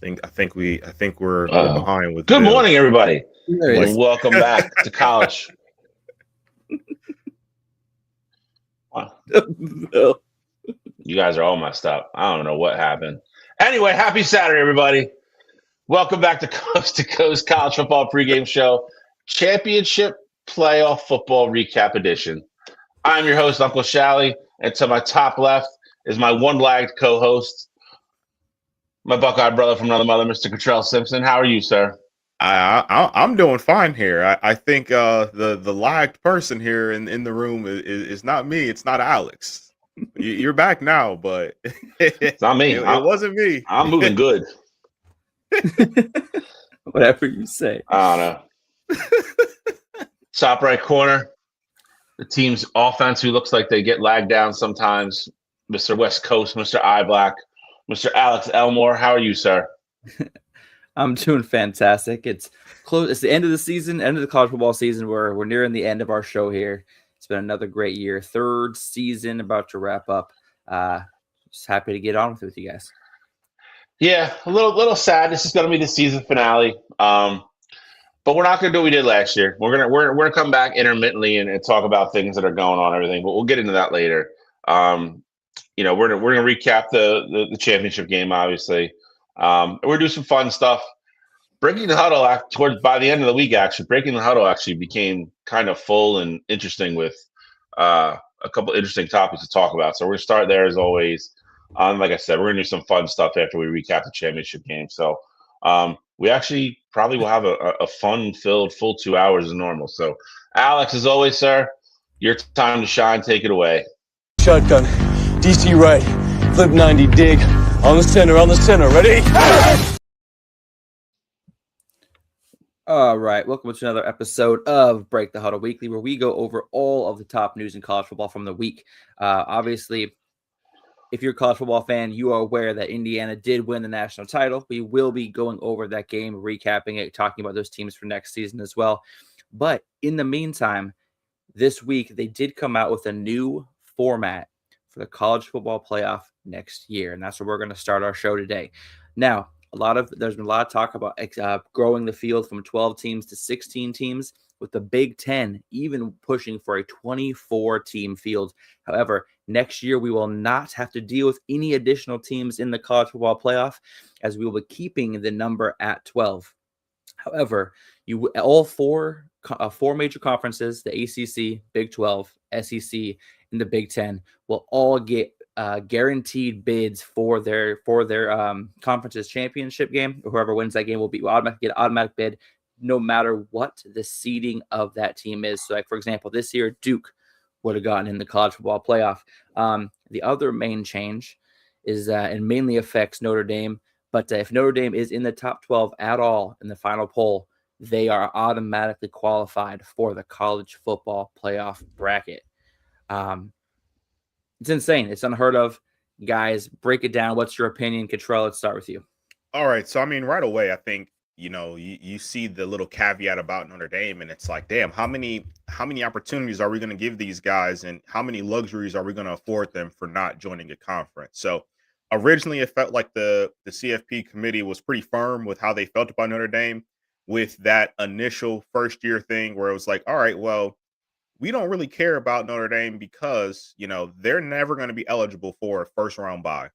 I think we're behind with Good Bill. morning, everybody, There Like, and is. welcome back to college. Wow, Bill. you guys are all messed up. I don't know what happened. Anyway, happy Saturday, everybody. Welcome back to Coast to Coast College Football Pregame Show, Championship Playoff Football Recap Edition. I'm your host, Uncle Shally, and to my top left is my one-lagged co-host, my Buckeye brother from another mother, Mr. Cottrell Simpson. How are you, sir? I'm doing fine here. I think the lagged person here in the room is not me. It's not Alex. You're back now, but It's not me. it wasn't me. I'm moving good. Whatever you say. I don't know. Top right corner, the team's offense who looks like they get lagged down sometimes. Mr. West Coast, Mr. I Black, Mr. Alex Elmore. How are you, sir? I'm doing fantastic. It's close. It's the end of the season, end of the college football season. We're nearing the end of our show here. It's been another great year. Third season about to wrap up. Just happy to get on with you guys. Yeah, a little sad. This is going to be the season finale. But we're not going to do what we did last year. We're gonna come back intermittently and talk about things that are going on, and everything. But we'll get into that later. We're gonna recap the championship game, obviously. We're gonna do some fun stuff. Breaking the huddle towards by the end of the week, actually, breaking the huddle actually became kind of full and interesting with a couple interesting topics to talk about. So we're gonna start there as always. Like I said, we're gonna do some fun stuff after we recap the championship game. So we actually probably will have a fun-filled full 2 hours as normal. So, Alex, as always, sir, your time to shine. Take it away. Shotgun, DC right, flip 90, dig, on the center, ready? All right, welcome to another episode of Break the Huddle Weekly, where we go over all of the top news in college football from the week. Obviously, if you're a college football fan, you are aware that Indiana did win the national title. We will be going over that game, recapping it, talking about those teams for next season as well. But in the meantime, this week they did come out with a new format for the college football playoff next year, and that's where we're going to start our show today. Now, there's been a lot of talk about growing the field from 12 teams to 16 teams, with the Big Ten even pushing for a 24-team field. However, next year we will not have to deal with any additional teams in the college football playoff, as we will be keeping the number at 12. However, all four major conferences, the ACC, Big 12, SEC, and the Big Ten, will all get guaranteed bids for their conference's championship game. Whoever wins that game will get an automatic bid, no matter what the seeding of that team is. So, like for example, this year Duke would have gotten in the college football playoff. The other main change is that it mainly affects Notre Dame. But if Notre Dame is in the top 12 at all in the final poll, they are automatically qualified for the college football playoff bracket. It's insane. It's unheard of. Guys, break it down. What's your opinion? Cottrell, let's start with you. All right, so I mean, right away, I think you see the little caveat about Notre Dame, and it's like, damn, how many opportunities are we going to give these guys, and how many luxuries are we going to afford them for not joining a conference? So originally, it felt like the CFP committee was pretty firm with how they felt about Notre Dame, with that initial first year thing where it was like, all right, well, we don't really care about Notre Dame because they're never going to be eligible for a first round bye.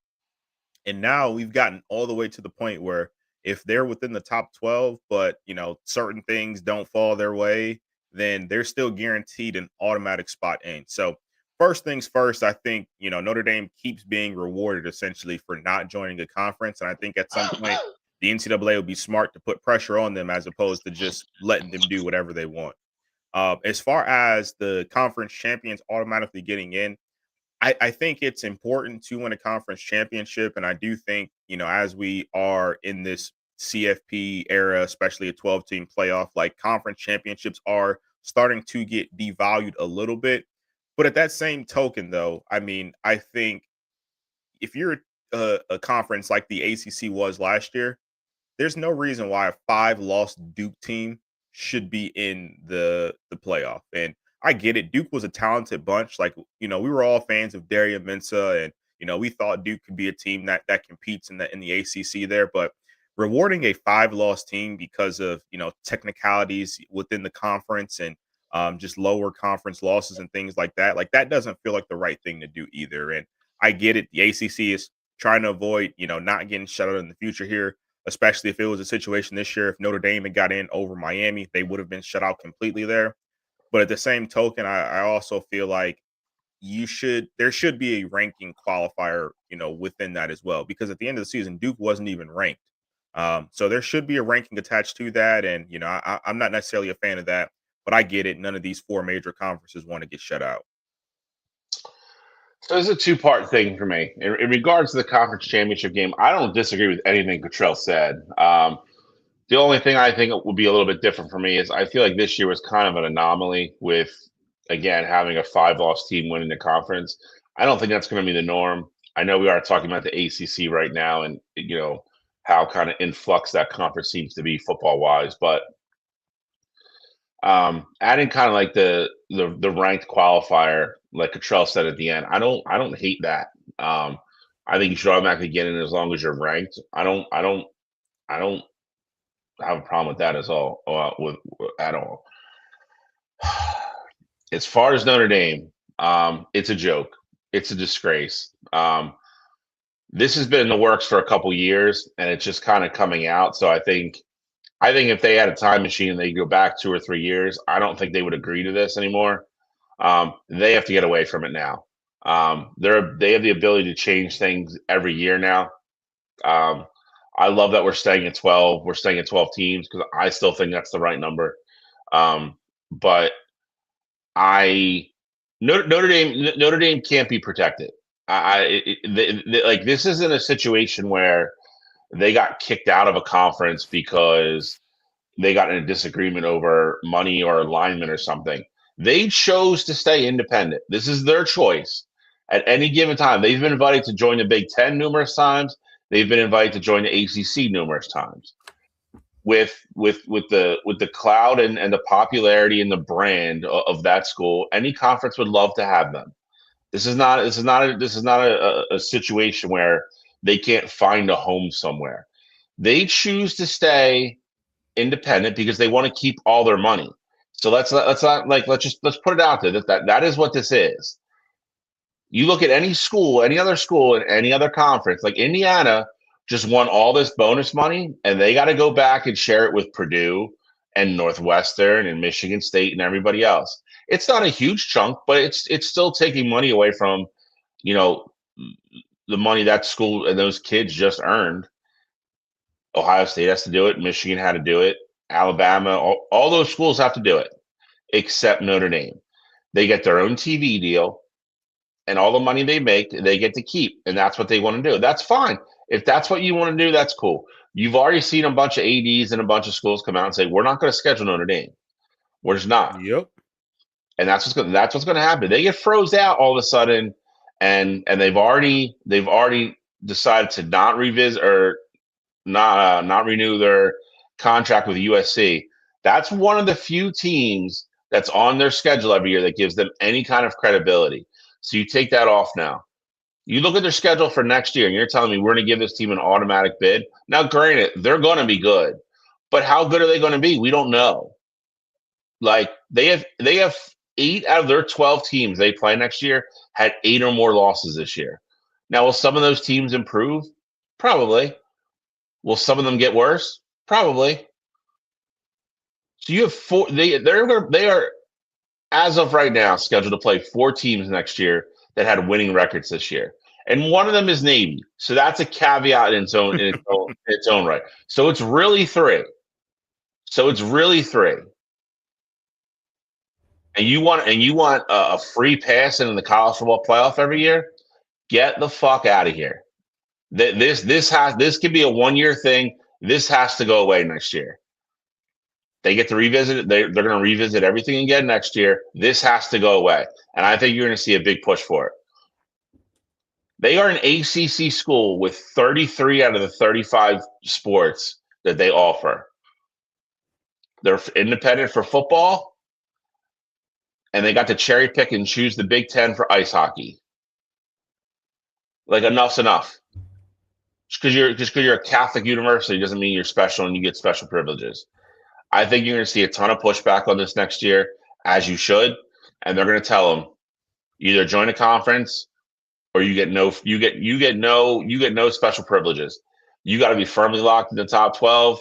And now we've gotten all the way to the point where if they're within the top 12, but certain things don't fall their way, then they're still guaranteed an automatic spot in. So first things first, I think Notre Dame keeps being rewarded essentially for not joining a conference. And I think at some point the NCAA will be smart to put pressure on them as opposed to just letting them do whatever they want. As far as the conference champions automatically getting in, I think it's important to win a conference championship. And I do think, as we are in this CFP era, especially a 12-team playoff, like conference championships are starting to get devalued a little bit. But at that same token, though, I mean, I think if you're a conference like the ACC was last year, there's no reason why a 5-loss Duke team should be in the playoff. And I get it. Duke was a talented bunch. Like, we were all fans of Darian Mensah, and we thought Duke could be a team that competes in the ACC there. But rewarding a 5-loss team because of, technicalities within the conference and just lower conference losses and things like that doesn't feel like the right thing to do either. And I get it. The ACC is trying to avoid, not getting shut out in the future here, especially if it was a situation this year. If Notre Dame had got in over Miami, they would have been shut out completely there. But at the same token, I also feel like there should be a ranking qualifier, within that as well, because at the end of the season, Duke wasn't even ranked. So there should be a ranking attached to that. And, I'm not necessarily a fan of that, but I get it. None of these 4 major conferences want to get shut out. So this is a two-part thing for me. In regards to the conference championship game, I don't disagree with anything Cottrell said. The only thing I think would be a little bit different for me is I feel like this year was kind of an anomaly with, again, having a 5-loss team winning the conference. I don't think that's going to be the norm. I know we are talking about the ACC right now and, how kind of in flux that conference seems to be football-wise. But adding kind of like the ranked qualifier, like Cottrell said at the end, I don't hate that. I think you should automatically get in as long as you're ranked. I don't have a problem with that at all. As far as Notre Dame, it's a joke. It's a disgrace. This has been in the works for a couple years, and it's just kind of coming out. So I think if they had a time machine and they go back 2 or 3 years, I don't think they would agree to this anymore. They have to get away from it now. They have the ability to change things every year now. I love that we're staying at 12. We're staying at 12 teams because I still think that's the right number. But Notre Dame can't be protected. Like this isn't a situation where they got kicked out of a conference because they got in a disagreement over money or alignment or something. They chose to stay independent. This is their choice. At any given time, they've been invited to join the Big Ten numerous times. They've been invited to join the ACC numerous times. With the cloud and the popularity and the brand of that school, any conference would love to have them. This is not a situation where they can't find a home somewhere. They choose to stay independent because they want to keep all their money. So let's put it out there that is what this is. You look at any school, any other school in any other conference, like Indiana just won all this bonus money, and they got to go back and share it with Purdue and Northwestern and Michigan State and everybody else. It's not a huge chunk, but it's still taking money away from, the money that school and those kids just earned. Ohio State has to do it. Michigan had to do it. Alabama, all those schools have to do it, except Notre Dame. They get their own TV deal, and all the money they make, they get to keep, and that's what they want to do. That's fine. If that's what you want to do, that's cool. You've already seen a bunch of ADs and a bunch of schools come out and say, we're not going to schedule Notre Dame. We're just not. Yep. And that's what's going to happen. They get froze out all of a sudden, and they've already decided to not revisit or not renew their contract with USC. That's one of the few teams that's on their schedule every year that gives them any kind of credibility. So you take that off now. You look at their schedule for next year, and you're telling me we're going to give this team an automatic bid. Now, granted, they're going to be good, but how good are they going to be? We don't know. Like they have 8 out of their 12 teams they play next year had 8 or more losses this year. Now, will some of those teams improve? Probably. Will some of them get worse? Probably. So you have 4. They are, as of right now, scheduled to play 4 teams next year that had winning records this year, and one of them is Navy. So that's a caveat in its own right. So it's really 3. And you want a free pass into the college football playoff every year? Get the fuck out of here. This could be a 1-year thing. This has to go away next year. They get to revisit it. They're going to revisit everything again next year. This has to go away. And I think you're going to see a big push for it. They are an ACC school with 33 out of the 35 sports that they offer. They're independent for football, and they got to cherry pick and choose the Big Ten for ice hockey. Like, enough's enough. Just because you're a Catholic university doesn't mean you're special and you get special privileges. I think you're going to see a ton of pushback on this next year, as you should, and they're going to tell them either join a conference or you get no special privileges. You got to be firmly locked in the top 12,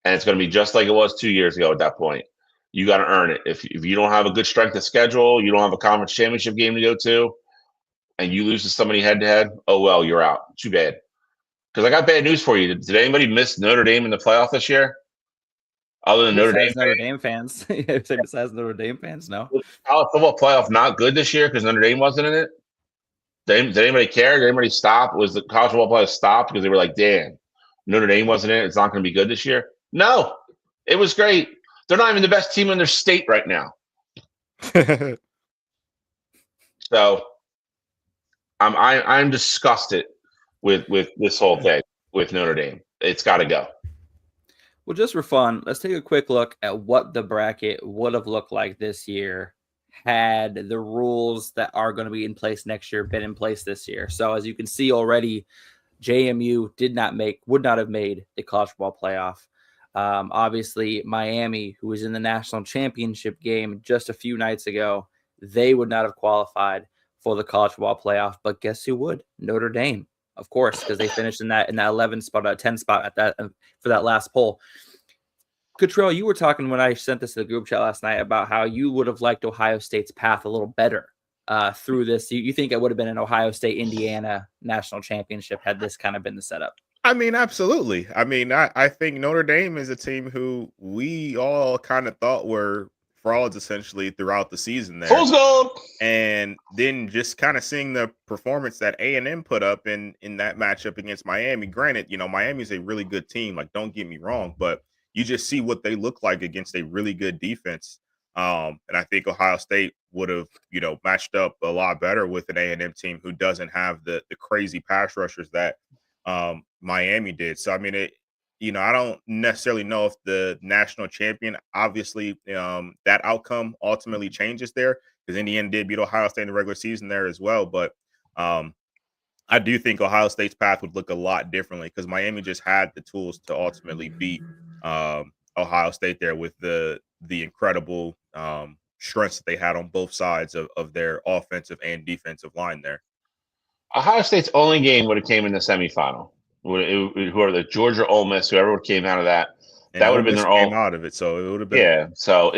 and it's going to be just like it was 2 years ago at that point. You got to earn it. If you don't have a good strength of schedule, you don't have a conference championship game to go to, and you lose to somebody head to head, oh well, you're out. Too bad. Because I got bad news for you. Did anybody miss Notre Dame in the playoff this year? Other than Notre Dame, Notre Dame fans. Besides Notre Dame fans, no. college football playoff not good this year because Notre Dame wasn't in it? Did anybody care? Did anybody stop? Was the college football playoff stopped because they were like, damn, Notre Dame wasn't in it. It's not going to be good this year. No, it was great. They're not even the best team in their state right now. So I'm disgusted with this whole thing with Notre Dame. It's got to go. Well, just for fun, let's take a quick look at what the bracket would have looked like this year had the rules that are going to be in place next year been in place this year. So as you can see already, JMU would not have made the college football playoff. Obviously, Miami, who was in the national championship game just a few nights ago, they would not have qualified for the college football playoff. But guess who would? Notre Dame, of course, because they finished in that 11 spot, 10 spot at that for that last poll. Cottrell, you were talking when I sent this to the group chat last night about how you would have liked Ohio State's path a little better through this. You think it would have been an Ohio State-Indiana national championship had this kind of been the setup? I mean, absolutely. I mean, I think Notre Dame is a team who we all kind of thought were frauds essentially throughout the season there. Full gold. And then just kind of seeing the performance that A&M put up in that matchup against Miami. Granted, Miami's a really good team. Like, don't get me wrong, but you just see what they look like against a really good defense. And I think Ohio State would have, matched up a lot better with an A&M team who doesn't have the crazy pass rushers that Miami did. So, I mean, I don't necessarily know if the national champion, obviously, that outcome ultimately changes there because Indiana did beat Ohio State in the regular season there as well. But I do think Ohio State's path would look a lot differently because Miami just had the tools to ultimately beat Ohio State there with the incredible strengths that they had on both sides of their offensive and defensive line there. Ohio State's only game would have came in the semifinal. Whoever the Georgia, Ole Miss, whoever came out of that, And that would Ole have been Miss their came own. out of it, so it would have been. Yeah, so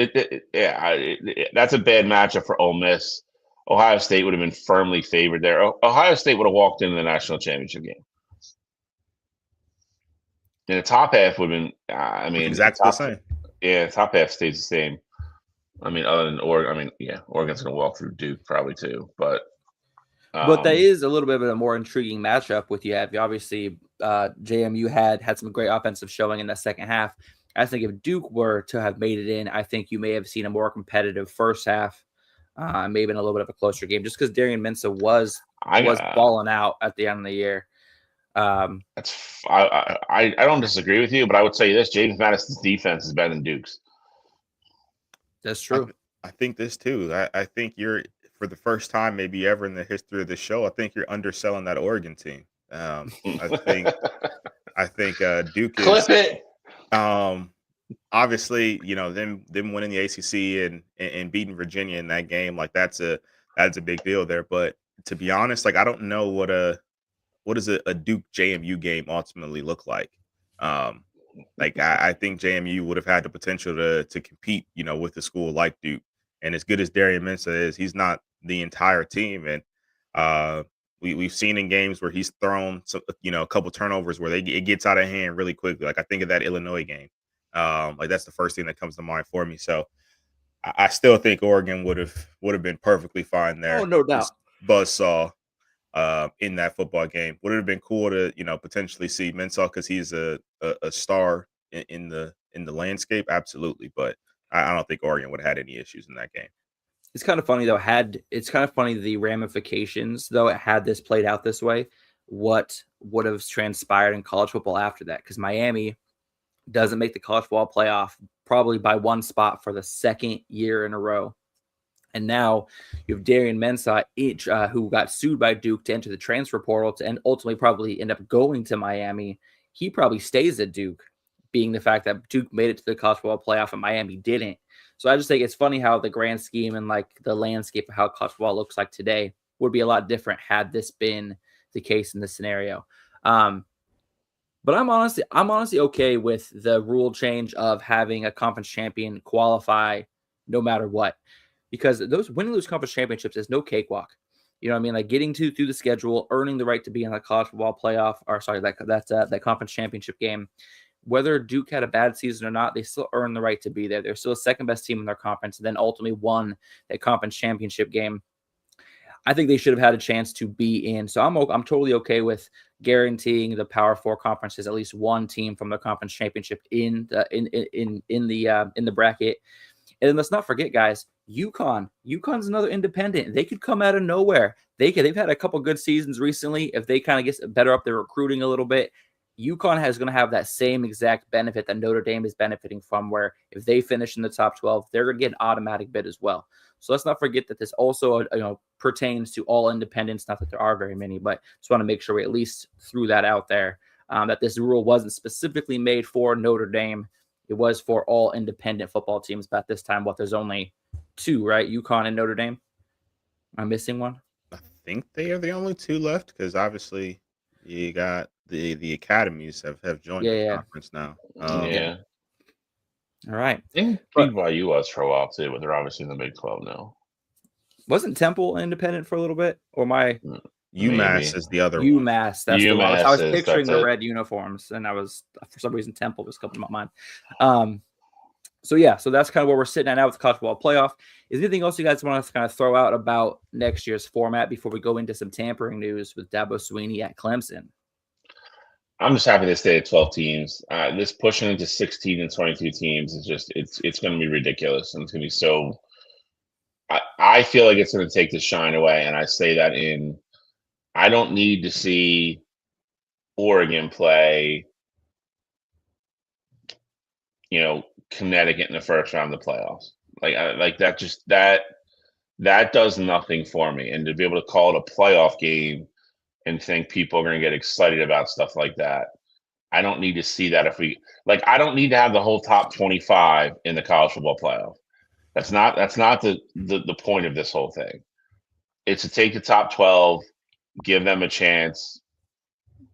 that's a bad matchup for Ole Miss. Ohio State would have been firmly favored there. Ohio State would have walked into the national championship game. And the top half would have been, exactly the same. Yeah, top half stays the same. I mean, other than Oregon, Oregon's going to walk through Duke probably too. But that is a little bit of a more intriguing matchup with you. Obviously, JMU had some great offensive showing in the second half. I think if Duke were to have made it in, I think you may have seen a more competitive first half, maybe in a little bit of a closer game, just because Darian Mensah was balling out at the end of the year. I don't disagree with you, but I would say this: James Madison's defense is better than Duke's. That's true. I think this too. I think you're, for the first time maybe ever in the history of the show, I think you're underselling that Oregon team. I think Duke Clip it. Obviously, them winning the ACC and beating Virginia in that game, like that's a big deal there. But to be honest, like I don't know what does a Duke JMU game ultimately look like. I think JMU would have had the potential to compete, with a school like Duke. And as good as Darian Mensah is, he's not the entire team. And we've seen in games where he's thrown, a couple turnovers where it gets out of hand really quickly. Like I think of that Illinois game. That's the first thing that comes to mind for me. So I still think Oregon would have been perfectly fine there. Oh, no doubt. Buzzsaw in that football game. Would it have been cool to, potentially see Mensah because he's a star in the landscape? Absolutely. But I don't think Oregon would have had any issues in that game. It's kind of funny though. It's kind of funny the ramifications though. It had this played out this way, what would have transpired in college football after that? Because Miami doesn't make the college football playoff probably by one spot for the second year in a row. And now you have Darian Mensah, who got sued by Duke to enter the transfer portal and ultimately probably end up going to Miami. He probably stays at Duke, being the fact that Duke made it to the college football playoff and Miami didn't. So I just think it's funny how the grand scheme and like the landscape of how college football looks like today would be a lot different had this been the case in this scenario. But I'm honestly okay with the rule change of having a conference champion qualify no matter what, because winning those conference championships is no cakewalk. You know what I mean? Like getting through the schedule, earning the right to be in the college football playoff, or sorry, that conference championship game. Whether Duke had a bad season or not, they still earn the right to be there. They're still the second best team in their conference, and then ultimately won that conference championship game. I think they should have had a chance to be in. So I'm totally okay with guaranteeing the Power Four conferences at least one team from the conference championship in the bracket. And then let's not forget, guys, UConn's another independent. They could come out of nowhere. They've had a couple good seasons recently. If they kind of get better up their recruiting a little bit, UConn is going to have that same exact benefit that Notre Dame is benefiting from, where if they finish in the top 12, they're going to get an automatic bid as well. So let's not forget that this also pertains to all independents. Not that there are very many, but just want to make sure we at least threw that out there, that this rule wasn't specifically made for Notre Dame. It was for all independent football teams. But at this time, there's only two, right? UConn and Notre Dame. Am I missing one? I think they are the only two left because obviously you got the academies have joined the conference now. Yeah. All right. I think BYU was for a while too, but they're obviously in the Big 12 now. Wasn't Temple independent for a little bit? Or UMass is the other one. UMass. That's the one. I was picturing the red uniforms, and I was, for some reason, Temple was coming to my mind. So that's kind of where we're sitting at now with the college football playoff. Is there anything else you guys want us to kind of throw out about next year's format before we go into some tampering news with Dabo Swinney at Clemson? I'm just happy to stay at 12 teams. This pushing into 16 and 22 teams is just it's going to be ridiculous, and it's going to be so. I feel like it's going to take the shine away, and I say that I don't need to see Oregon play, Connecticut in the first round of the playoffs. That does nothing for me. And to be able to call it a playoff game and think people are going to get excited about stuff like that, I don't need to see that. I don't need to have the whole top 25 in the college football playoff. That's not the point of this whole thing. It's to take the top 12, give them a chance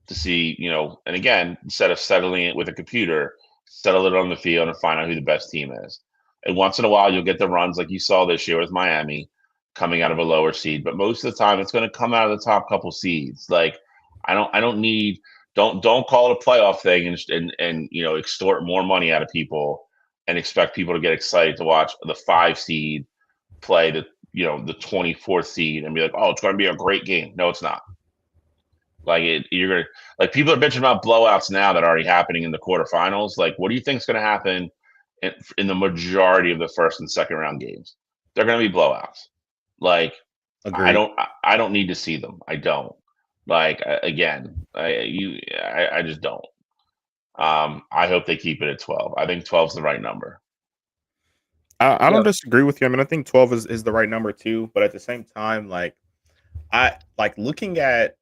to see, and again, instead of settling it with a computer, settle it on the field and find out who the best team is. And once in a while, you'll get the runs like you saw this year with Miami coming out of a lower seed. But most of the time, it's going to come out of the top couple seeds. Like, don't call it a playoff thing and extort more money out of people and expect people to get excited to watch the 5 seed play the 24th seed and be like, oh, it's going to be a great game. No, it's not. People are bitching about blowouts now that are already happening in the quarterfinals. Like, what do you think is going to happen in the majority of the first and second round games? They're going to be blowouts. Like, agreed. I don't need to see them. I don't. Like, again, I just don't. I hope they keep it at 12. I think 12 is the right number. I don't disagree with you. I mean, I think 12 is the right number too. But at the same time, looking at,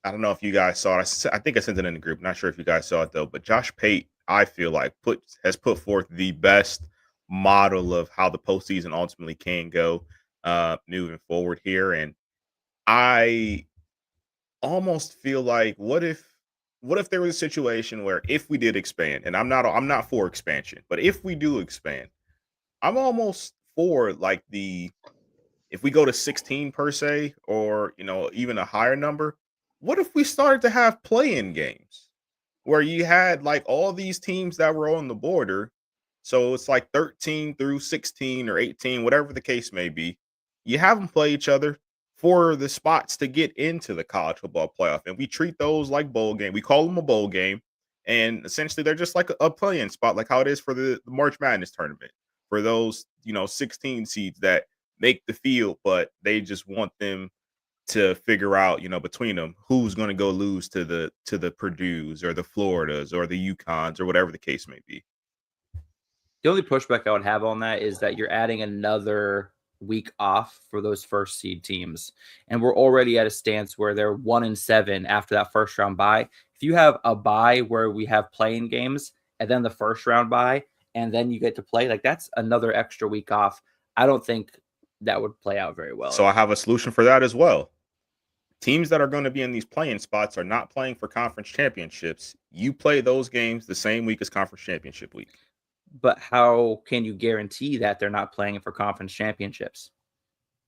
I don't know if you guys saw it. I think I sent it in the group. Not sure if you guys saw it though. But Josh Pate, I feel like has put forth the best model of how the postseason ultimately can go moving forward here. And I almost feel like, what if there was a situation where if we did expand, and I'm not for expansion, but if we do expand, I'm almost for if we go to 16 per se, or even a higher number. What if we started to have play-in games where you had all these teams that were on the border? So it's 13 through 16 or 18, whatever the case may be. You have them play each other for the spots to get into the college football playoff. And we treat those like bowl game. We call them a bowl game. And essentially they're just like a play-in spot, like how it is for the March Madness tournament. For those, 16 seeds that make the field, but they just want them to figure out, between them, who's going to go lose to the Purdues or the Floridas or the UConns or whatever the case may be. The only pushback I would have on that is that you're adding another week off for those first seed teams. And we're already at a stance where they're 1-7 after that first round bye. If you have a bye where we have playing games and then the first round bye, and then you get to play, like that's another extra week off. I don't think that would play out very well. So I have a solution for that as well. Teams that are going to be in these playing spots are not playing for conference championships. You play those games the same week as conference championship week. But how can you guarantee that they're not playing for conference championships?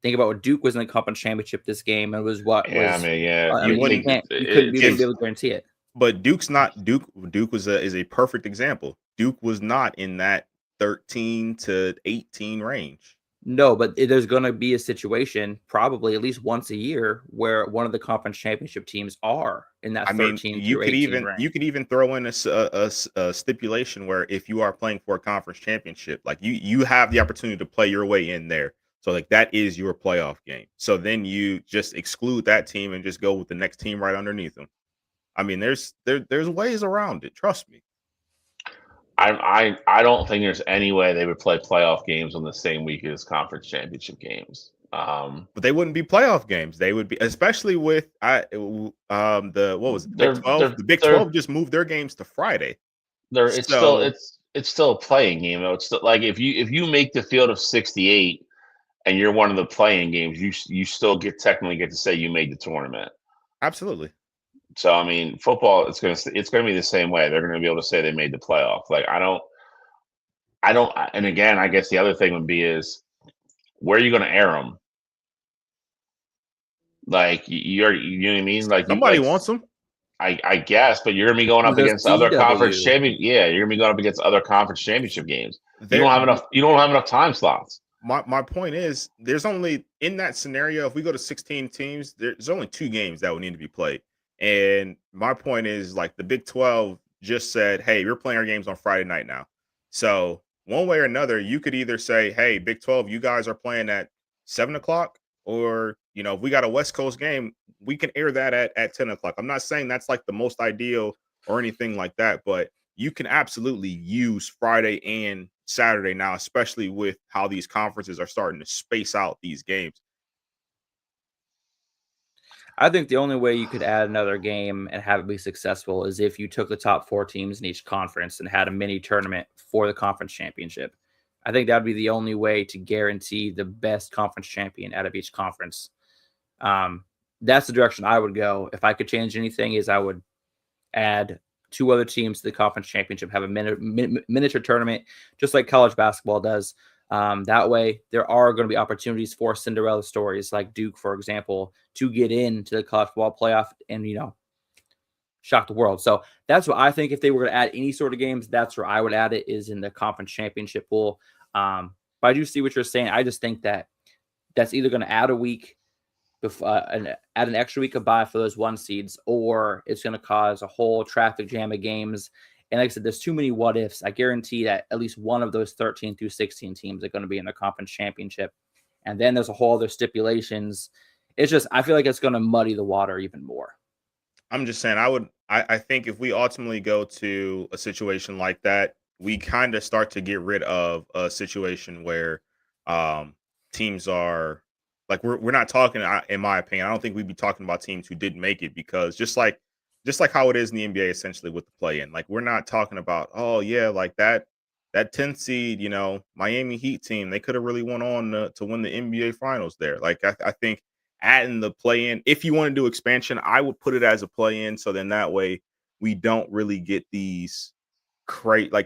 Think about what Duke was in the conference championship this game, and was what Yeah, was. I mean, yeah, I mean, you couldn't be able to guarantee it. But Duke's not Duke. Duke is a perfect example. Duke was not in that 13 to 18 range. No, but there's going to be a situation probably at least once a year where one of the conference championship teams are in that 13 you through could 18 even range. you could even throw in a stipulation where if you are playing for a conference championship, like you have the opportunity to play your way in there. So like that is your playoff game. So then you just exclude that team and just go with the next team right underneath them. I mean, there's ways around it. Trust me. I don't think there's any way they would play playoff games on the same week as conference championship games. But they wouldn't be playoff games. They would be, especially with the what was it, the Big 12? The Big 12 just moved their games to Friday. It's still a playing game though. It's still, like if you make the field of 68 and you're one of the playing games, you still technically get to say you made the tournament. Absolutely. So I mean, football it's gonna be the same way. They're gonna be able to say they made the playoff. Like I don't. And again, I guess the other thing would be is where are you gonna air them? Like you know what I mean? Like somebody wants them. I guess, but you're gonna be going up against other conference champion. Yeah, you're gonna be going up against other conference championship games. You don't have enough. You don't have enough time slots. My point is, there's only in that scenario. If we go to 16 teams, there's only 2 games that would need to be played. And my point is, like the Big 12 just said, "Hey, you're playing our games on Friday night now." So one way or another, you could either say, "Hey, Big 12, you guys are playing at 7:00," or if we got a West Coast game, we can air that at 10:00. I'm not saying that's like the most ideal or anything like that, but you can absolutely use Friday and Saturday now, especially with how these conferences are starting to space out these games. I think the only way you could add another game and have it be successful is if you took the top 4 teams in each conference and had a mini tournament for the conference championship. I think that would be the only way to guarantee the best conference champion out of each conference. That's the direction I would go. If I could change anything, is I would add 2 other teams to the conference championship, have a miniature tournament, just like college basketball does. That way, there are going to be opportunities for Cinderella stories like Duke, for example, to get into the college football playoff and, shock the world. So that's what I think. If they were going to add any sort of games, that's where I would add it, is in the conference championship pool. But I do see what you're saying. I just think that that's either going to add a week, add an extra week of bye for those 1 seeds, or it's going to cause a whole traffic jam of games. And like I said, there's too many what ifs. I guarantee that at least one of those 13 through 16 teams are going to be in the conference championship. And then there's a whole other stipulations. It's just, I feel like it's going to muddy the water even more. I'm just saying, I think if we ultimately go to a situation like that, we kind of start to get rid of a situation where teams are like, we're not talking, in my opinion, I don't think we'd be talking about teams who didn't make it, because just like how it is in the NBA, essentially with the play-in, like we're not talking about, oh yeah, like that 10th seed, Miami Heat team, they could have really went on to win the NBA Finals there. Like I think adding the play-in, if you want to do expansion, I would put it as a play-in, so then that way we don't really get these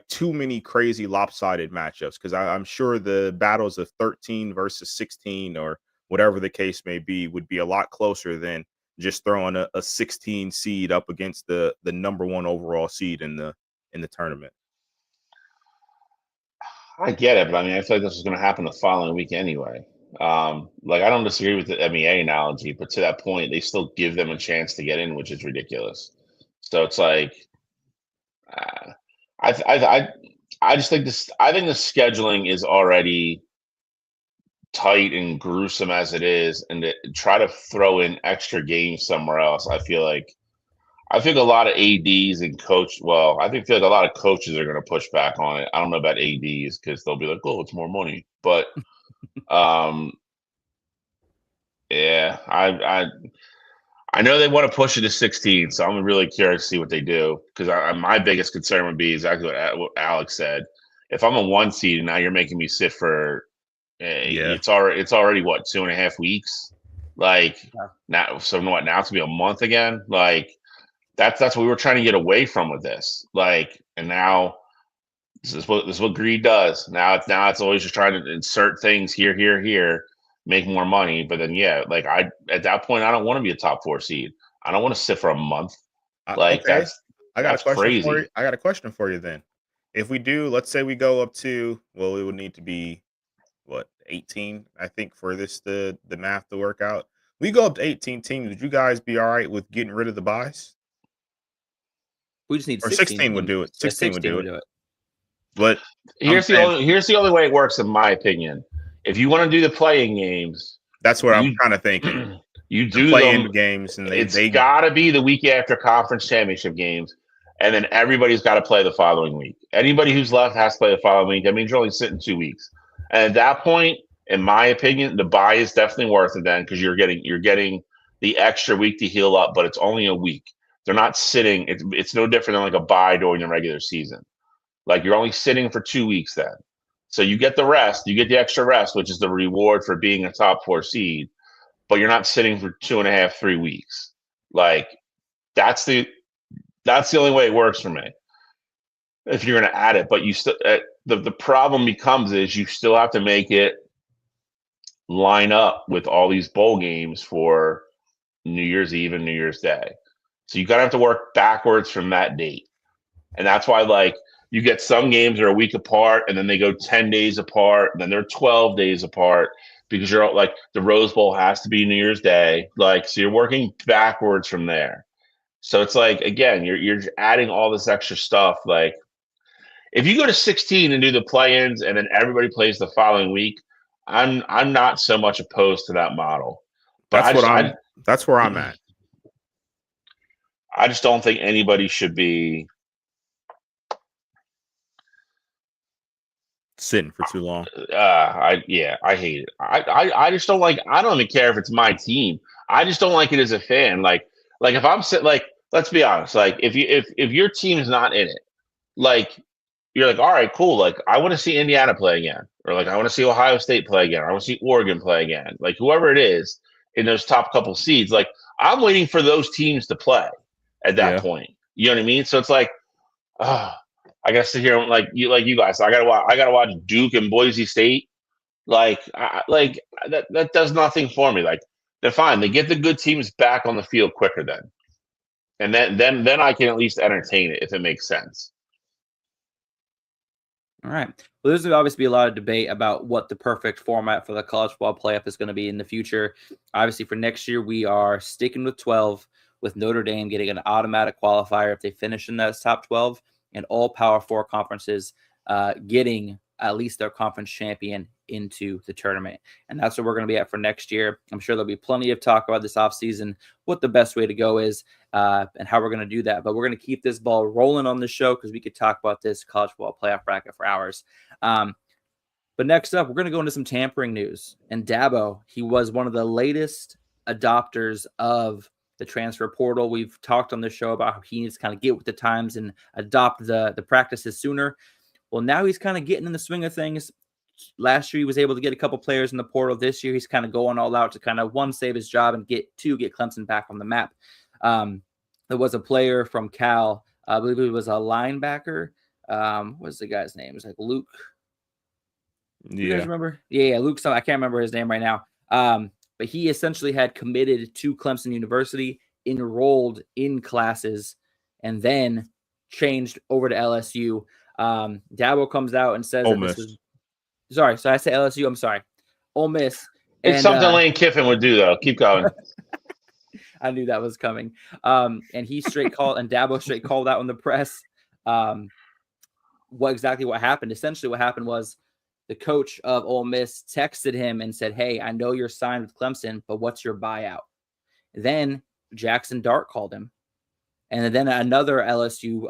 too many crazy lopsided matchups, because I'm sure the battles of 13 versus 16 or whatever the case may be would be a lot closer than just throwing a 16 seed up against the number 1 overall seed in the tournament. I get it, but I mean, I feel like this is going to happen the following week anyway. Like I don't disagree with the MEA analogy, but to that point, they still give them a chance to get in, which is ridiculous. So it's like, I just think this. I think the scheduling is already tight and gruesome as it is, and to try to throw in extra games somewhere else, I feel like a lot of ADs and feel like a lot of coaches are going to push back on it. I don't know about ADs because they'll be like, "Oh, it's more money," but Yeah, I know they want to push it to 16, so I'm really curious to see what they do. Because my biggest concern would be exactly what Alex said. If I'm a 1 seed and now you're making me sit for, Yeah. it's already what 2.5 weeks, like Yeah. now. So what? Now it's gonna be a month again. Like that's what we were trying to get away from with this. Like, and now this is what greed does. Now it's always just trying to insert things here, make more money. But then like at that point I don't want to be a top 4 seed. I don't want to sit for a month. Like Okay. I got a that's question for you. crazy. I got a question for you then. If we do, let's say we go up to, well, it would need to be what, 18, I think, for this the math to work out. We go up to 18 teams. Would you guys be all right with getting rid of the buys? We just need Or 16 16 would teams. do it. Yeah, 16 would 16 do would it. do it. But I'm Here's saying the only way it works in my opinion. If you want to do the playing games, that's what I'm you kind of thinking. you The do play-in them. games, and It's they got to be the week after conference championship games, and then everybody's got to play the following week. Anybody who's left has to play the following week. That means you're only sitting 2 weeks. And at that point, in my opinion, the buy is definitely worth it then because you're getting the extra week to heal up, but it's only a week. They're not sitting. It's no different than like a buy during the regular season. Like you're only sitting for 2 weeks then. So you get the rest, you get the extra rest, which is the reward for being a top 4 seed, but you're not sitting for 2.5, 3 weeks. Like that's the only way it works for me. If you're going to add it, but you still the problem becomes is you still have to make it line up with all these bowl games for New Year's Eve and New Year's Day. So you gotta have to work backwards from that date. And that's why like you get some games that are a week apart and then they go 10 days apart, and then they're 12 days apart because you're like the Rose Bowl has to be New Year's Day. Like so you're working backwards from there. So it's like again, you're adding all this extra stuff. Like if you go to 16 and do the play-ins and then everybody plays the following week, I'm not so much opposed to that model. But that's what I'm that's where I'm at. I just don't think anybody should be Sitting for too long. I hate it. I just don't like. I don't even care if it's my team. I just don't like it as a fan. Like if I'm sitting, like let's be honest. Like if your team is not in it, like you're like, all right, cool. Like I want to see Indiana play again, or like I want to see Ohio State play again, or I want to see Oregon play again. Like whoever it is in those top couple seeds, like I'm waiting for those teams to play at that Yeah. point. You know what I mean? So it's like, I gotta sit here and like you guys. I gotta watch Duke and Boise State. Like that does nothing for me. Like they're fine. They get the good teams back on the field quicker then, and then I can at least entertain it if it makes sense. All right. Well, there's obviously be a lot of debate about what the perfect format for the college football playoff is going to be in the future. Obviously, for next year, we are sticking with 12, with Notre Dame getting an automatic qualifier if they finish in that top 12, and all Power 4 conferences getting at least their conference champion into the tournament. And that's what we're going to be at for next year. I'm sure there'll be plenty of talk about this offseason, what the best way to go is, and how we're going to do that. But we're going to keep this ball rolling on the show because we could talk about this college football playoff bracket for hours. But next up, we're going to go into some tampering news. And Dabo, he was one of the latest adopters of the transfer portal. We've talked on the show about how he needs to kind of get with the times and adopt the practices sooner. Well, now he's kind of getting in the swing of things. Last year, he was able to get a couple players in the portal. This year, he's kind of going all out to kind of one, save his job, and get Clemson back on the map. There was a player from Cal, I believe it was a linebacker. What's the guy's name? It's like Luke. You guys remember? Yeah, Luke. I can't remember his name right now. But he essentially had committed to Clemson University, enrolled in classes, and then changed over to LSU. Dabo comes out and says Ole that Miss. this was sorry. So I say LSU. I'm sorry. Ole Miss. It's something Lane Kiffin would do, though. Keep going. I knew that was coming. And he straight called, and Dabo straight called out in the press. What happened? Essentially, what happened was the coach of Ole Miss texted him and said, "Hey, I know you're signed with Clemson, but what's your buyout?" Then Jackson Dart called him And then another LSU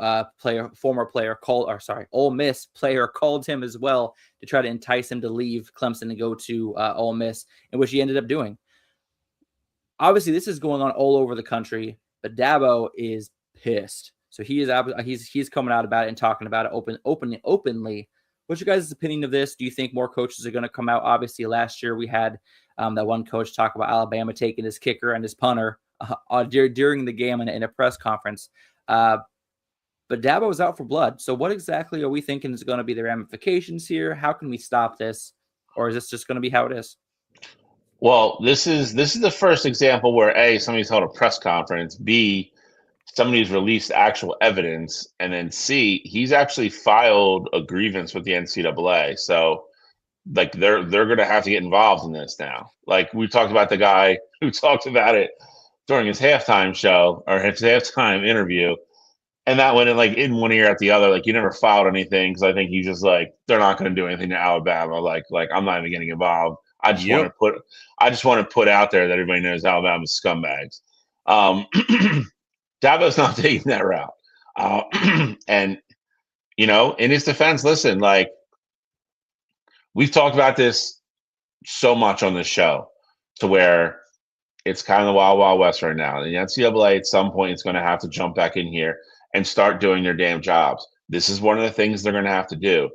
Ole Miss player called him as well to try to entice him to leave Clemson and go to Ole Miss, in which he ended up doing. Obviously, this is going on all over the country, but Dabo is pissed. So he's coming out about it and talking about it openly. What's your guys' opinion of this? Do you think more coaches are going to come out? Obviously, last year we had that one coach talk about Alabama taking his kicker and his punter during the game in a press conference. But Dabo was out for blood. So what exactly are we thinking is going to be the ramifications here? How can we stop this? Or is this just going to be how it is? Well, this is the first example where A, somebody's held a press conference, B, somebody's released actual evidence, and then C, he's actually filed a grievance with the NCAA. So like they're going to have to get involved in this now. Like we talked about the guy who talked about it during his halftime show or his halftime interview, and that went in one ear at the other. Like you never filed anything because I think he's just like they're not going to do anything to Alabama. Like I'm not even getting involved. I just want to put out there that everybody knows Alabama's scumbags. Dabo's not taking that route. And in his defense, listen, like we've talked about this so much on this show to where it's kind of the wild, wild west right now. The NCAA at some point is going to have to jump back in here and start doing their damn jobs. This is one of the things they're going to have to do.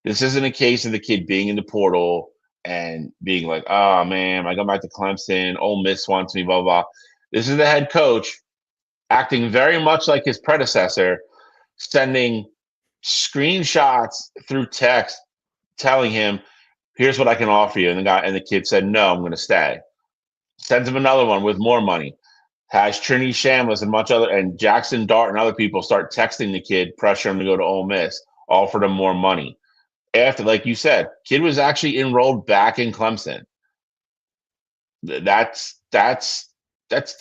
This isn't a case of the kid being in the portal and being like, oh, man, I go back to Clemson. Ole Miss wants me, blah, blah. This is the head coach acting very much like his predecessor, sending screenshots through text telling him, here's what I can offer you. And the kid said, no, I'm going to stay. Sends him another one with more money. Has Trinity Shamlis and Jackson Dart and other people start texting the kid, pressure him to go to Ole Miss, offered him more money. After, like you said, kid was actually enrolled back in Clemson. That's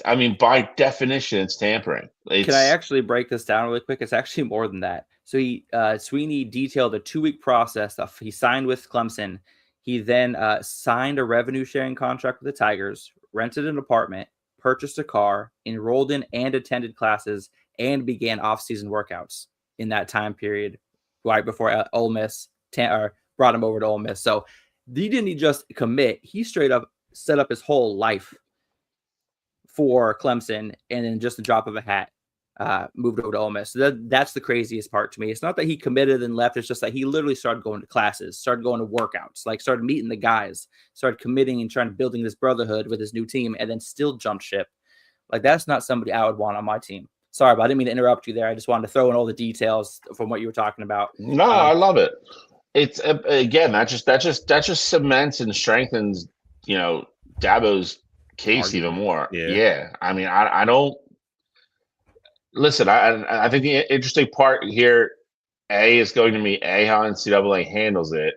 I mean, by definition, it's tampering. Can I actually break this down really quick? It's actually more than that. So Sweeney detailed a 2-week process. He signed with Clemson. He then signed a revenue sharing contract with the Tigers, rented an apartment, purchased a car, enrolled in and attended classes, and began off-season workouts in that time period right before Ole Miss brought him over to Ole Miss. So he didn't just commit. He straight up set up his whole life for Clemson, and then just the drop of a hat moved over to Ole Miss. So that's the craziest part to me. It's not that he committed and left. It's just that he literally started going to classes, started going to workouts, like started meeting the guys, started committing and trying to building this brotherhood with his new team, and then still jumped ship. Like that's not somebody I would want on my team. Sorry, but I didn't mean to interrupt you there. I just wanted to throw in all the details from what you were talking about. No, I love it. It's again that just cements and strengthens Dabo's case argument. Even more. Yeah. I mean, I don't listen. I think the interesting part here, is going to be how NCAA handles it.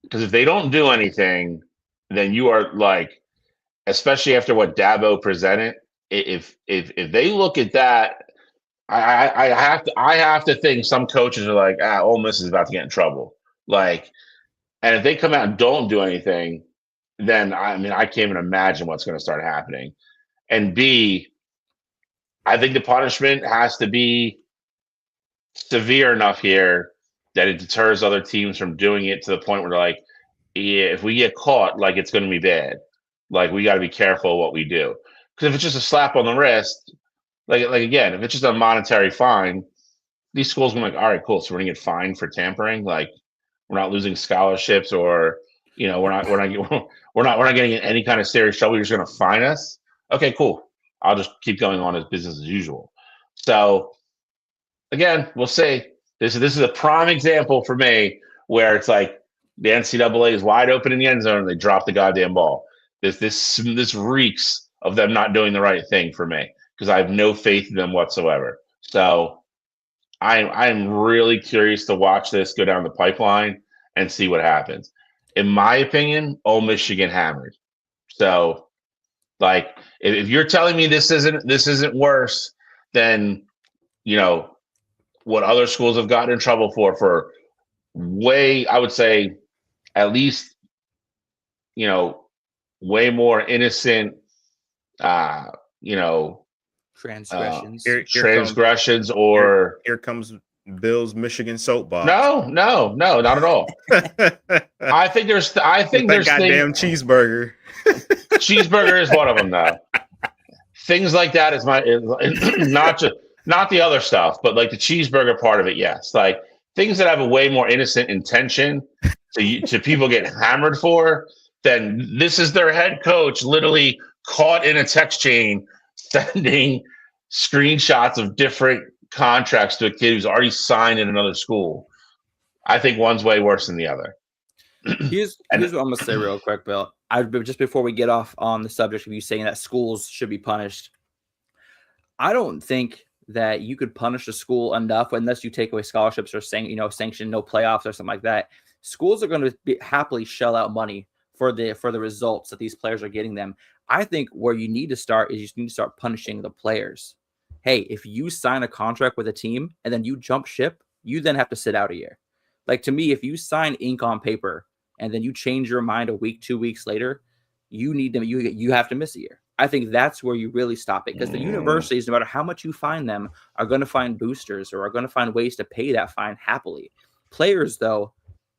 Because if they don't do anything, then you are like, especially after what Dabo presented. If they look at that, I have to think some coaches are like, Ole Miss is about to get in trouble. Like, and if they come out and don't do anything, then I mean, I can't even imagine what's going to start happening. And B, I think the punishment has to be severe enough here that it deters other teams from doing it to the point where they're like, yeah, if we get caught, like it's going to be bad. Like we got to be careful what we do. Because if it's just a slap on the wrist, like again, if it's just a monetary fine, these schools will be like, all right, cool. So we're going to get fined for tampering. Like we're not losing scholarships or, we're not getting in any kind of serious trouble. You're just going to fine us. Okay, cool. I'll just keep going on as business as usual. So again, we'll see. This is a prime example for me where it's like the NCAA is wide open in the end zone and they drop the goddamn ball. This reeks of them not doing the right thing for me because I have no faith in them whatsoever. So I'm really curious to watch this go down the pipeline and see what happens. In my opinion, Ole Miss should get hammered. So, like, if you're telling me this isn't worse than what other schools have gotten in trouble for way, I would say, at least way more innocent, Transgressions. Transgressions or here comes Bill's Michigan soapbox. no, not at all. I think there's goddamn cheeseburger. Cheeseburger is one of them though. Things like that is not the other stuff, but like the cheeseburger part of it, yes. Like things that have a way more innocent intention to people get hammered for, then this is their head coach literally caught in a text chain sending screenshots of different contracts to a kid who's already signed in another school. I think one's way worse than the other. Here's what I'm gonna say real quick, Bill. Just before we get off on the subject of you saying that schools should be punished, I don't think that you could punish a school enough unless you take away scholarships or sanction no playoffs or something like that. Schools are going to happily shell out money for the results that these players are getting them. I think where you need to start is you need to start punishing the players. Hey, if you sign a contract with a team and then you jump ship, you then have to sit out a year. Like, to me, if you sign ink on paper and then you change your mind a week, 2 weeks later, you have to miss a year. I think that's where you really stop it, because the universities, no matter how much you fine them, are going to find boosters or are going to find ways to pay that fine happily. Players, though,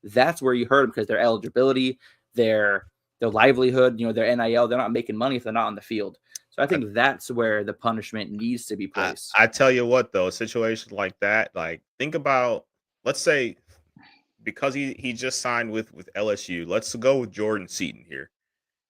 that's where you hurt them, because their eligibility, their livelihood, their NIL, they're not making money if they're not on the field. So I think that's where the punishment needs to be placed. I tell you what, though, a situation like that, like, think about, let's say, because he just signed with LSU. Let's go with Jordan Seaton here.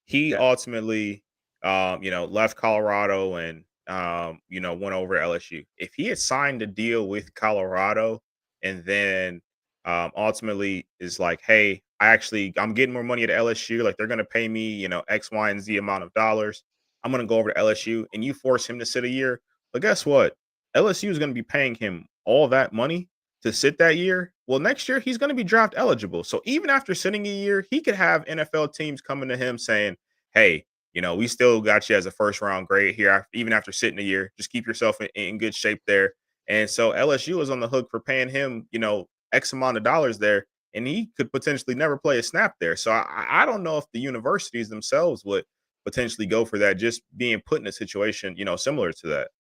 He ultimately, left Colorado and, went over LSU. If he had signed a deal with Colorado and then ultimately is like, hey, I'm getting more money at LSU. Like, they're going to pay me, X, Y, and Z amount of dollars. I'm going to go over to LSU, and you force him to sit a year. But guess what? LSU is going to be paying him all that money to sit that year. Well, next year he's going to be draft eligible. So even after sitting a year, he could have NFL teams coming to him saying, hey, we still got you as a first round grade here, even after sitting a year. Just keep yourself in good shape there. And so LSU is on the hook for paying him, X amount of dollars there, and he could potentially never play a snap there. So I don't know if the universities themselves would potentially go for that, just being put in a situation, similar to that.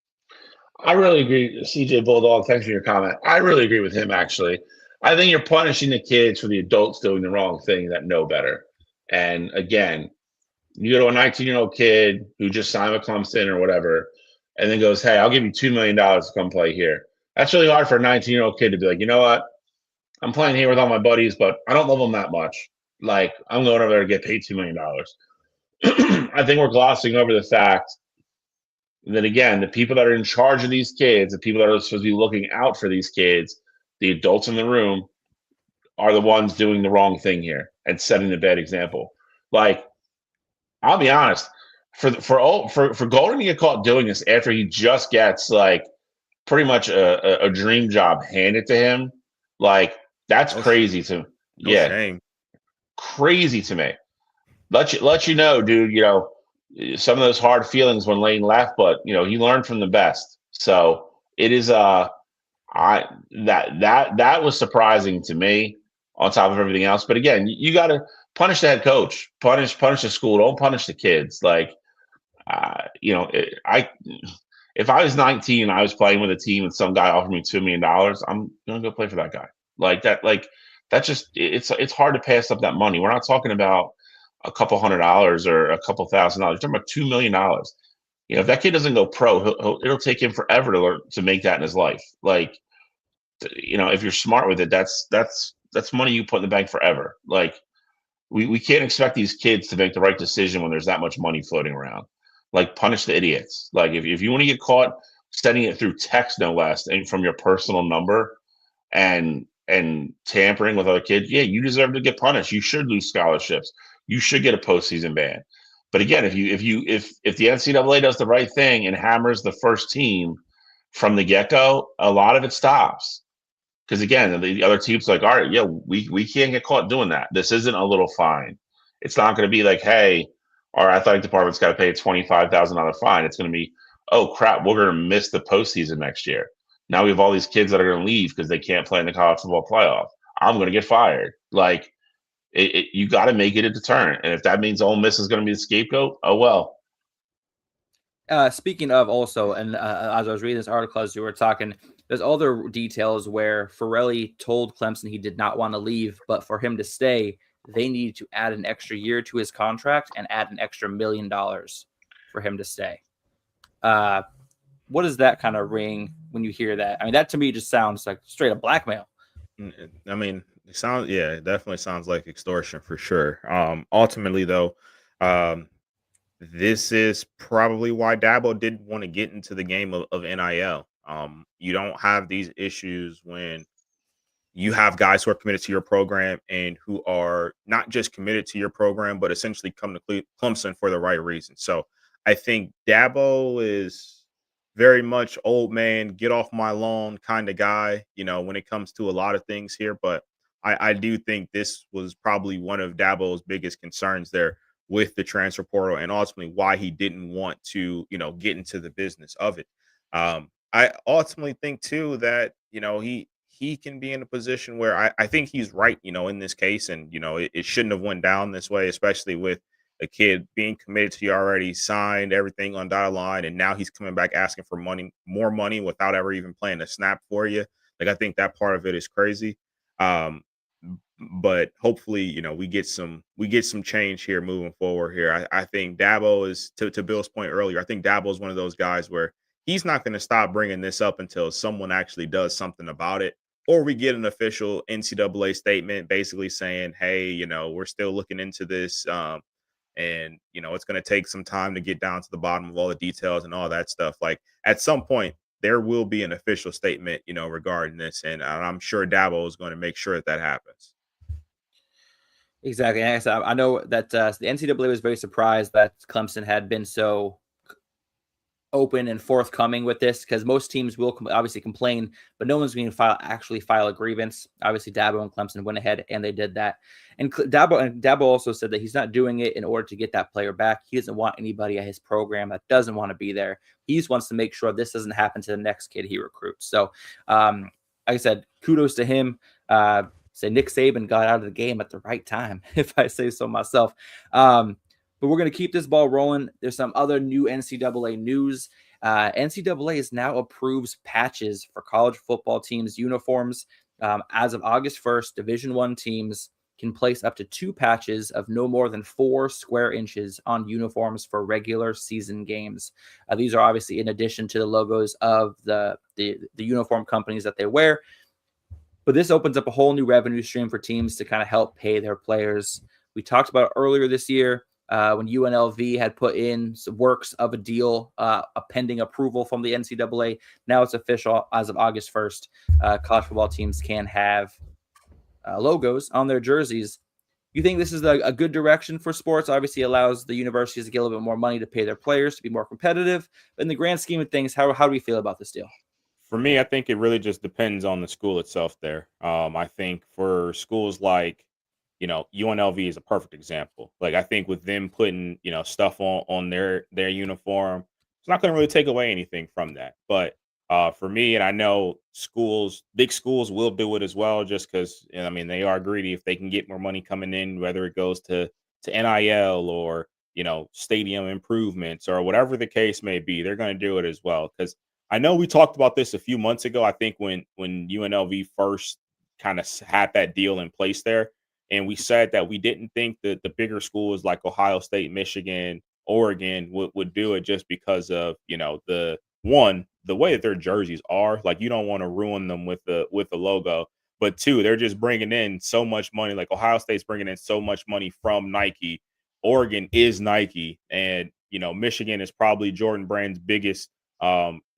I really agree. CJ Bulldog, thanks for your comment. I really agree with him, actually. I think you're punishing the kids for the adults doing the wrong thing that know better. And again, you go to a 19-year-old kid who just signed with Clemson or whatever, and then goes, hey, I'll give you $2 million to come play here. That's really hard for a 19-year-old kid to be like, you know what? I'm playing here with all my buddies, but I don't love them that much. Like, I'm going over there to get paid $2 million. I think we're glossing over the fact that, again, the people that are in charge of these kids, the people that are supposed to be looking out for these kids, the adults in the room, are the ones doing the wrong thing here and setting the bad example. Like, I'll be honest, for Golden to get caught doing this after he just gets like pretty much a dream job handed to him, like, that's crazy to me. Shame. Crazy to me. Let you know, dude, some of those hard feelings when Lane left, but he learned from the best. So it is that was surprising to me on top of everything else. But again, you got to punish the head coach, punish the school, don't punish the kids. Like, if I was 19 and I was playing with a team and some guy offered me $2 million, I'm gonna go play for that guy. That's just it's hard to pass up that money. We're not talking about a couple $100 or a couple $1,000. We're talking about $2 million. If that kid doesn't go pro, it'll take him forever to make that in his life. Like, if you're smart with it, that's money you put in the bank forever. Like, we can't expect these kids to make the right decision when there's that much money floating around. Like, punish the idiots. Like, if you want to get caught sending it through text, no less, and from your personal number and tampering with other kids, yeah, you deserve to get punished. You should lose scholarships. You should get a postseason ban. But again, if the NCAA does the right thing and hammers the first team from the get-go, a lot of it stops. Because again, the other team's like, all right, yeah, we can't get caught doing that. This isn't a little fine. It's not going to be like, hey, our athletic department's got to pay a $25,000 fine. It's going to be, oh crap, we're going to miss the postseason next year. Now we have all these kids that are going to leave because they can't play in the college football playoff. I'm going to get fired. Like, you got to make it a deterrent. And if that means Ole Miss is going to be the scapegoat, oh well. Speaking of also, and as I was reading this article as you were talking, there's other details where Ferrelli told Clemson he did not want to leave, but for him to stay, they needed to add an extra year to his contract and add an extra $1 million for him to stay. What does that kind of ring when you hear that? I mean, that to me just sounds like straight up blackmail. I mean, it definitely sounds like extortion for sure. Ultimately, though, um, this is probably why Dabo didn't want to get into the game of NIL. You don't have these issues when you have guys who are committed to your program and who are not just committed to your program, but essentially come to Clemson for the right reason. So I think Dabo is very much old man, get off my lawn kind of guy, when it comes to a lot of things here. But I do think this was probably one of Dabo's biggest concerns there with the transfer portal and ultimately why he didn't want to, get into the business of it. I ultimately think too that, he can be in a position where I think he's right, in this case. And, it shouldn't have went down this way, especially with a kid being committed to you already, signed everything on dotted line, and now he's coming back asking for more money without ever even playing a snap for you. Like I think that part of it is crazy. Um, but hopefully, we get some change here moving forward here. I think Dabo is to Bill's point earlier. I think Dabo is one of those guys where he's not going to stop bringing this up until someone actually does something about it, or we get an official NCAA statement basically saying, "Hey, we're still looking into this, and it's going to take some time to get down to the bottom of all the details and all that stuff." Like at some point, there will be an official statement, regarding this, and I'm sure Dabo is going to make sure that happens. Exactly. And like I said, I know that the NCAA was very surprised that Clemson had been so open and forthcoming with this, because most teams will obviously complain, but no one's going to actually file a grievance. Obviously, Dabo and Clemson went ahead and they did that. And Dabo also said that he's not doing it in order to get that player back. He doesn't want anybody at his program that doesn't want to be there. He just wants to make sure this doesn't happen to the next kid he recruits. So, like I said, kudos to him. Say Nick Saban got out of the game at the right time, if I say so myself. But we're going to keep this ball rolling. There's some other new NCAA news. NCAA is now approves patches for college football teams' uniforms. As of August 1st, Division I teams can place up to 2 patches of no more than 4 square inches on uniforms for regular season games. These are obviously in addition to the logos of the uniform companies that they wear. But this opens up a whole new revenue stream for teams to kind of help pay their players. We talked about earlier this year when UNLV had put in some works of a deal, a pending approval from the NCAA. Now it's official as of August 1st. College football teams can have logos on their jerseys. You think this is a good direction for sports? Obviously, allows the universities to get a little bit more money to pay their players to be more competitive. But in the grand scheme of things, how do we feel about this deal? For me, I think it really just depends on the school itself there. I think for schools like, UNLV is a perfect example. Like I think with them putting, stuff on their uniform, it's not going to really take away anything from that. But for me, and I know big schools will do it as well, just because I mean they are greedy. If they can get more money coming in, whether it goes to NIL or stadium improvements or whatever the case may be, they're going to do it as well. Because I know we talked about this a few months ago. I think when UNLV first kind of had that deal in place there, and we said that we didn't think that the bigger schools like Ohio State, Michigan, Oregon would do it just because of the way that their jerseys are. Like you don't want to ruin them with the logo, but 2, they're just bringing in so much money. Like Ohio State's bringing in so much money from Nike. Oregon is Nike, and Michigan is probably Jordan Brand's biggest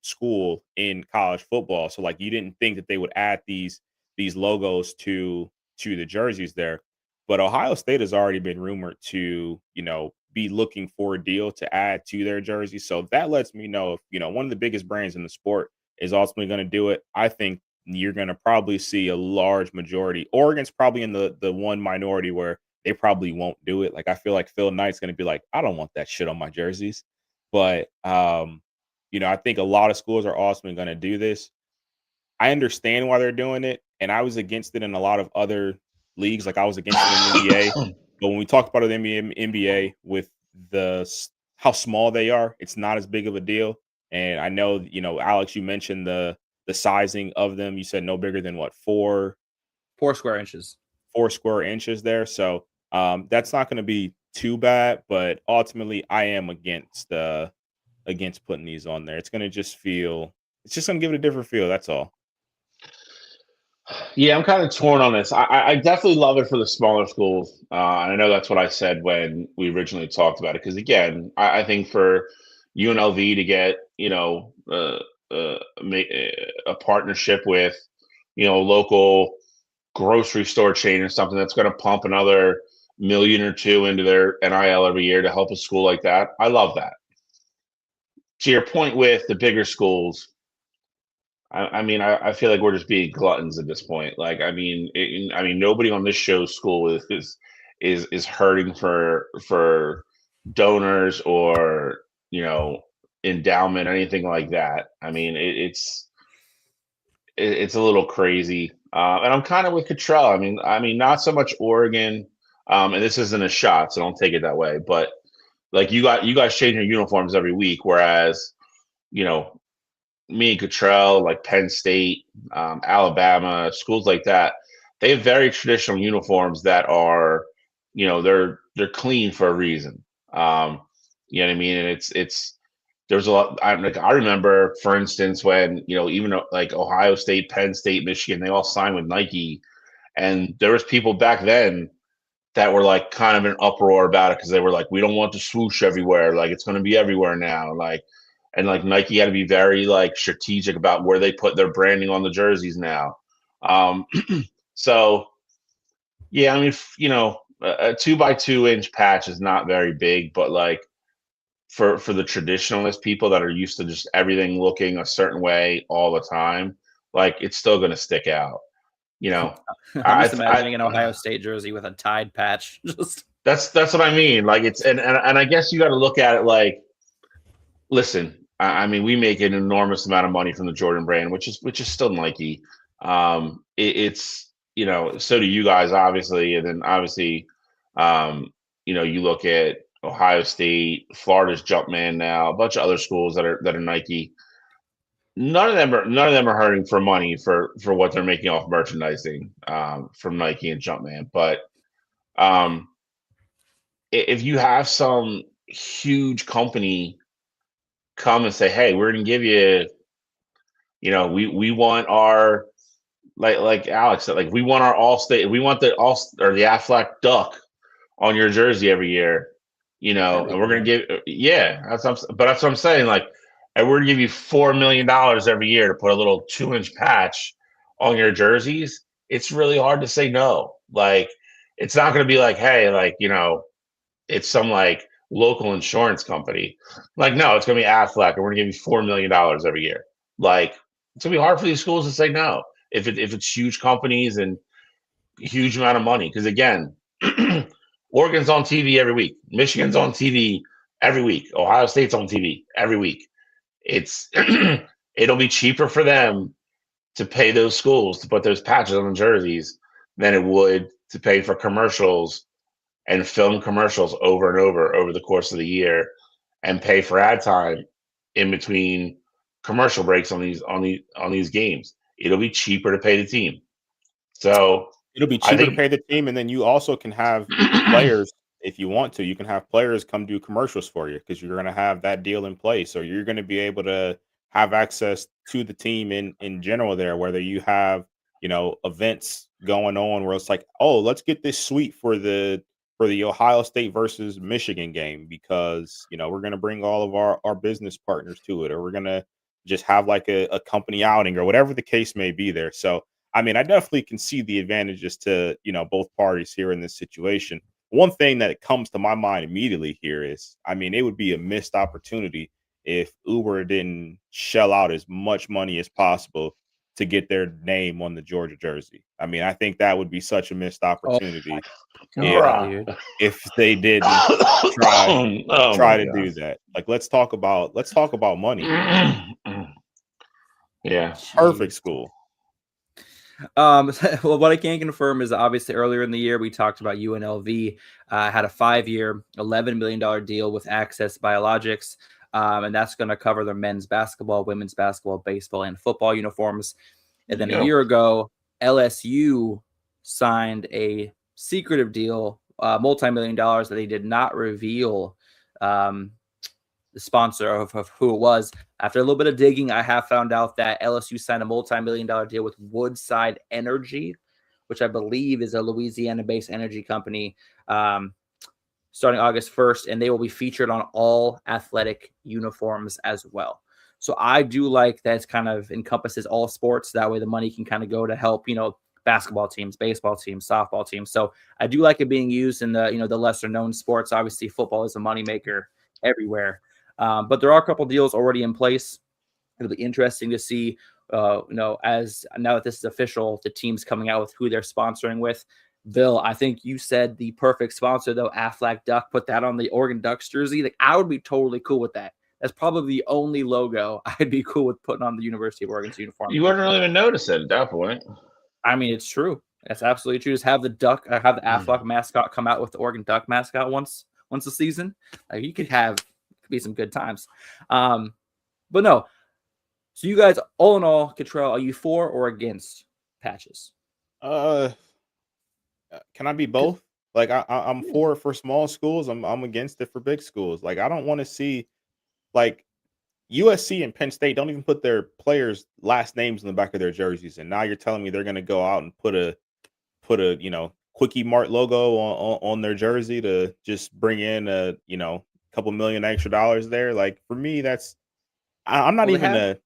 school in college football. So like you didn't think that they would add these logos to the jerseys there. But Ohio State has already been rumored to, be looking for a deal to add to their jersey. So that lets me know if, one of the biggest brands in the sport is ultimately going to do it. I think you're going to probably see a large majority. Oregon's probably in the one minority where they probably won't do it. Like I feel like Phil Knight's going to be like, I don't want that shit on my jerseys. But I think a lot of schools are ultimately going to do this. I understand why they're doing it, and I was against it in a lot of other leagues. Like I was against it in the NBA, but when we talked about it in the NBA with the how small they are, it's not as big of a deal. And I know, Alex, you mentioned the sizing of them. You said no bigger than what, 4 square inches. 4 square inches there. So that's not going to be too bad. But ultimately, I am against putting these on there. It's going to just feel. It's just going to give it a different feel. That's all. Yeah, I'm kind of torn on this. I definitely love it for the smaller schools. And I know that's what I said when we originally talked about it. Because again, I think for UNLV to get, a partnership with, a local grocery store chain or something that's going to pump another million or two into their NIL every year to help a school like that. I love that. To your point with the bigger schools, I mean, I feel like we're just being gluttons at this point. Like, I mean, nobody on this show's school is hurting for donors or endowment, anything like that. I mean, it's a little crazy, and I'm kind of with Cottrell. I mean, not so much Oregon, and this isn't a shot, so don't take it that way. But like, you guys change your uniforms every week, whereas you know me and Cottrell, like Penn State, Alabama, schools like that, they have very traditional uniforms that are, they're clean for a reason. You know what I mean? And it's there's a lot. I remember, for instance, when even like Ohio State, Penn State, Michigan, they all signed with Nike, and there was people back then that were like kind of an uproar about it because they were like, we don't want the swoosh everywhere. Like, it's going to be everywhere now. Like, and like Nike had to be very like strategic about where they put their branding on the jerseys now. Um, so yeah, I mean, a 2 by 2 inch patch is not very big, but like for the traditionalist people that are used to just everything looking a certain way all the time, like, it's still going to stick out. I'm just imagining an Ohio State jersey with a Tide patch. Just that's what I mean. Like, it's and I guess you got to look at it like, listen, I mean, we make an enormous amount of money from the Jordan brand, which is still Nike. It's so do you guys, obviously, and then obviously, you look at Ohio State, Florida's Jumpman now, a bunch of other schools that are Nike. None of them are hurting for money for what they're making off merchandising from Nike and Jumpman. But if you have some huge company come and say, hey, we're going to give you, we want our, like Alex said, like, we want our All-State, we want the Aflac duck on your jersey every year, and we're going to give, but that's what I'm saying. Like, and we're going to give you $4 million every year to put a little 2-inch patch on your jerseys. It's really hard to say no. Like, it's not going to be like, hey, like, it's some like local insurance company. Like, no, it's going to be Aflac, and we're going to give you $4 million every year. Like, it's going to be hard for these schools to say no if it's huge companies and huge amount of money. Because again, Oregon's on TV every week. Michigan's on TV every week. Ohio State's on TV every week. It'll be cheaper for them to pay those schools to put those patches on the jerseys than it would to pay for commercials and film commercials over and over the course of the year, and pay for ad time in between commercial breaks on these games. It'll be cheaper to pay the team. So it'll be cheaper to pay the team, and then you also can have players, if you want to. You can have players come do commercials for you because you're going to have that deal in place, or you're going to be able to have access to the team in general there, whether you have events going on where it's like, oh, let's get this suite for the Ohio State versus Michigan game because we're going to bring all of our business partners to it, or we're going to just have like a company outing, or whatever the case may be there. So I mean, I definitely can see the advantages to both parties here in this situation. One thing that comes to my mind immediately here is, I mean, it would be a missed opportunity if Uber didn't shell out as much money as possible to get their name on the Georgia jersey. I mean, I think that would be such a missed opportunity if they didn't try to do that. Like, let's talk about money. Yeah, perfect school. Well, what I can confirm is obviously earlier in the year we talked about UNLV had a 5-year, $11 million deal with Access Biologics, and that's going to cover their men's basketball, women's basketball, baseball, and football uniforms. And then a year ago, LSU signed a secretive deal, multi-million dollars that they did not reveal the sponsor of who it was. After a little bit of digging, I have found out that LSU signed a multi-million-dollar deal with Woodside Energy, which I believe is a Louisiana-based energy company, starting August 1st, and they will be featured on all athletic uniforms as well. So I do like that it kind of encompasses all sports. That way the money can kind of go to help, basketball teams, baseball teams, softball teams. So I do like it being used in the, the lesser known sports. Obviously football is a moneymaker everywhere. But there are a couple deals already in place. It'll be interesting to see, as now that this is official, the teams coming out with who they're sponsoring with. Bill, I think you said the perfect sponsor, though, Aflac Duck, put that on the Oregon Ducks jersey. Like, I would be totally cool with that. That's probably the only logo I'd be cool with putting on the University of Oregon's uniform. You wouldn't really even notice it at that point. I mean, it's true. That's absolutely true. Just have the duck, have the Aflac mascot come out with the Oregon Duck mascot once a season. Like, you could be some good times. But no. So you guys, all in all, Cottrell, are you for or against patches? Can I be both? Like I'm for it for small schools. I'm against it for big schools. Like I don't want to see like USC and Penn State don't even put their players' last names in the back of their jerseys, and now you're telling me they're going to go out and put a Quickie Mart logo on their jersey to just bring in a couple million extra dollars there. Like for me, that's I'm not even a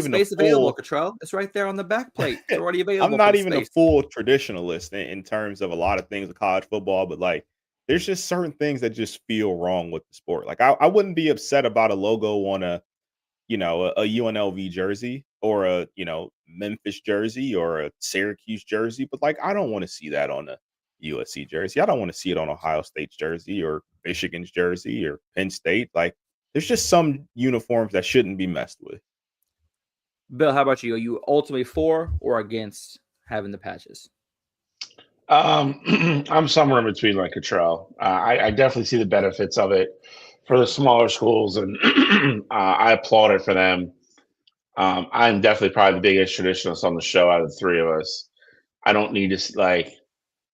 space available, Cottrell. It's right there on the back plate. It's already available. I'm not even a full traditionalist in terms of a lot of things with college football, but like there's just certain things that just feel wrong with the sport. Like I wouldn't be upset about a logo on a UNLV jersey or a Memphis jersey or a Syracuse jersey, but like I don't want to see that on a USC jersey. I don't want to see it on Ohio State's jersey or Michigan's jersey or Penn State. Like there's just some uniforms that shouldn't be messed with. Bill, how about you? Are you ultimately for or against having the patches? I'm somewhere in between, like Cottrell. I definitely see the benefits of it for the smaller schools, and I applaud it for them. I'm definitely probably the biggest traditionalist on the show out of the three of us. I don't need to like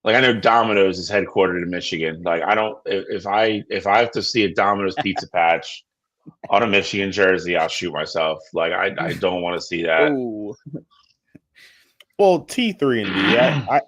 I know Domino's is headquartered in Michigan. Like I don't if I have to see a Domino's pizza patch on a Michigan jersey, I'll shoot myself. Like I don't want to see that. Ooh. Well, T3 and D,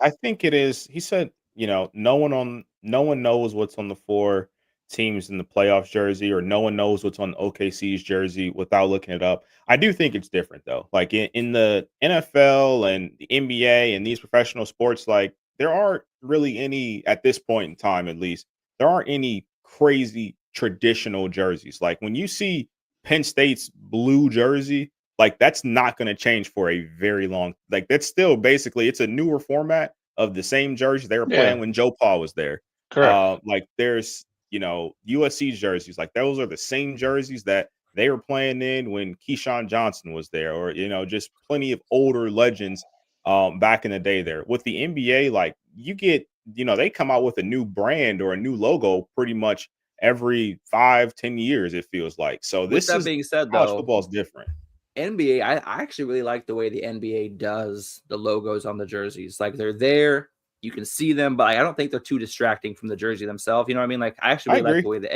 I think it is. He said, no one knows what's on the 4 teams in the playoffs jersey, or no one knows what's on OKC's jersey without looking it up. I do think it's different though. Like in the NFL and the NBA and these professional sports, like there aren't really any at this point in time, at least there aren't any crazy traditional jerseys. Like when you see Penn State's blue jersey, like that's not going to change for a very long. Like that's still basically it's a newer format of the same jersey they were playing when Joe Paul was there. Correct. Like there's USC's jerseys, like those are the same jerseys that they were playing in when Keyshawn Johnson was there, or just plenty of older legends back in the day there. With the NBA, like you get they come out with a new brand or a new logo pretty much every 5-10 years, it feels like. So this With that being said, college though, football is different. NBA, I actually really like the way the NBA does the logos on the jerseys. Like they're there, you can see them, but I don't think they're too distracting from the jersey themselves. You know what I mean? Like I actually really like the way the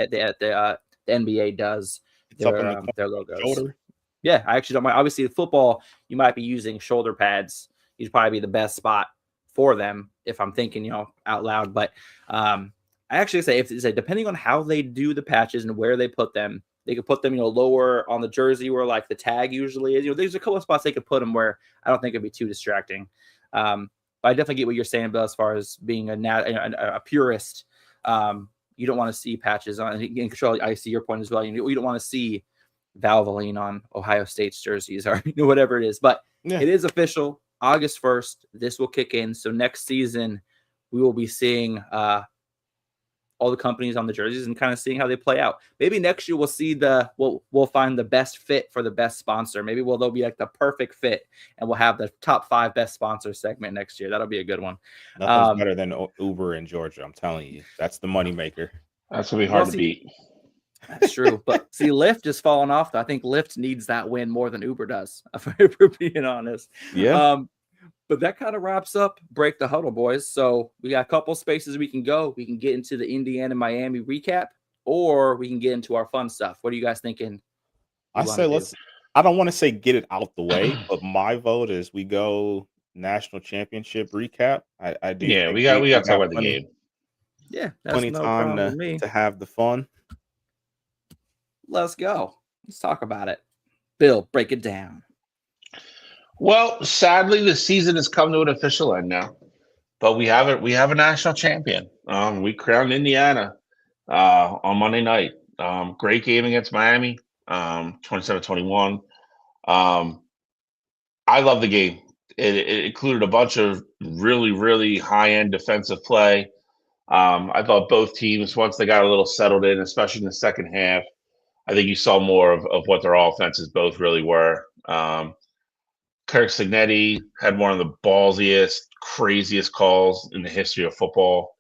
NBA does their logos. Shoulder. Yeah, I actually don't mind. Obviously, the football, you might be using shoulder pads. You'd probably be the best spot for them if I'm thinking, out loud. But I actually say depending on how they do the patches and where they put them, they could put them, lower on the jersey where like the tag usually is. There's a couple of spots they could put them where I don't think it'd be too distracting. But I definitely get what you're saying, Bill, as far as being a purist. You don't want to see patches on. In control, I see your point as well. You don't want to see Valvoline on Ohio State's jerseys or whatever it is. But It is official. August 1st, this will kick in. So next season, we will be seeing all the companies on the jerseys and kind of seeing how they play out. Maybe next year we'll find the best fit for the best sponsor. Maybe they'll be like the perfect fit, and we'll have the top 5 best sponsors segment next year. That'll be a good one. Nothing's better than Uber in Georgia. I'm telling you, that's the moneymaker. That's gonna be hard to beat. That's true. But see, Lyft is falling off. I think Lyft needs that win more than Uber does, if we're being honest. Yeah. But that kind of wraps up Break the Huddle, boys. So we got a couple spaces we can go. We can get into the Indiana-Miami recap, or we can get into our fun stuff. What are you guys thinking? I don't want to say get it out the way, but my vote is we go national championship recap. I do. Yeah, we got to talk about the game. Yeah, that's plenty no time problem with me. to have the fun. Let's go. Let's talk about it. Bill, break it down. Well, sadly, the season has come to an official end now, but we have a national champion. We crowned Indiana on Monday night. Great game against Miami, 27-21. I love the game. It included a bunch of really, really high-end defensive play. I thought both teams, once they got a little settled in, especially in the second half, I think you saw more of what their offenses both really were. Kirk Signetti had one of the ballsiest, craziest calls in the history of football.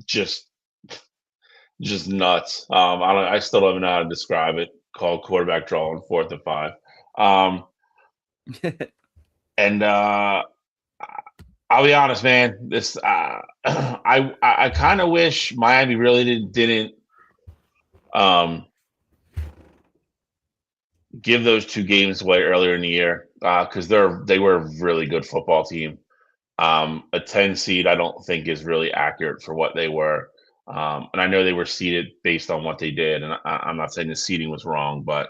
Just nuts. I still don't even know how to describe it. Called quarterback draw on 4th and 5. And I'll be honest, man. This I kind of wish Miami really didn't give those 2 games away earlier in the year because they were a really good football team. A 10 seed, I don't think is really accurate for what they were. And I know they were seeded based on what they did, and I'm not saying the seeding was wrong, but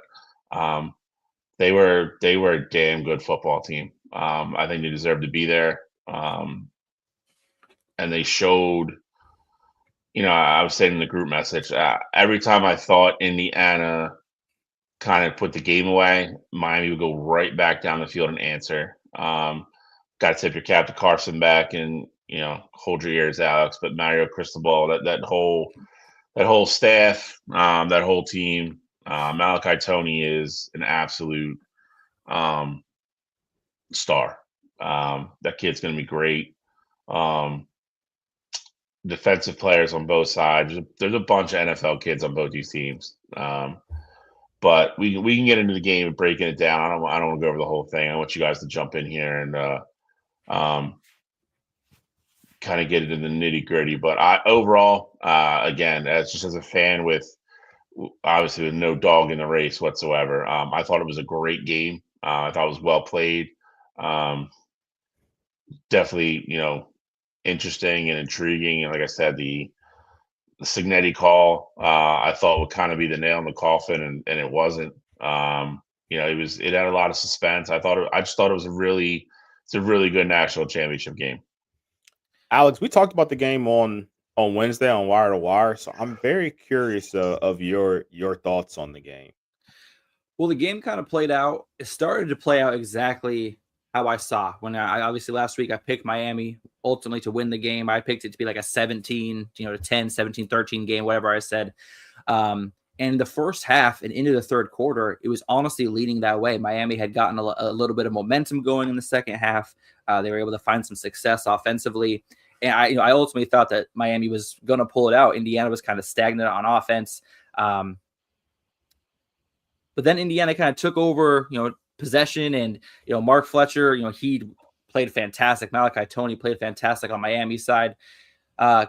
they were a damn good football team. I think they deserved to be there, and they showed. I was saying in the group message, every time I thought Indiana kind of put the game away, Miami would go right back down the field and answer. Got to tip your cap to Carson Beck and hold your ears, Alex. But Mario Cristobal, that whole staff, that whole team, Malachi Tony is an absolute star. That kid's going to be great. Defensive players on both sides. There's a bunch of NFL kids on both these teams. But we can get into the game and breaking it down. I don't want to go over the whole thing. I want you guys to jump in here and kind of get into the nitty gritty. But overall, again, as a fan with no dog in the race whatsoever, I thought it was a great game. I thought it was well played. Definitely, interesting and intriguing. And like I said, the Signetti call, I thought would kind of be the nail in the coffin, and it wasn't. It had a lot of suspense. I just thought it was a really good national championship game. Alex, we talked about the game on Wednesday on Wire to Wire, so I'm very curious of your thoughts on the game. Well, the game kind of played out. It started to play out exactly how I saw when I obviously last week I picked Miami ultimately to win the game. I picked it to be like a 17, to 10, 17, 13 game, whatever I said. And the first half and into the third quarter, it was honestly leaning that way. Miami had gotten a little bit of momentum going in the second half. They were able to find some success offensively. And I ultimately thought that Miami was going to pull it out. Indiana was kind of stagnant on offense. But then Indiana kind of took over, possession, and Mark Fletcher, he played fantastic. Malachi Tony played fantastic on Miami's side.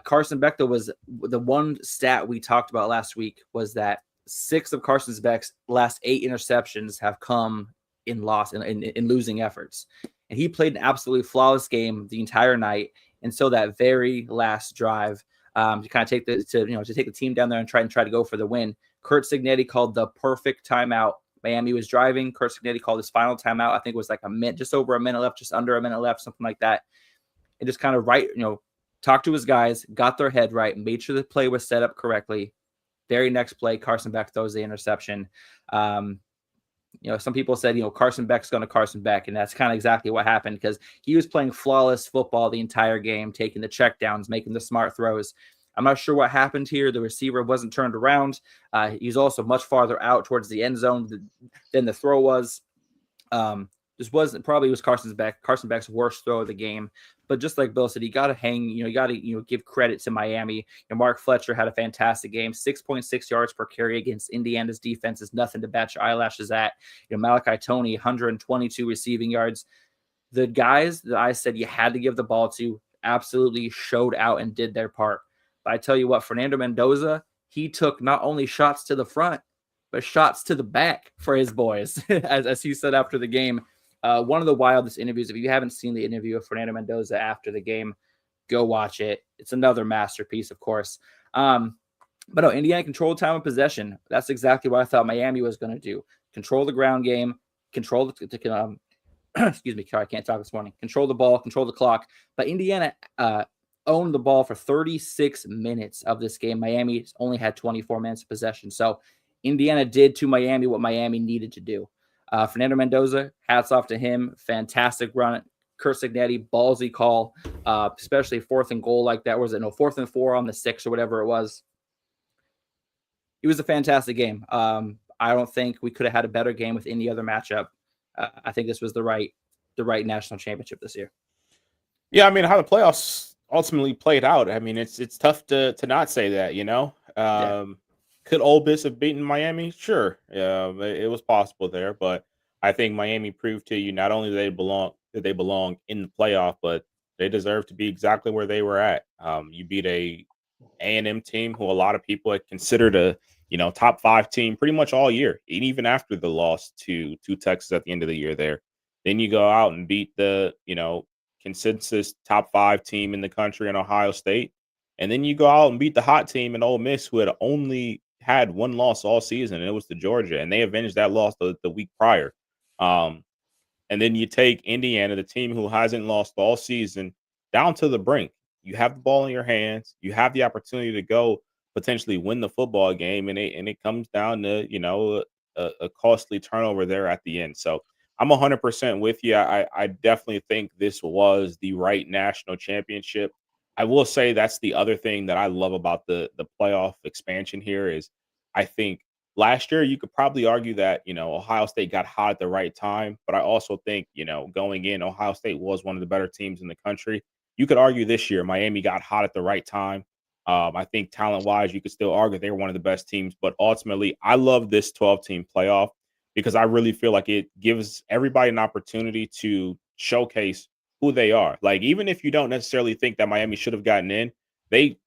Carson Beck, though, was the one stat we talked about last week was that 6 of Carson Beck's last 8 interceptions have come in losing efforts, and he played an absolutely flawless game the entire night. And so that very last drive to kind of take the team down there and try to go for the win, Kurt Signetti called the perfect timeout. Miami was driving. Kurt Signetti called his final timeout. I think it was like just over a minute left, just under a minute left, something like that. And just kind of talked to his guys, got their head right, made sure the play was set up correctly. Very next play, Carson Beck throws the interception. some people said, Carson Beck's going to Carson Beck, and that's kind of exactly what happened because he was playing flawless football the entire game, taking the checkdowns, making the smart throws. I'm not sure what happened here. The receiver wasn't turned around. He's also much farther out towards the end zone than the throw was. This was Carson Beck's worst throw of the game. But just like Bill said, you got to you got to give credit to Miami. Mark Fletcher had a fantastic game, 6.6 yards per carry against Indiana's defense is nothing to bat your eyelashes at. Malachi Toney, 122 receiving yards. The guys that I said you had to give the ball to absolutely showed out and did their part. But I tell you what, Fernando Mendoza, he took not only shots to the front, but shots to the back for his boys, as he said after the game. One of the wildest interviews. If you haven't seen the interview of Fernando Mendoza after the game, go watch it. It's another masterpiece, of course. But no, Indiana controlled time of possession. That's exactly what I thought Miami was going to do. Control the ground game, control the excuse me, I can't talk this morning. Control the ball, control the clock. But Indiana owned the ball for 36 minutes of this game. Miami only had 24 minutes of possession. So Indiana did to Miami what Miami needed to do. Fernando Mendoza, hats off to him. Fantastic run. Curt Cignetti, ballsy call, especially 4th and goal like that. Was it 4th and 4 on the 6 or whatever it was? It was a fantastic game. I don't think we could have had a better game with any other matchup. I think this was the right national championship this year. Yeah, I mean, how the playoffs ultimately played out. I mean, it's tough to not say that, Yeah. Could Ole Miss have beaten Miami? Sure. It was possible there, but I think Miami proved to you not only that they belong in the playoff, but they deserve to be exactly where they were at. You beat a A&M team who a lot of people had considered a top 5 team pretty much all year, and even after the loss to Texas at the end of the year there. Then you go out and beat the consensus top 5 team in the country in Ohio State. And then you go out and beat the hot team in Ole Miss, who had only had 1 loss all season, and it was to Georgia, and they avenged that loss the week prior. And then you take Indiana, the team who hasn't lost all season, down to the brink. You have the ball in your hands. You have the opportunity to go potentially win the football game, and it comes down to a costly turnover there at the end. So I'm 100% with you. I definitely think this was the right national championship. I will say that's the other thing that I love about the playoff expansion here is I think last year you could probably argue that, Ohio State got hot at the right time, but I also think, going in, Ohio State was one of the better teams in the country. You could argue this year Miami got hot at the right time. I think talent-wise, you could still argue they were one of the best teams, but ultimately, I love this 12-team playoff because I really feel like it gives everybody an opportunity to showcase who they are. Like, even if you don't necessarily think that Miami should have gotten in, they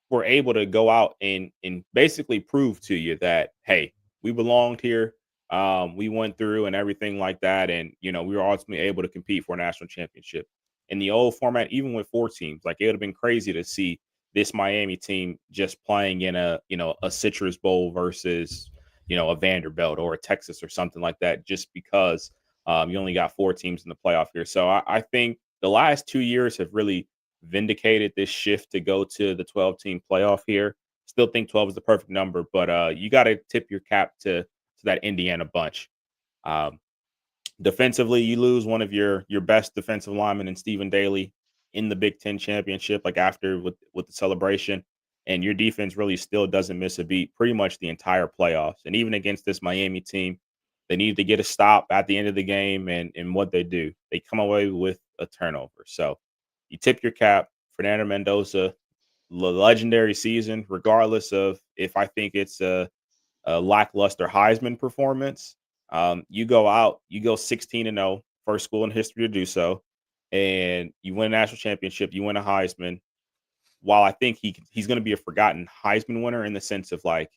were able to go out and basically prove to you that, hey, we belonged here. We went through and everything like that. And, we were ultimately able to compete for a national championship. In the old format, even with 4 teams, like it would have been crazy to see this Miami team just playing in a Citrus Bowl versus, a Vanderbilt or a Texas or something like that, just because you only got 4 teams in the playoff here. So I think the last 2 years have really vindicated this shift to go to the 12-team playoff here. Still think 12 is the perfect number, but you got to tip your cap to that Indiana bunch. Defensively, you lose one of your best defensive linemen in Stephen Daly in the Big Ten championship, like after with the celebration, and your defense really still doesn't miss a beat pretty much the entire playoffs. And even against this Miami team, they needed to get a stop at the end of the game, and what they do, they come away with a turnover. So you tip your cap. Fernando Mendoza, legendary season, regardless of if I think it's a lackluster Heisman performance. You go out, you go 16-0, first school in history to do so, and you win a national championship, you win a Heisman. While I think he's going to be a forgotten Heisman winner in the sense of, like,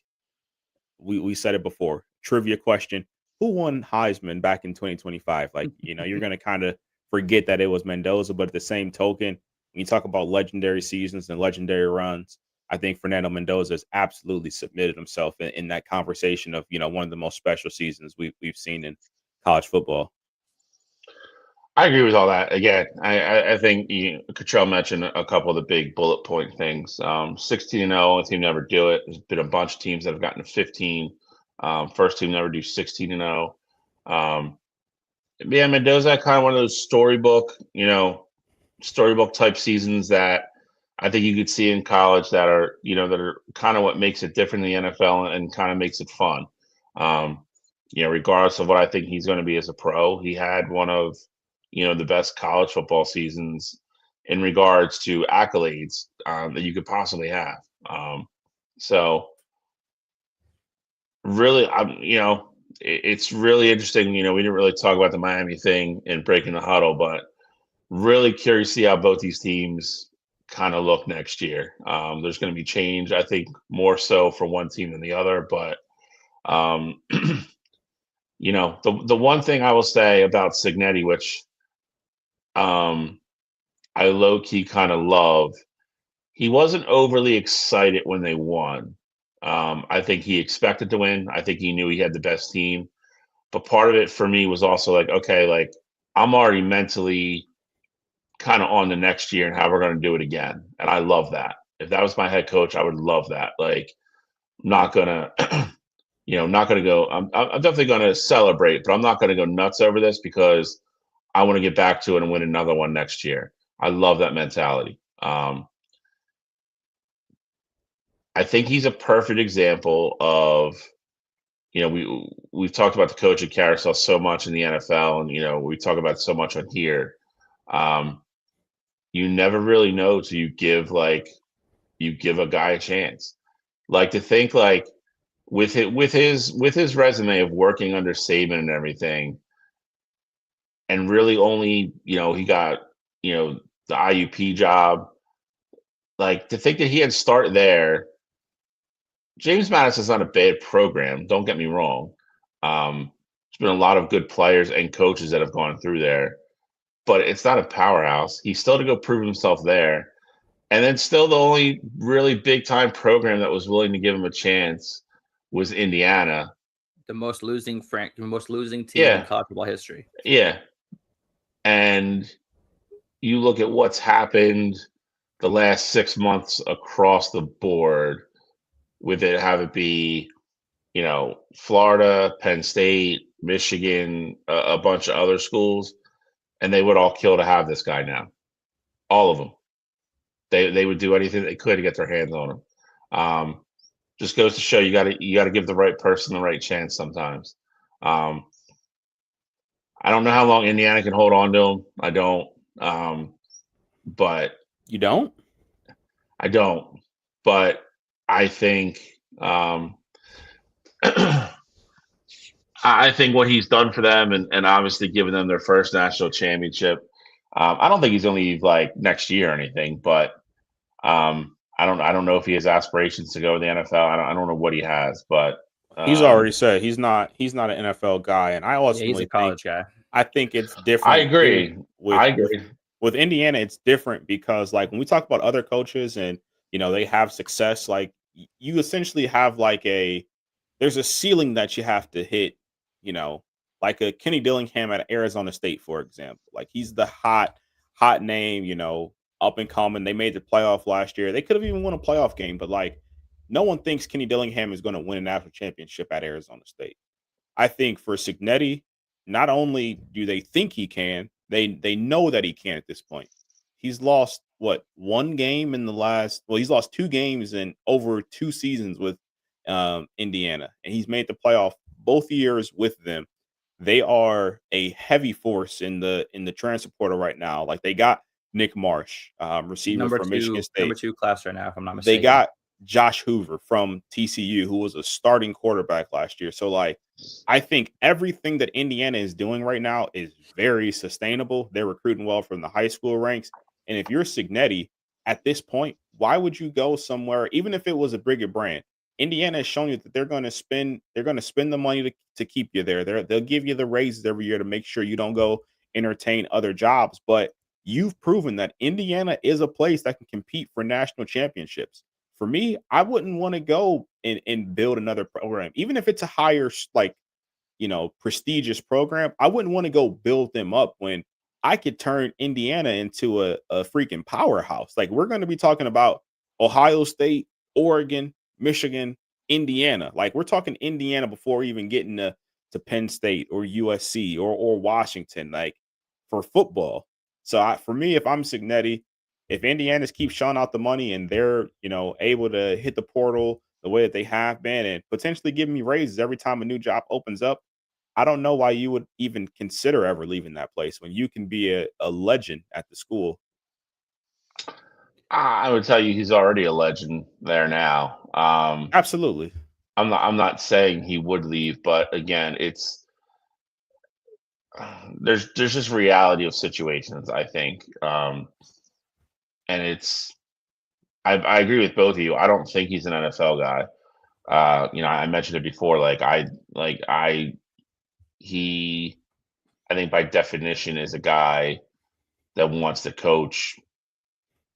we said it before, trivia question, who won Heisman back in 2025? Like, you're going to kind of forget that it was Mendoza, but at the same token, when you talk about legendary seasons and legendary runs, I think Fernando Mendoza has absolutely submitted himself in that conversation of, one of the most special seasons we've seen in college football. I agree with all that. Again, I think Cottrell mentioned a couple of the big bullet point things. 16-0, only team never do it. There's been a bunch of teams that have gotten to 15. First team never do 16-0. Yeah, Mendoza had kind of one of those storybook type seasons that I think you could see in college that are kind of what makes it different in the NFL and kind of makes it fun. Regardless of what I think he's going to be as a pro, he had one of the best college football seasons in regards to accolades that you could possibly have. So really, it's really interesting. We didn't really talk about the Miami thing in breaking the huddle, but really curious to see how both these teams kind of look next year. There's going to be change, I think, more so for one team than the other. But the one thing I will say about Signetti, which I low key kind of love, he wasn't overly excited when they won. I think he expected to win. I think he knew he had the best team. But part of it for me was also like, okay, like I'm already mentally kind of on the next year and how we're going to do it again. And I love that. If that was my head coach, I would love that. Like, I'm not gonna, not gonna go. I'm definitely going to celebrate, but I'm not going to go nuts over this because I want to get back to it and win another one next year. I love that mentality. I think he's a perfect example of, we've talked about the coaching carousel so much in the NFL, and we talk about it so much on here. You never really know till you give a guy a chance. Like to think like with his resume of working under Saban and everything, and really only he got the IUP job. Like to think that he had start there. James Madison's not a bad program. Don't get me wrong. There's been a lot of good players and coaches that have gone through there, but it's not a powerhouse. He's still to go prove himself there. And then still the only really big time program that was willing to give him a chance was Indiana. The most losing team Yeah. in college football history. Yeah. And you look at what's happened the last 6 months across the board with it, have it be, Florida, Penn State, Michigan, a bunch of other schools, and they would all kill to have this guy now. All of them. They would do anything they could to get their hands on him. Just goes to show you got to give the right person the right chance sometimes. I don't know how long Indiana can hold on to him. I don't. But you don't. I don't. But I think I think what he's done for them and obviously giving them their first national championship. I don't think he's going to leave like next year or anything, but I don't know if he has aspirations to go to the NFL. I don't know what he has, but he's already said he's not an NFL guy, and I also he's a college guy. I think it's different. I agree. With Indiana, it's different because like when we talk about other coaches and they have success, like you essentially have there's a ceiling that you have to hit, like a Kenny Dillingham at Arizona State, for example. Like he's the hot name, up and coming. They made the playoff last year. They could have even won a playoff game, but like no one thinks Kenny Dillingham is going to win a national championship at Arizona State. I think for Signetti, not only do they think he can, they know that he can at this point. He's lost one game in the last. Well, he's lost 2 games in over 2 seasons with Indiana, and he's made the playoff both years with them. They are a heavy force in the transfer portal right now. Like they got Nick Marsh, receiver from Michigan State, number 2 class right now, if I'm not mistaken. They got Josh Hoover from TCU, who was a starting quarterback last year. So like, I think everything that Indiana is doing right now is very sustainable. They're recruiting well from the high school ranks. And if you're Signetti at this point, why would you go somewhere, even if it was a bigger brand? Indiana has shown you that they're going to spend the money to keep you there. They'll give you the raises every year to make sure you don't go entertain other jobs. But you've proven that Indiana is a place that can compete for national championships. For me, I wouldn't want to go and build another program, even if it's a higher, prestigious program. I wouldn't want to go build them up when I could turn Indiana into a freaking powerhouse. Like we're going to be talking about Ohio State, Oregon, Michigan, Indiana. Like we're talking Indiana before even getting to to Penn State or USC or Washington, like for football. So for me, if I'm Signetti, if Indiana's keep showing out the money and they're, able to hit the portal the way that they have been and potentially give me raises every time a new job opens up, I don't know why you would even consider ever leaving that place when you can be a legend at the school. I would tell you he's already a legend there now. Absolutely. I'm not saying he would leave, but again, there's just reality of situations, I think. And I agree with both of you. I don't think he's an NFL guy. I mentioned it before. He, I think by definition is a guy that wants to coach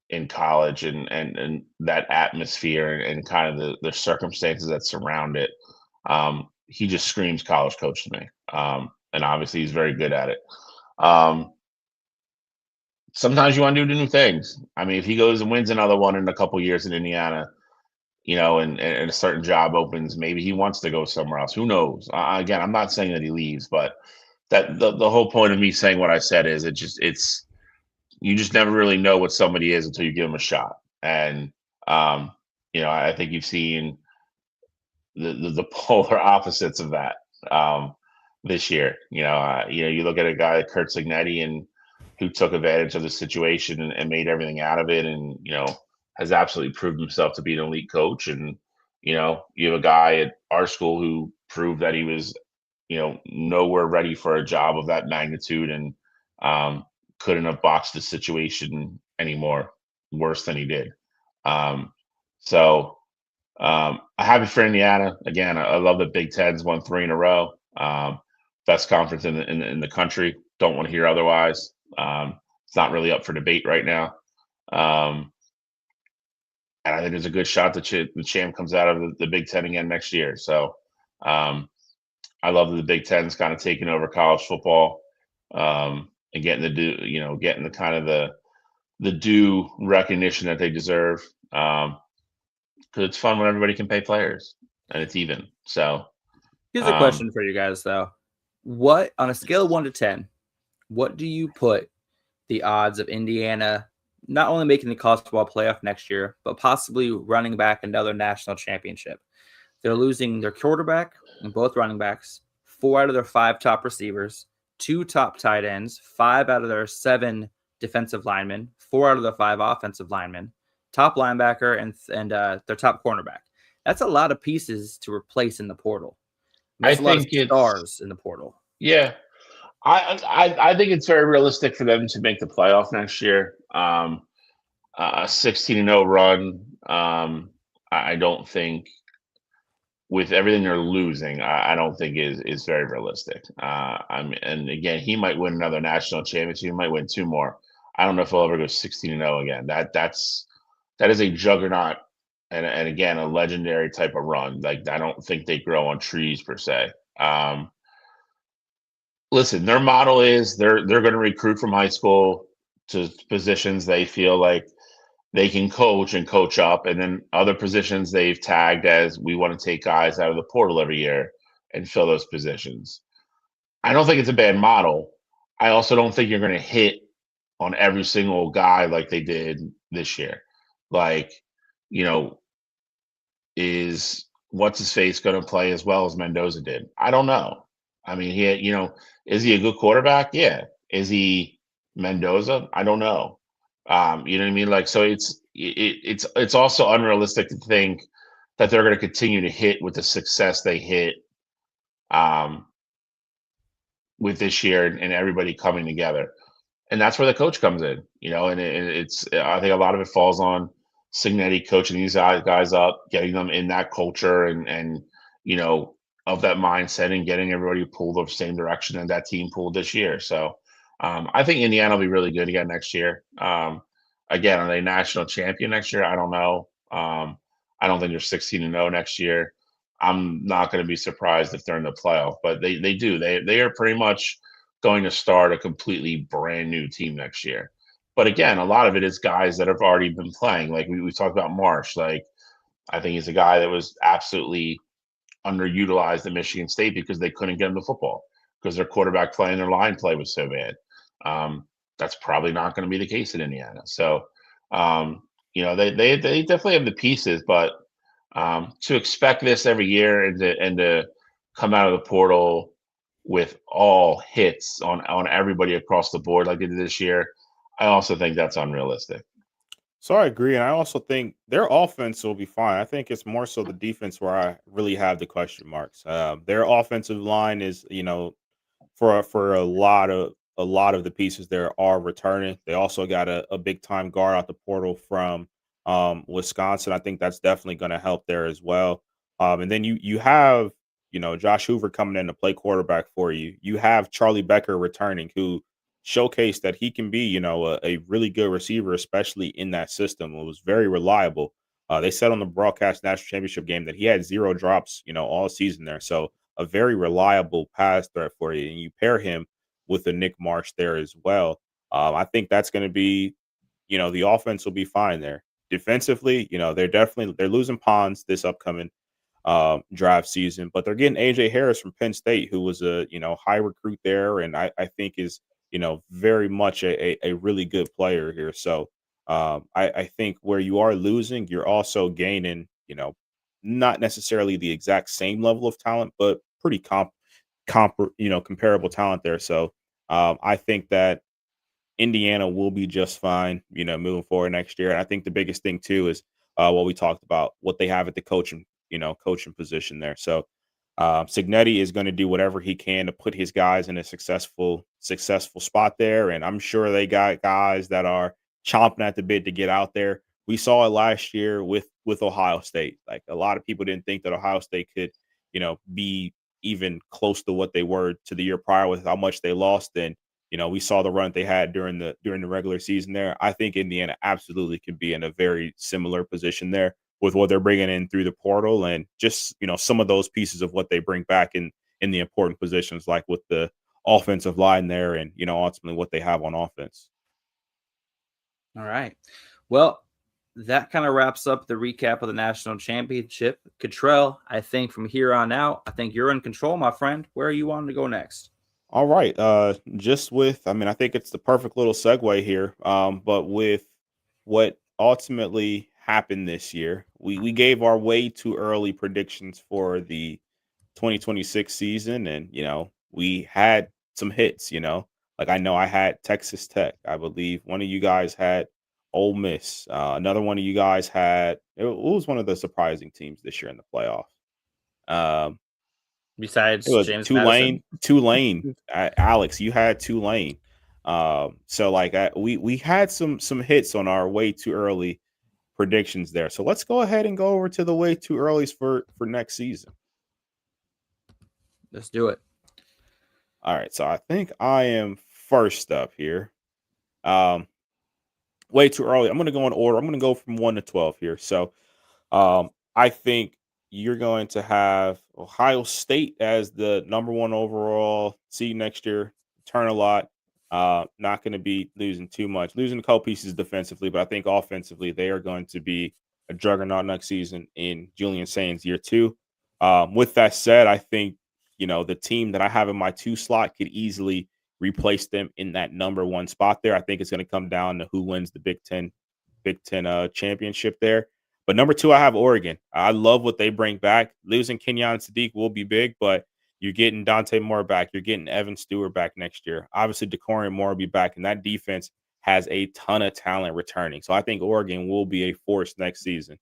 in college and that atmosphere and kind of the circumstances that surround it. He just screams college coach to me. And obviously he's very good at it. Sometimes you want to do new things. I mean, if he goes and wins another one in a couple years in Indiana, and a certain job opens, maybe he wants to go somewhere else. Who knows? Again, I'm not saying that he leaves, but that the whole point of me saying what I said is you just never really know what somebody is until you give them a shot. And I think you've seen the polar opposites of that this year. You look at a guy like Kurt Signetti and who took advantage of the situation and made everything out of it, and has absolutely proved himself to be an elite coach. And you have a guy at our school who proved that he was nowhere ready for a job of that magnitude, and couldn't have boxed the situation anymore worse than he did. So I'm happy for Indiana. Again, I love the Big Ten's won 3 in a row. Best conference in the country. Don't want to hear otherwise. It's not really up for debate right now. And I think there's a good shot that the champ comes out of the Big Ten again next year. So I love that the Big Ten's kind of taking over college football, and getting the kind of the due recognition that they deserve. Because it's fun when everybody can pay players and it's even. So here's a question for you guys, though. What, on a scale of 1 to 10, what do you put the odds of Indiana not only making the college football playoff next year, but possibly running back another national championship? They're losing their quarterback and both running backs, 4 out of their 5 top receivers, 2 top tight ends, 5 out of their 7 defensive linemen, 4 out of their 5 offensive linemen, top linebacker, and their top cornerback. That's a lot of pieces to replace in the portal. There's a lot of stars in the portal. Yeah. I think it's very realistic for them to make the playoff next year. A 16-0 run. I don't think, with everything they're losing, I don't think is very realistic. And again, he might win another national championship. He might win 2 more. I don't know if he'll ever go 16-0 again. That is a juggernaut, and again, a legendary type of run. Like, I don't think they grow on trees per se. Listen, their model is they're going to recruit from high school to positions they feel like they can coach and coach up, and then other positions they've tagged as, we want to take guys out of the portal every year and fill those positions. I don't think it's a bad model. I also don't think you're going to hit on every single guy like they did this year. Like, is what's his face going to play as well as Mendoza did? I don't know. I mean, is he a good quarterback? Yeah. Is he Mendoza? I don't know. You know what I mean? Like, so it's also unrealistic to think that they're going to continue to hit with the success they hit with this year and everybody coming together. And that's where the coach comes in, and I think a lot of it falls on Signetti coaching these guys up, getting them in that culture and of that mindset, and getting everybody pulled the same direction that that team pulled this year. So I think Indiana will be really good again next year. Again, are they national champion next year? I don't know. I don't think they're 16-0 next year. I'm not going to be surprised if they're in the playoff, but they do. They are pretty much going to start a completely brand new team next year. But again, a lot of it is guys that have already been playing. Like we talked about Marsh. Like, I think he's a guy that was absolutely underutilized at Michigan State because they couldn't get them the football because their quarterback play and their line play was so bad. That's probably not going to be the case in Indiana. So, they definitely have the pieces, but to expect this every year and to come out of the portal with all hits on everybody across the board like they did this year, I also think that's unrealistic. So I agree, and I also think their offense will be fine. I think it's more so the defense where I really have the question marks. Their offensive line is, for a lot of the pieces there are returning. They also got a big time guard out the portal from Wisconsin. I think that's definitely going to help there as well. And then you have Josh Hoover coming in to play quarterback for you. You have Charlie Becker returning, who showcased that he can be a really good receiver, especially in that system. It was very reliable. They said on the broadcast national championship game that he had 0 drops all season there. So a very reliable pass threat for you, and you pair him with the Nick Marsh there as well. I think that's going to be, the offense will be fine there. Defensively, they're losing Pons this upcoming drive season, but they're getting AJ Harris from Penn State, who was a high recruit there, and I think is very much a really good player here. So I think where you are losing, you're also gaining, not necessarily the exact same level of talent, but pretty comparable talent there. So I think that Indiana will be just fine, moving forward next year. And I think the biggest thing too is what we talked about, what they have at the coaching position there. So Signetti is going to do whatever he can to put his guys in a successful spot there. And I'm sure they got guys that are chomping at the bit to get out there. We saw it last year with Ohio State. Like, a lot of people didn't think that Ohio State could, be even close to what they were to the year prior with how much they lost. And we saw the run they had during the regular season there. I think Indiana absolutely can be in a very similar position there with what they're bringing in through the portal, and just some of those pieces of what they bring back in the important positions, like with the offensive line there, and ultimately what they have on offense. All right. Well, that kind of wraps up the recap of the national championship. Cottrell, I think from here on out, I think you're in control, my friend. Where are you wanting to go next? All right. I think it's the perfect little segue here. But with what ultimately happened this year, we gave our way too early predictions for the 2026 season, and we had some hits. Like, I know I had Texas Tech. I believe one of you guys had Ole Miss. Another one of you guys had, it was one of the surprising teams this year in the playoff. Besides It was James Tulane. Madison? Tulane. Alex, you had Tulane. So like we had some hits on our way too early predictions there. So let's go ahead and go over to the way too earlys for next season. Let's do it. All right. So I think I am first up here. Way too early. I'm going to go in order. I'm going to go from 1 to 12 here. So I think you're going to have Ohio State as the number 1 overall seed next year. Turn a lot. Not going to be losing too much. Losing a couple pieces defensively, but I think offensively they are going to be a juggernaut next season in Julian Sain's year 2. With that said, I think the team that I have in my 2 slot could easily replace them in that number 1 spot there. I think it's going to come down to who wins the Big Ten championship there. But number 2, I have Oregon. I love what they bring back. Losing Kenyon Sadiq will be big, but you're getting Dante Moore back. You're getting Evan Stewart back next year. Obviously, DeCorian Moore will be back, and that defense has a ton of talent returning. So I think Oregon will be a force next season.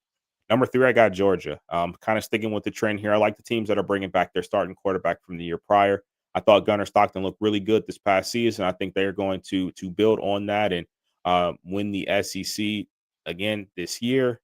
Number 3, I got Georgia. Kind of sticking with the trend here. I like the teams that are bringing back their starting quarterback from the year prior. I thought Gunnar Stockton looked really good this past season. I think they're going to build on that and win the SEC again this year.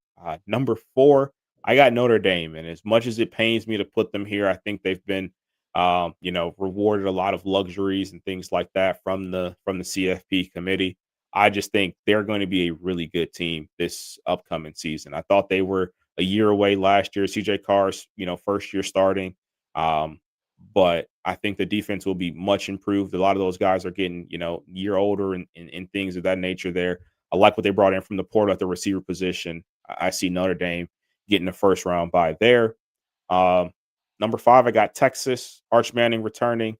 Number 4, I got Notre Dame. And as much as it pains me to put them here, I think they've been, rewarded a lot of luxuries and things like that from the CFP committee. I just think they're going to be a really good team this upcoming season. I thought they were a year away last year. CJ Carr's, first year starting. But I think the defense will be much improved. A lot of those guys are getting, year older and things of that nature there. I like what they brought in from the portal at the receiver position. I see Notre Dame getting the first round bye there. Number 5, I got Texas. Arch Manning returning.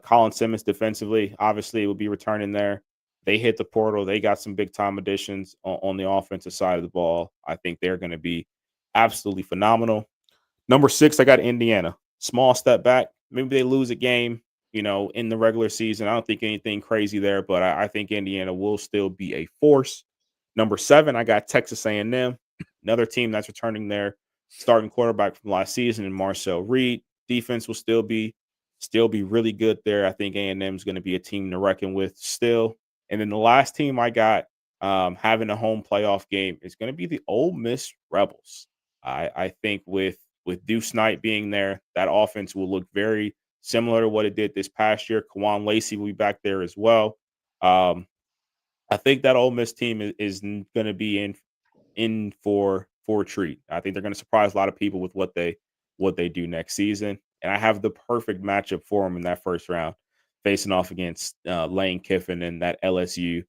Colin Simmons defensively, obviously, will be returning there. They hit the portal. They got some big time additions on the offensive side of the ball. I think they're going to be absolutely phenomenal. Number 6, I got Indiana. Small step back. Maybe they lose a game, in the regular season. I don't think anything crazy there, but I think Indiana will still be a force. Number 7, I got Texas A&M, another team that's returning their starting quarterback from last season, and Marcel Reed. Defense will still be really good there. I think A&M is going to be a team to reckon with still. And then the last team I got having a home playoff game is going to be the Ole Miss Rebels. I think with Deuce Knight being there, that offense will look very similar to what it did this past year. Kawan Lacey will be back there as well. I think that Ole Miss team is going to be in for a treat. I think they're going to surprise a lot of people with what they do next season. And I have the perfect matchup for them in that first round, facing off against Lane Kiffin and that LSU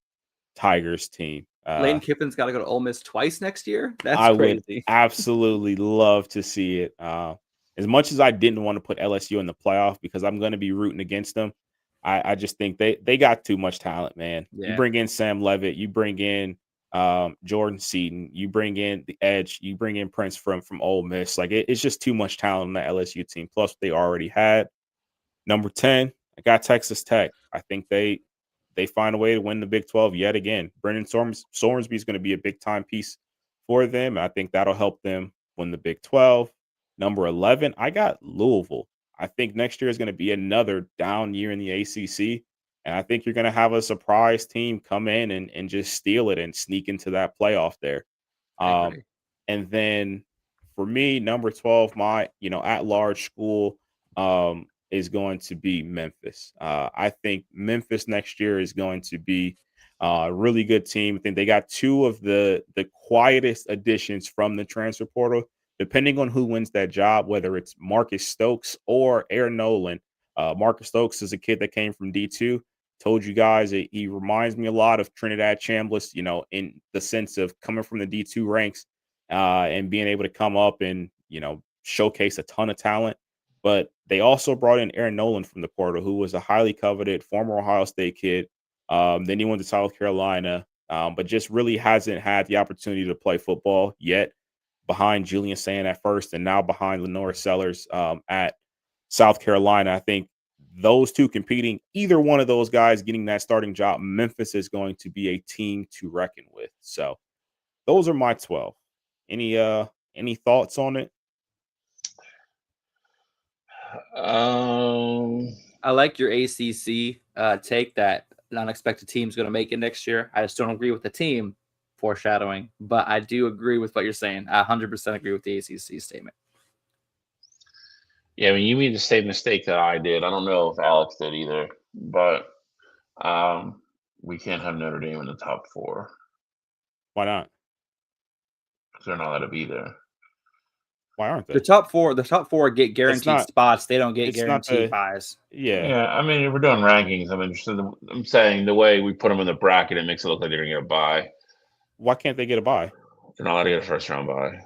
Tigers team. Lane Kiffin's got to go to Ole Miss twice next year. That's I crazy. would absolutely love to see it. As much as I didn't want to put LSU in the playoff because I'm going to be rooting against them, I just think they got too much talent, man. Yeah. You bring in Sam Levitt, you bring in Jordan Seaton, you bring in the edge, you bring in Prince from Ole Miss. Like it's just too much talent on that LSU team. Plus, what they already had. Number 10, I got Texas Tech. I think they find a way to win the Big 12 yet again. Brendan Sormsby is going to be a big time piece for them. I think that'll help them win the Big 12. Number 11, I got Louisville. I think next year is going to be another down year in the ACC. And I think you're going to have a surprise team come in and just steal it and sneak into that playoff there. And then for me, number 12, my, at-large school is going to be Memphis. I think Memphis next year is going to be a really good team. I think they got two of the quietest additions from the transfer portal. Depending on who wins that job, whether it's Marcus Stokes or Aaron Nolan. Marcus Stokes is a kid that came from D2. Told you guys he reminds me a lot of Trinidad Chambliss, in the sense of coming from the D2 ranks and being able to come up and, showcase a ton of talent. But they also brought in Aaron Nolan from the portal, who was a highly coveted former Ohio State kid. Then he went to South Carolina, but just really hasn't had the opportunity to play football yet. Behind Julian Sand at first and now behind Lenore Sellers at South Carolina. I think those two competing, either one of those guys getting that starting job, Memphis is going to be a team to reckon with. So those are my 12. Any thoughts on it? I like your ACC take that unexpected team's going to make it next year. I just don't agree with the team foreshadowing, but I do agree with what you're saying. I 100% agree with the ACC statement. Yeah, I mean, you made the same mistake that I did. I don't know if Alex did either, but we can't have Notre Dame in the top 4. Why not? Because they're not allowed to be there. Why aren't they? The top four get guaranteed spots. They don't get guaranteed buys. Yeah. I mean, if we're doing rankings, I'm interested. I'm saying the way we put them in the bracket, it makes it look like they're going to get a bye. Why can't they get a bye? They're not allowed to get a first round bye.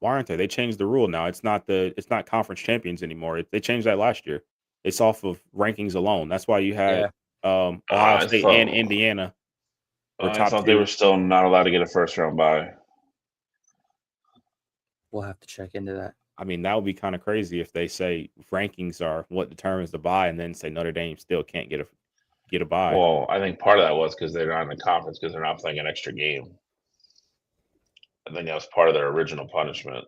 Why aren't they? They changed the rule now. It's not conference champions anymore. They changed that last year. It's off of rankings alone. That's why you had Ohio State and Indiana. I thought they were still not allowed to get a first round bye. We'll have to check into that. I mean, that would be kind of crazy if they say rankings are what determines the bye, and then say Notre Dame still can't get a bye. Well, I think part of that was because they're not in the conference because they're not playing an extra game. I think that was part of their original punishment.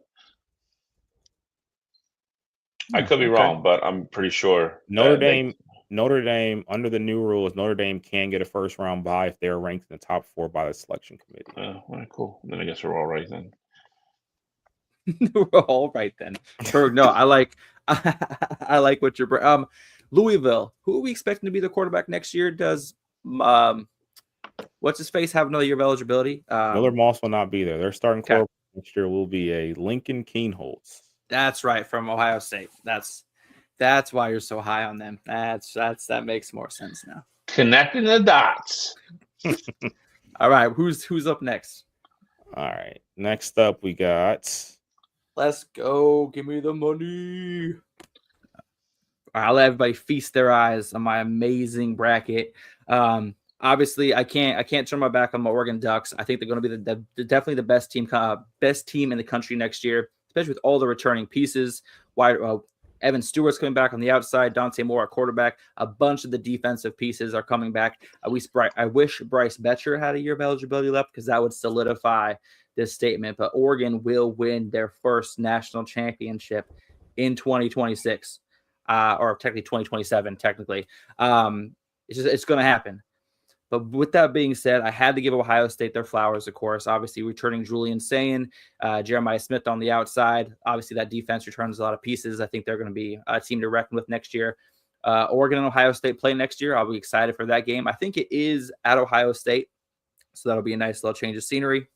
I could be wrong, but I'm pretty sure Notre Dame, under the new rules, Notre Dame can get a first round bye if they're ranked in the top 4 by the selection committee. All right, cool. Then I guess we're all right then. We're all right then. No, I like what you're. Louisville, who are we expecting to be the quarterback next year? Does what's his face have another year of eligibility? Miller Moss will not be there. Their starting quarterback next year will be a Lincoln Keenholz. That's right, from Ohio State. That's why you're so high on them. That makes more sense now. Connecting the dots. All right, who's up next? All right, next up we got Let's go. Give me the money. All right, I'll let everybody feast their eyes on my amazing bracket. Obviously, I can't turn my back on my Oregon Ducks. I think they're going to be definitely the best team in the country next year, especially with all the returning pieces. Evan Stewart's coming back on the outside, Dante Moore at quarterback. A bunch of the defensive pieces are coming back. I wish Bryce Betcher had a year of eligibility left because that would solidify this statement. But Oregon will win their first national championship in 2026, or technically 2027. Technically, it's going to happen. But with that being said, I had to give Ohio State their flowers, of course. Obviously, returning Julian Sayin, Jeremiah Smith on the outside. Obviously, that defense returns a lot of pieces. I think they're going to be a team to reckon with next year. Oregon and Ohio State play next year. I'll be excited for that game. I think it is at Ohio State, so that'll be a nice little change of scenery.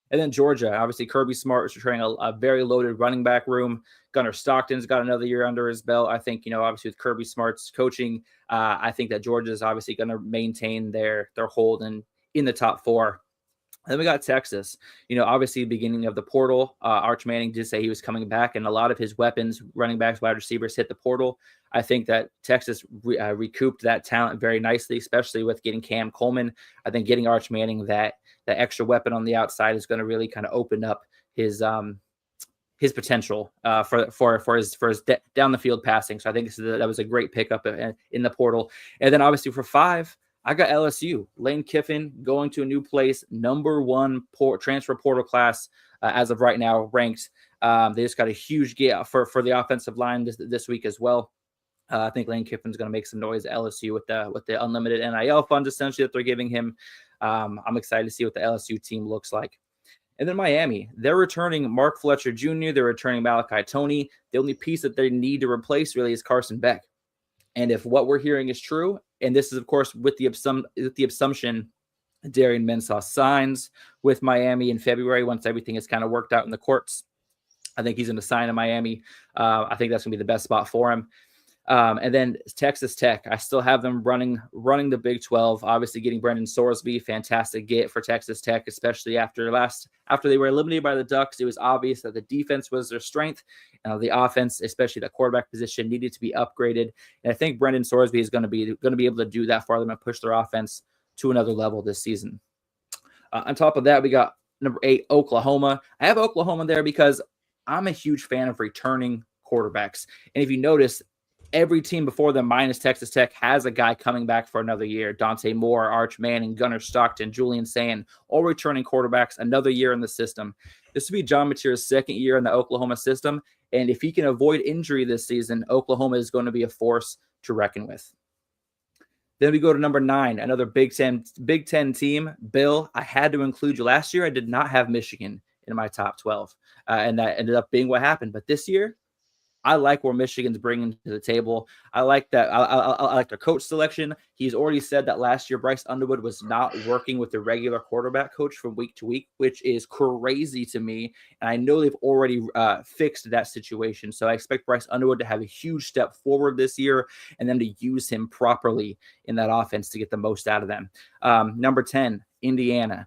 And then Georgia, obviously Kirby Smart is returning a very loaded running back room. Gunnar Stockton's got another year under his belt. I think, obviously with Kirby Smart's coaching, I think that Georgia is obviously going to maintain their hold in the top four. Then we got Texas. Obviously beginning of the portal, Arch Manning did say he was coming back, and a lot of his weapons, running backs, wide receivers, hit the portal. I think that Texas recouped that talent very nicely, especially with getting Cam Coleman. I think getting Arch Manning that extra weapon on the outside is going to really kind of open up his potential for his down the field passing. So I think that was a great pickup in the portal. And then obviously for 5, I got LSU. Lane Kiffin going to a new place, number 1 transfer portal class as of right now, ranked. They just got a huge get for the offensive line this week as well. I think Lane Kiffin's going to make some noise at LSU with the unlimited NIL funds essentially that they're giving him. I'm excited to see what the LSU team looks like. And then Miami, they're returning Mark Fletcher Jr. They're returning Malachi Toney. The only piece that they need to replace really is Carson Beck. And if what we're hearing is true, and this is, of course, with the assumption Darian Mensah signs with Miami in February once everything is kind of worked out in the courts, I think he's going to sign in Miami. I think that's going to be the best spot for him. And then Texas Tech, I still have them running the Big 12. Obviously, getting Brendan Sorsby, fantastic get for Texas Tech, especially after they were eliminated by the Ducks. It was obvious that the defense was their strength, and the offense, especially the quarterback position, needed to be upgraded. And I think Brendan Sorsby is going to be able to do that for them and push their offense to another level this season. On top of that, we got number 8, Oklahoma. I have Oklahoma there because I'm a huge fan of returning quarterbacks, and if you notice, every team before them, minus Texas Tech, has a guy coming back for another year. Dante Moore, Arch Manning, Gunnar Stockton, Julian Sayin, all returning quarterbacks, another year in the system. This will be John Mateer's second year in the Oklahoma system, and if he can avoid injury this season, Oklahoma is going to be a force to reckon with. Then we go to number 9, another Big Ten team. Bill, I had to include you. Last year, I did not have Michigan in my top 12, and that ended up being what happened. But this year, I like where Michigan's bringing to the table. I like that. I like their coach selection. He's already said that last year Bryce Underwood was not working with the regular quarterback coach from week to week, which is crazy to me. And I know they've already fixed that situation. So I expect Bryce Underwood to have a huge step forward this year and then to use him properly in that offense to get the most out of them. Number 10, Indiana.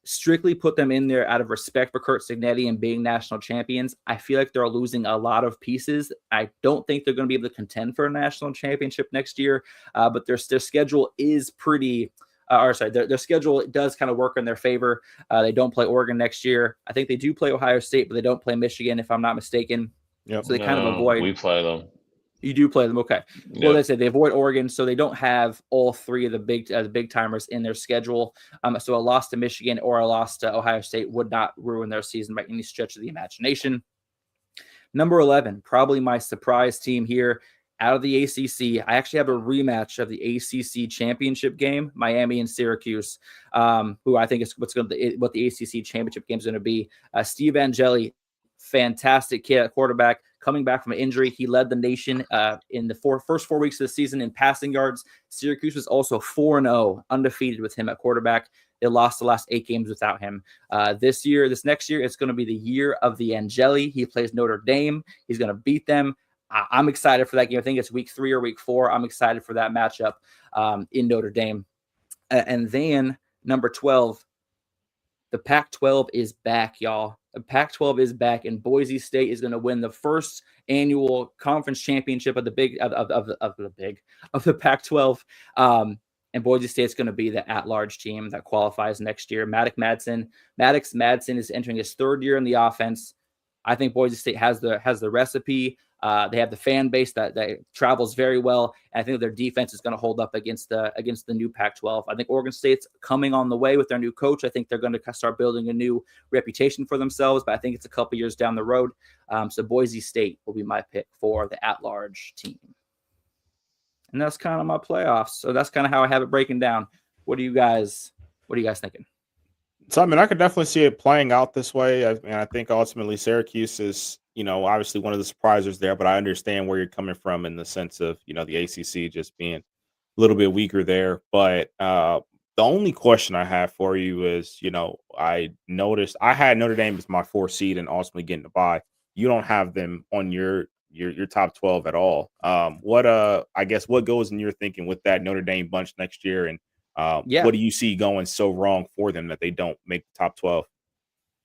Strictly put them in there out of respect for Curt Cignetti and being national champions. I feel like they're losing a lot of pieces. I don't think they're going to be able to contend for a national championship next year, but their schedule is pretty their schedule does kind of work in their favor. They don't play Oregon next year. I think they do play Ohio State, but they don't play Michigan, if I'm not mistaken. Yep. So they kind of avoid. We play them. You do play them, okay? Yep. Well, they said they avoid Oregon, so they don't have all 3 of the big timers in their schedule. So a loss to Michigan or a loss to Ohio State would not ruin their season by any stretch of the imagination. Number 11, probably my surprise team here out of the ACC. I actually have a rematch of the ACC championship game, Miami and Syracuse, who I think is what the ACC championship game is going to be. Steve Angeli, fantastic kid at quarterback, coming back from an injury. He led the nation in the first 4 weeks of the season in passing yards. Syracuse was also 4-0, undefeated with him at quarterback. They lost the last 8 games without him. This next year, it's going to be the year of the Angeli. He plays Notre Dame. He's going to beat them. I'm excited for that game. I think it's week 3 or week 4. I'm excited for that matchup in Notre Dame. And then number 12, the Pac-12 is back, y'all. The Pac-12 is back, and Boise State is going to win the first annual conference championship of the Pac-12. And Boise State's going to be the at-large team that qualifies next year. Maddox Madsen is entering his third year in the offense. I think Boise State has the recipe. They have the fan base that travels very well. And I think their defense is going to hold up against the new Pac-12. I think Oregon State's coming on the way with their new coach. I think they're going to start building a new reputation for themselves, but I think it's a couple years down the road. So Boise State will be my pick for the at-large team. And that's kind of my playoffs. So that's kind of how I have it breaking down. What are you guys thinking? So, I mean, I could definitely see it playing out this way. I think ultimately Syracuse is, obviously one of the surprisers there, but I understand where you're coming from in the sense of, the ACC just being a little bit weaker there. But the only question I have for you is, I noticed I had Notre Dame as my 4th seed and ultimately getting the bye. You don't have them on your top 12 at all. What goes in your thinking with that Notre Dame bunch next year, and what do you see going so wrong for them that they don't make the top 12?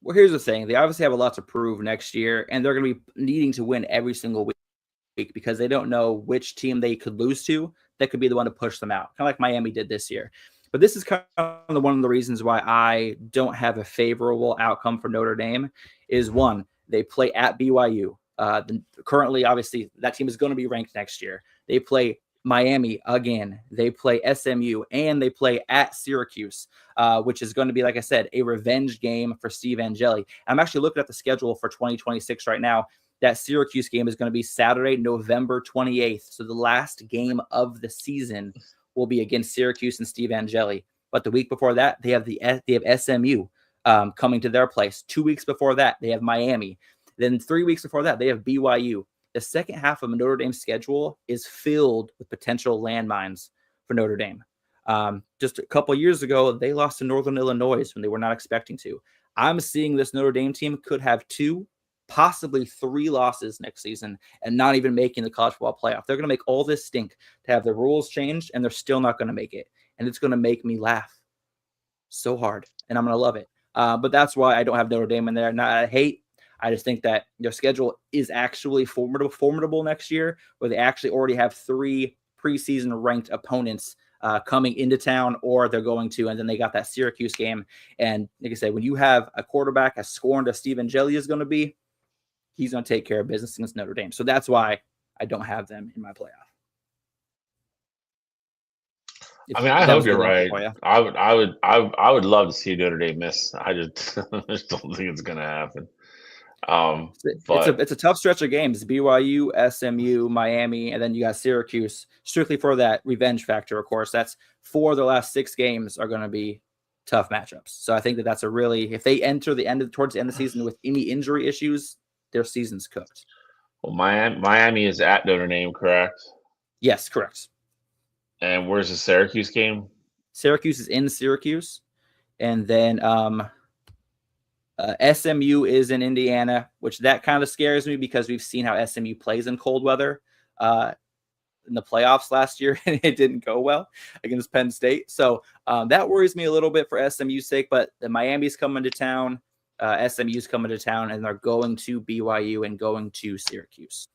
Well, here's the thing. They obviously have a lot to prove next year, and they're going to be needing to win every single week because they don't know which team they could lose to that could be the one to push them out, kind of like Miami did this year. But this is kind of one of the reasons why I don't have a favorable outcome for Notre Dame is, one, they play at BYU. Currently, obviously, that team is going to be ranked next year. They play Miami again. They play SMU, and they play at Syracuse, which is going to be, like I said, a revenge game for Steve Angeli. I'm actually looking at the schedule for 2026 right now. That Syracuse game is going to be Saturday, November 28th. So the last game of the season will be against Syracuse and Steve Angeli. But the week before that, they have SMU coming to their place. 2 weeks before that, they have Miami. Then 3 weeks before that, they have BYU. The second half of Notre Dame's schedule is filled with potential landmines for Notre Dame. Just a couple of years ago, they lost to Northern Illinois when they were not expecting to. I'm seeing this Notre Dame team could have 2, possibly 3 losses next season and not even making the college football playoff. They're going to make all this stink to have the rules changed, and they're still not going to make it. And it's going to make me laugh so hard, and I'm going to love it. But that's why I don't have Notre Dame in there. I just think that their schedule is actually formidable next year, where they actually already have 3 preseason ranked opponents coming into town, or they're going to, and then they got that Syracuse game. And like I said, when you have a quarterback as scorned as Steve Angeli is going to be, he's going to take care of business against Notre Dame. So that's why I don't have them in my playoff. I hope you're right. I would love to see Notre Dame miss. I just don't think it's going to happen. It's a tough stretch of games. BYU, SMU, Miami, and then you got Syracuse, strictly for that revenge factor. Of course, that's 4 of their last 6 games are going to be tough matchups. So I think that's if they enter towards the end of the season with any injury issues, their season's cooked. Well, Miami is at Notre Dame, correct? Yes, correct. And where's the Syracuse game? Syracuse is in Syracuse, and then SMU is in Indiana, which that kind of scares me because we've seen how SMU plays in cold weather in the playoffs last year, and it didn't go well against Penn State. So that worries me a little bit for SMU's sake, but the Miami's coming to town, SMU's coming to town, and they're going to BYU and going to Syracuse.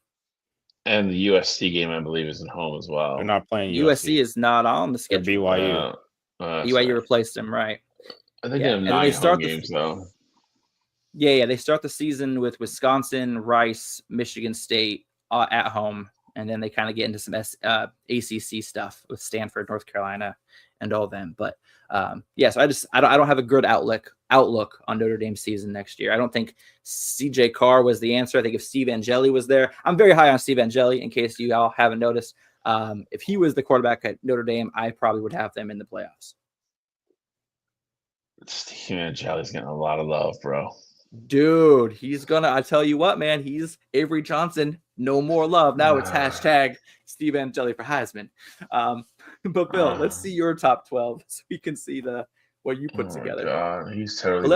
And the USC game, I believe, is at home as well. They're not playing USC is not on the schedule. BYU. BYU replaced them, right? I think they have 9 home games, though. Yeah. They start the season with Wisconsin, Rice, Michigan State at home, and then they kind of get into some ACC stuff with Stanford, North Carolina, and all them. But so I don't have a good outlook on Notre Dame's season next year. I don't think CJ Carr was the answer. I think if Steve Angeli was there, I'm very high on Steve Angeli. In case you all haven't noticed, if he was the quarterback at Notre Dame, I probably would have them in the playoffs. Steve Angeli's getting a lot of love, bro. Dude, I tell you what, man, he's Avery Johnson. No more love. Now it's hashtag Steve Angeli for Heisman. But Bill, let's see your top 12 so we can see what you put together. God, he's totally. But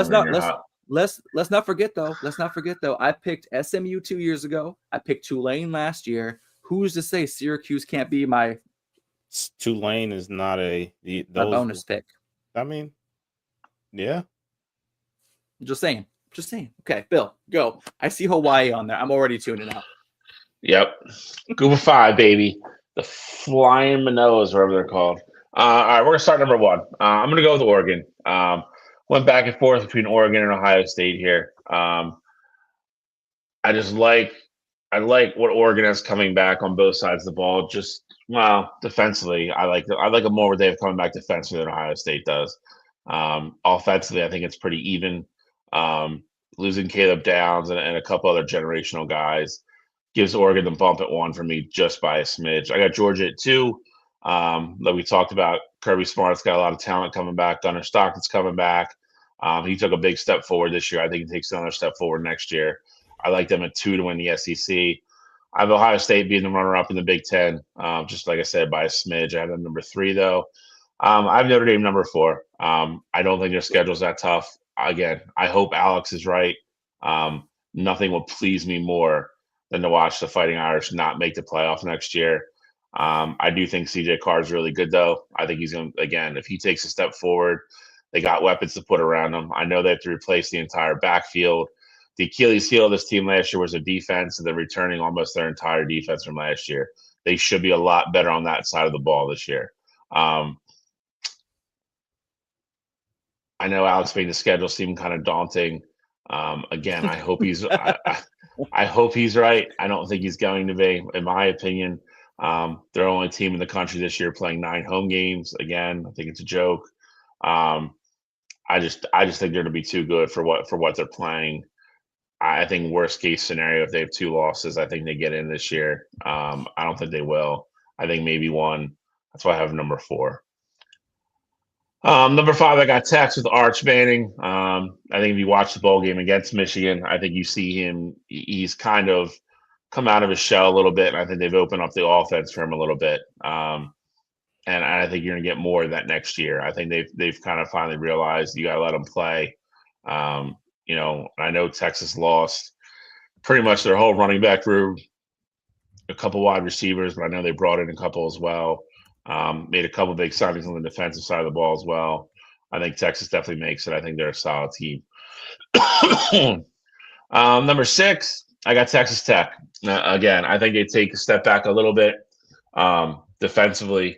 let's not forget though. I picked SMU 2 years ago. I picked Tulane last year. Who's to say Syracuse can't be my? Tulane is not a bonus pick. I mean, yeah. Just saying. Just saying. Okay, Bill, go. I see Hawaii on there. I'm already tuning out. Yep. Group of 5, baby. The Flying Manoas, whatever they're called. All right, we're going to start number 1. I'm going to go with Oregon. Went back and forth between Oregon and Ohio State here. I like what Oregon has coming back on both sides of the ball. Just defensively, I like them more what they have coming back defensively than Ohio State does. Offensively, I think it's pretty even. Losing Caleb Downs and a couple other generational guys gives Oregon the bump at 1 for me just by a smidge. I got Georgia at 2. Like we talked about, Kirby Smart's got a lot of talent coming back. Gunnar Stockton's coming back. He took a big step forward this year. I think he takes another step forward next year. I like them at 2 to win the SEC. I have Ohio State being the runner-up in the Big Ten, just like I said, by a smidge. I have them number 3, though. I have Notre Dame number 4. I don't think their schedule's that tough. Again, I hope Alex is right. Nothing will please me more than to watch the Fighting Irish not make the playoff next year. I do think CJ Carr is really good, though. I think he's going to, again, if he takes a step forward, they got weapons to put around him. I know they have to replace the entire backfield. The Achilles heel of this team last year was a defense, and they're returning almost their entire defense from last year. They should be a lot better on that side of the ball this year. I know Alex made the schedule seem kind of daunting. Again, I hope he's I hope he's right. I don't think he's going to be, in my opinion. They're the only team in the country this year playing 9 home games. Again, I think it's a joke. I just think they're going to be too good for what they're playing. I think worst case scenario, if they have 2 losses, I think they get in this year. I don't think they will. I think maybe 1. That's why I have number 4. Number 5, I got Tex with Arch Manning. I think if you watch the bowl game against Michigan, I think you see him. He's kind of come out of his shell a little bit, and I think they've opened up the offense for him a little bit. And I think you're going to get more of that next year. I think they've kind of finally realized you got to let him play. I know Texas lost pretty much their whole running back room, a couple wide receivers, but I know they brought in a couple as well. Made a couple big signings on the defensive side of the ball as well. I think Texas definitely makes it. I think they're a solid team. Number 6, I got Texas Tech. Again, I think they take a step back a little bit defensively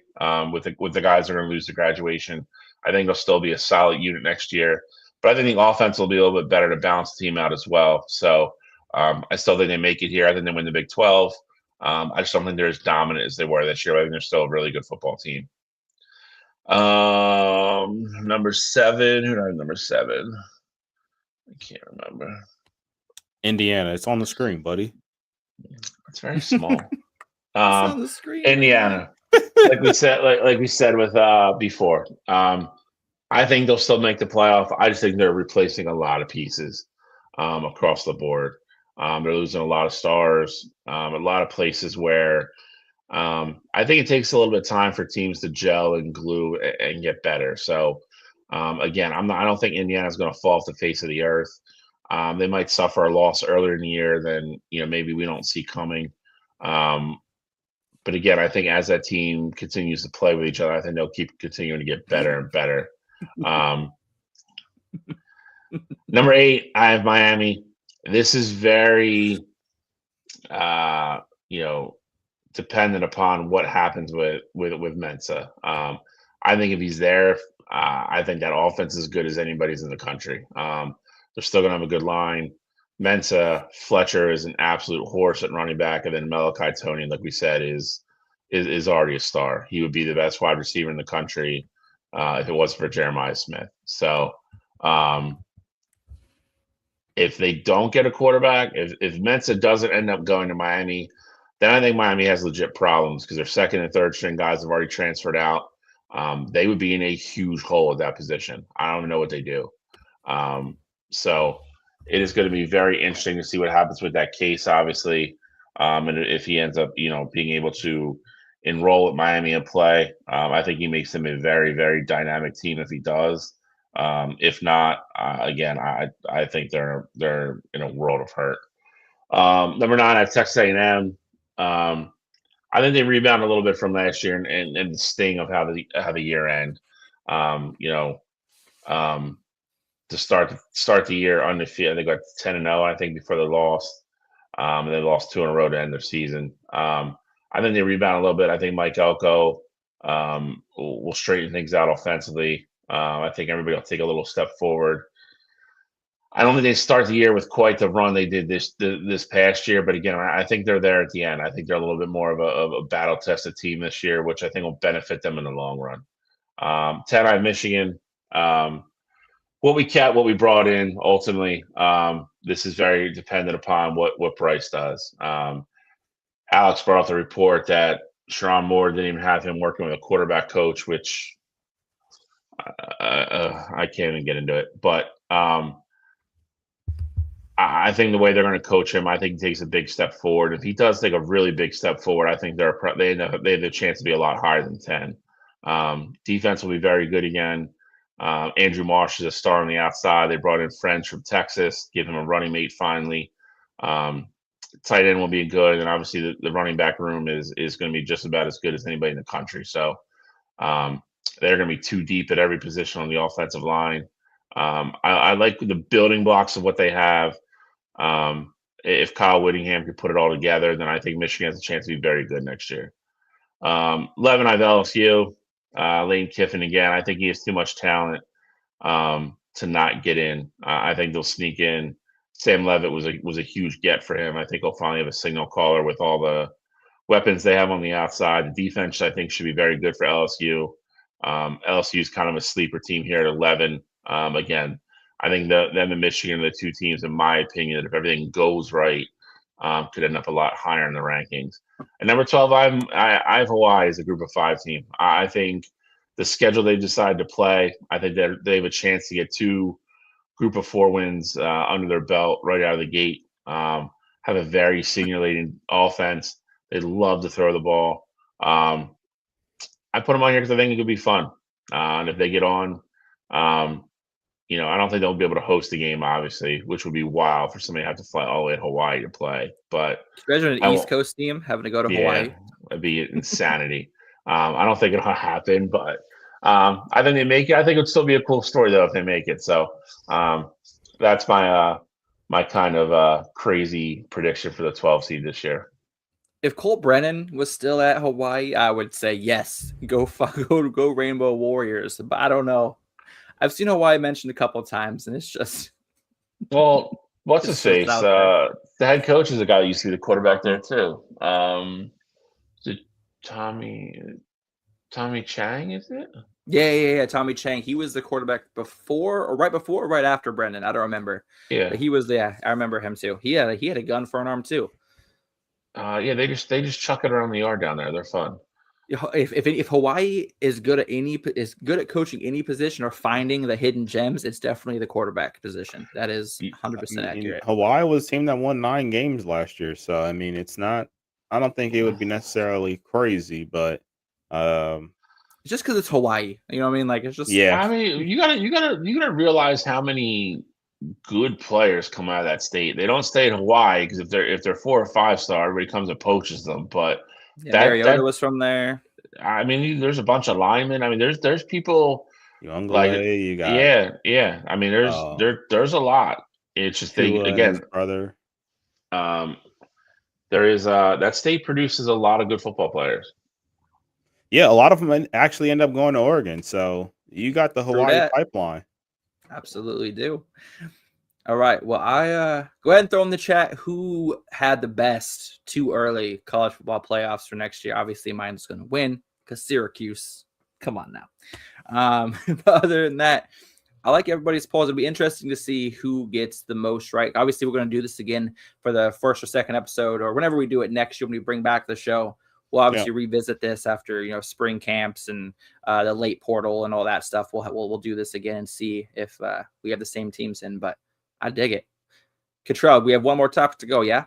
with the guys that are going to lose the graduation. I think they'll still be a solid unit next year. But I think the offense will be a little bit better to balance the team out as well. So I still think they make it here. I think they win the Big 12. I just don't think they're as dominant as they were this year. I think they're still a really good football team. Number 7. Who do I have number 7? I can't remember. Indiana. It's on the screen, buddy. It's very small. It's on the screen. Indiana. like we said with before. I think they'll still make the playoff. I just think they're replacing a lot of pieces across the board. They're losing a lot of stars, a lot of places where I think it takes a little bit of time for teams to gel and glue and get better. So again, I don't think Indiana's going to fall off the face of the earth. They might suffer a loss earlier in the year than maybe we don't see coming. But again, I think as that team continues to play with each other, I think they'll keep continuing to get better and better. Number 8, I have Miami. This is very, dependent upon what happens with Mensa. I think if he's there, I think that offense is as good as anybody's in the country. They're still going to have a good line. Mensa, Fletcher is an absolute horse at running back, and then Malachi Tony, like we said, is already a star. He would be the best wide receiver in the country if it wasn't for Jeremiah Smith. So if they don't get a quarterback, if Mensa doesn't end up going to Miami, then I think Miami has legit problems because their second and third string guys have already transferred out. They would be in a huge hole at that position. I don't even know what they do. So it is going to be very interesting to see what happens with that case, obviously. And if he ends up, being able to enroll at Miami and play, I think he makes them a very, very dynamic team if he does. If not, again, I think they're in a world of hurt. Number 9, I have Texas A&M. I think they rebound a little bit from last year and the sting of how the year end. to start the year undefeated. They got 10-0, I think, before they lost. And they lost 2 in a row to end their season. I think they rebound a little bit. I think Mike Elko will straighten things out offensively. I think everybody will take a little step forward. I don't think they start the year with quite the run they did this past year, but again, I think they're there at the end. I think they're a little bit more of a battle tested team this year, which I think will benefit them in the long run. 10-eye Michigan. What we kept, what we brought in, ultimately, this is very dependent upon what Bryce does. Alex brought up the report that Sharon Moore didn't even have him working with a quarterback coach, which I can't even get into it. But I think the way they're going to coach him, I think he takes a big step forward. If he does take a really big step forward, I think they have the chance to be a lot higher than 10. Defense will be very good again. Andrew Marsh is a star on the outside. They brought in French from Texas, give him a running mate finally. Tight end will be good, and obviously the running back room is going to be just about as good as anybody in the country. So they're going to be too deep at every position on the offensive line. I like the building blocks of what they have. If Kyle Whittingham could put it all together, then I think Michigan has a chance to be very good next year. 11, I have LSU. Lane Kiffin again. I think he has too much talent to not get in. I think they'll sneak in. Sam Levitt was a huge get for him. I think he'll finally have a signal caller with all the weapons they have on the outside. The defense, I think, should be very good for LSU. LSU is kind of a sleeper team here at 11. Again, I think them and Michigan are the two teams, in my opinion, that if everything goes right, could end up a lot higher in the rankings. And number 12, I have Hawaii as a group of 5 team. I think the schedule they decide to play, I think that they have a chance to get 2 group of 4 wins under their belt right out of the gate. Have a very senior-laden offense. They love to throw the ball. I put them on here because I think it could be fun. And if they get on, I don't think they'll be able to host the game, obviously, which would be wild for somebody to have to fly all the way to Hawaii to play. But imagine an East Coast team having to go to Hawaii. It'd be insanity. I don't think it'll happen, but I think they make it. I think it'd still be a cool story though if they make it. So that's my kind of crazy prediction for the 12 seed this year. If Colt Brennan was still at Hawaii, I would say yes, go Rainbow Warriors. But I don't know. I've seen Hawaii mentioned a couple of times, and it's just what's his face? The head coach is a guy that used to be the quarterback there too. Is it Tommy Chang? Is it? Yeah. Tommy Chang. He was the quarterback before, or right after Brendan. I don't remember. Yeah, but he was. Yeah, I remember him too. He had a gun for an arm too. They just chuck it around the yard down there. They're fun. If Hawaii is good at coaching any position or finding the hidden gems, it's definitely the quarterback position. That is 100% accurate. Hawaii was a team that won 9 games last year, so I mean, it's not. I don't think it would be necessarily crazy, but it's just because it's Hawaii. You know what I mean? Like it's just. Yeah. I mean, you gotta realize how many good players come out of that state. They don't stay in Hawaii because if they're 4 or 5-star, everybody comes and poaches them, but. Mariota was from there. I mean, there's a bunch of linemen. I mean, there's people like you got yeah. I mean, there's a lot. It's just again, brother. There is that state produces a lot of good football players. Yeah, a lot of them actually end up going to Oregon. So you got the Hawaii pipeline. Absolutely do. All right. Well, I go ahead and throw in the chat who had the best too early college football playoffs for next year. Obviously, mine's going to win because Syracuse. Come on now. But other than that, I like everybody's polls. It'll be interesting to see who gets the most right. Obviously, we're going to do this again for the first or second episode, or whenever we do it next year when we bring back the show. We'll obviously revisit this after spring camps and the late portal and all that stuff. We'll do this again and see if we have the same teams in. But I dig it. Cottrell, we have one more topic to go, yeah?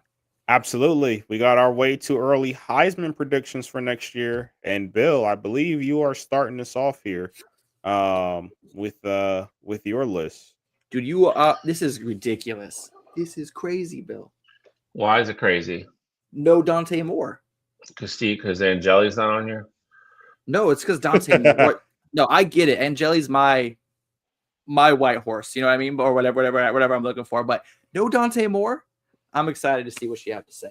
Absolutely. We got our way too early Heisman predictions for next year. And Bill, I believe you are starting us off here with your list. Dude, this is ridiculous. This is crazy, Bill. Why is it crazy? No Dante Moore. Because Angeli's not on here? No, it's because Dante Moore. No, I get it. Angeli's my my white horse, you know what I mean? Or whatever I'm looking for. But no Dante Moore. I'm excited to see what she have to say.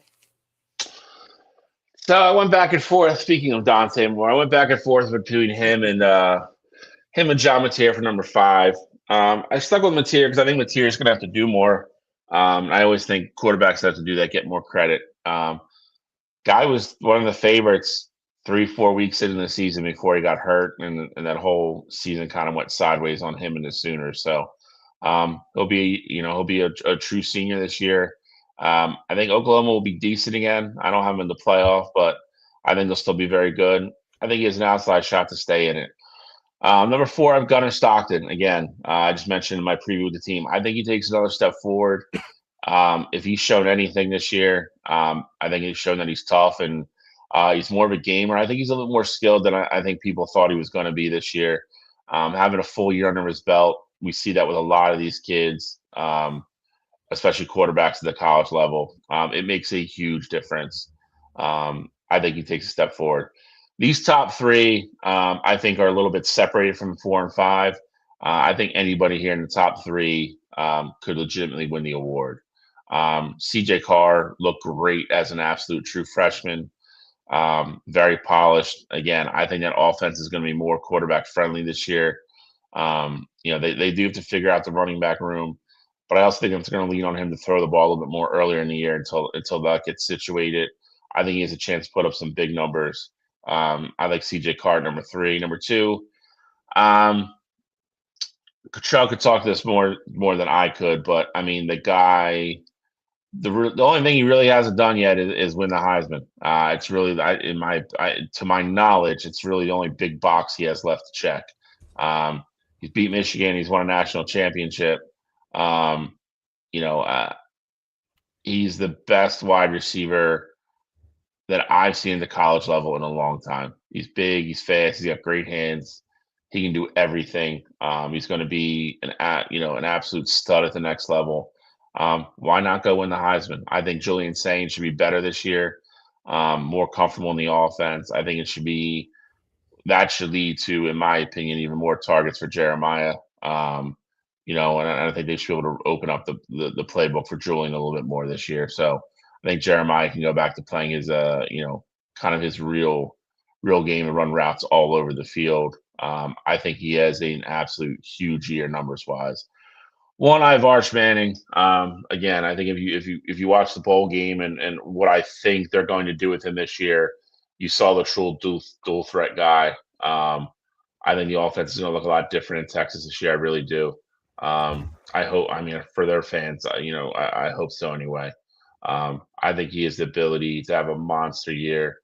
So I went back and forth. Speaking of Dante Moore, I went back and forth between him and John Mateer for number 5. I stuck with Mateer because I think Mateer is going to have to do more. I always think quarterbacks have to do that, get more credit. Guy was one of the favorites 3-4 weeks into the season before he got hurt, and that whole season kind of went sideways on him and the Sooners. So he'll be a true senior this year. I think Oklahoma will be decent again. I don't have him in the playoff, but I think they'll still be very good. I think he has an outside shot to stay in it. Number 4, I've Gunnar Stockton. Again, I just mentioned in my preview of the team. I think he takes another step forward. If he's shown anything this year, I think he's shown that he's tough and he's more of a gamer. I think he's a little more skilled than I think people thought he was going to be this year. Having a full year under his belt, we see that with a lot of these kids, especially quarterbacks at the college level. It makes a huge difference. I think he takes a step forward. These top 3, I think, are a little bit separated from 4 and 5. I think anybody here in the top 3 could legitimately win the award. CJ Carr looked great as an absolute true freshman. Very polished. Again, I think that offense is going to be more quarterback friendly this year. They do have to figure out the running back room, but I also think it's going to lean on him to throw the ball a little bit more earlier in the year until that gets situated. I think he has a chance to put up some big numbers. I like CJ Carr number 3. Number 2, Cottrell could talk to this more than I could, but I mean, the guy, the only thing he really hasn't done yet is win the Heisman. It's really, to my knowledge, it's really the only big box he has left to check. He's beat Michigan. He's won a national championship. He's the best wide receiver that I've seen at the college level in a long time. He's big. He's fast. He's got great hands. He can do everything. He's going to be an absolute stud at the next level. Why not go win the Heisman? I think Julian Sain should be better this year, more comfortable in the offense. I think that should lead to, in my opinion, even more targets for Jeremiah. And I think they should be able to open up the playbook for Julian a little bit more this year. So I think Jeremiah can go back to playing his, kind of his real game and run routes all over the field. I think he has an absolute huge year numbers wise. One, I have Arch Manning. Again, I think if you watch the bowl game and what I think they're going to do with him this year, you saw the true dual threat guy. I think the offense is going to look a lot different in Texas this year. I really do. I hope. I mean, for their fans, I hope so anyway. I think he has the ability to have a monster year.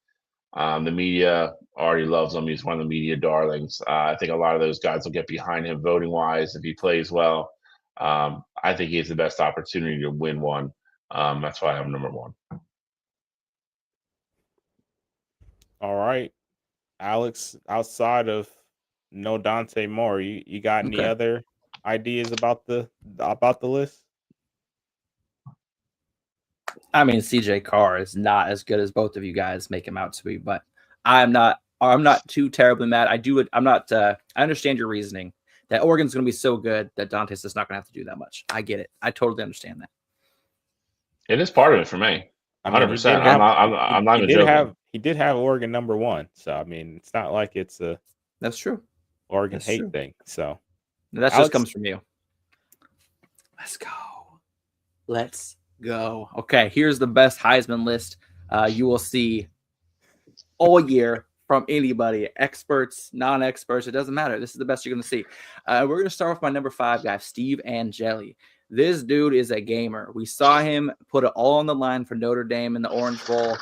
The media already loves him. He's one of the media darlings. I think a lot of those guys will get behind him voting wise if he plays well. I think he has the best opportunity to win one. That's why I have number 1. All right, Alex. Outside of no Dante Moore, you got any other ideas about the list? I mean, CJ Carr is not as good as both of you guys make him out to be, but I'm not too terribly mad. I understand your reasoning that Oregon's going to be so good that Dante's just not going to have to do that much. I get it. I totally understand that. It is part of it for me. 100%. I'm not even joking. He did have Oregon number 1, so I mean, it's not like it's a that's true Oregon hate thing. So that just comes from you. Let's go. Okay, here's the best Heisman list you will see all year from anybody, experts, non-experts. It doesn't matter. This is the best you're going to see. We're going to start with my number 5 guy, Steve Angeli. This dude is a gamer. We saw him put it all on the line for Notre Dame in the Orange Bowl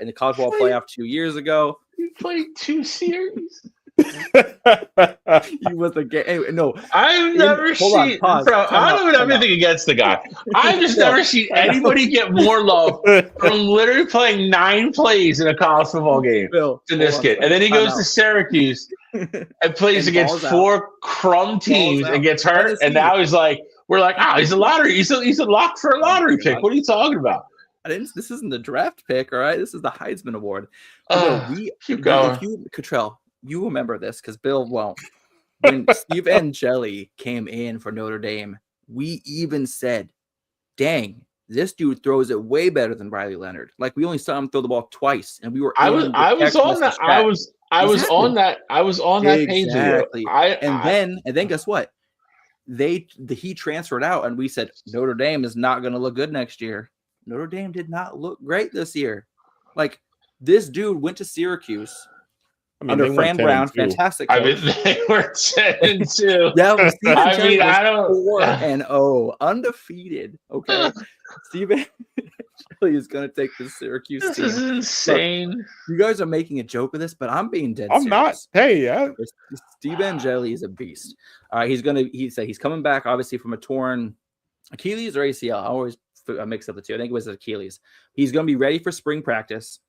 in the College Bowl playoff 2 years ago. You played 2 series. He was a game. No, I've never seen. Bro, I don't even have anything against the guy. I've just never seen anybody get more love from literally playing 9 plays in a college football game than this kid. And then he goes to Syracuse and plays against 4 crumb teams and gets hurt. And now he's like, we're like, he's a lottery. He's a lock for a lottery pick. What are you talking about? This isn't the draft pick, all right? This is the Heisman Award. Keep going. Cottrell, you remember this because Bill won't. when Steve Angeli came in for Notre Dame, we even said, dang, this dude throws it way better than Riley Leonard. Like, we only saw him throw the ball twice, and we were I in was the I was text on that. message chat. I was Exactly. on that. I was on that page with you. Exactly. And then guess what? He transferred out, and we said Notre Dame is not going to look good next year. Notre Dame did not look great this year. Like, this dude went to Syracuse under Fran Brown, fantastic coach. I mean, they were 10-2. Yeah, Steve I mean, was I don't 4-0, undefeated. Okay, Steven is going to take the Syracuse This team. is insane. Look, you guys are making a joke of this, but I'm being dead I'm serious. not. Hey, yeah. Steve Angeli is a beast. He's coming back obviously from a torn Achilles or ACL. I always mix up the two. I think it was Achilles. He's going to be ready for spring practice.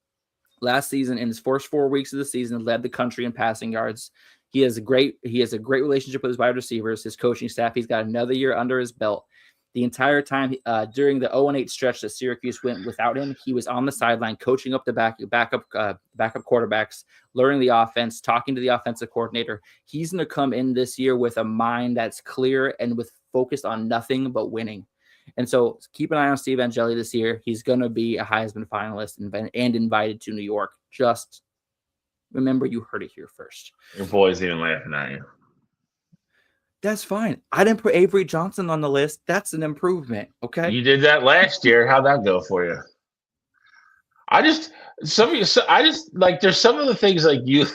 Last season, in his first 4 weeks of the season, led the country in passing yards. He has a great relationship with his wide receivers, his coaching staff. He's got another year under his belt. The entire time during the 0-8 stretch that Syracuse went without him, he was on the sideline coaching up the backup quarterbacks, learning the offense, talking to the offensive coordinator. He's going to come in this year with a mind that's clear and with focused on nothing but winning. And so keep an eye on Steve Angeli this year. He's going to be a Heisman finalist and invited to New York. Just remember, you heard it here first. Your boy's even laughing at you. That's fine. I didn't put Avery Johnson on the list. That's an improvement. Okay. You did that last year. How'd that go for you? There's some of the things like you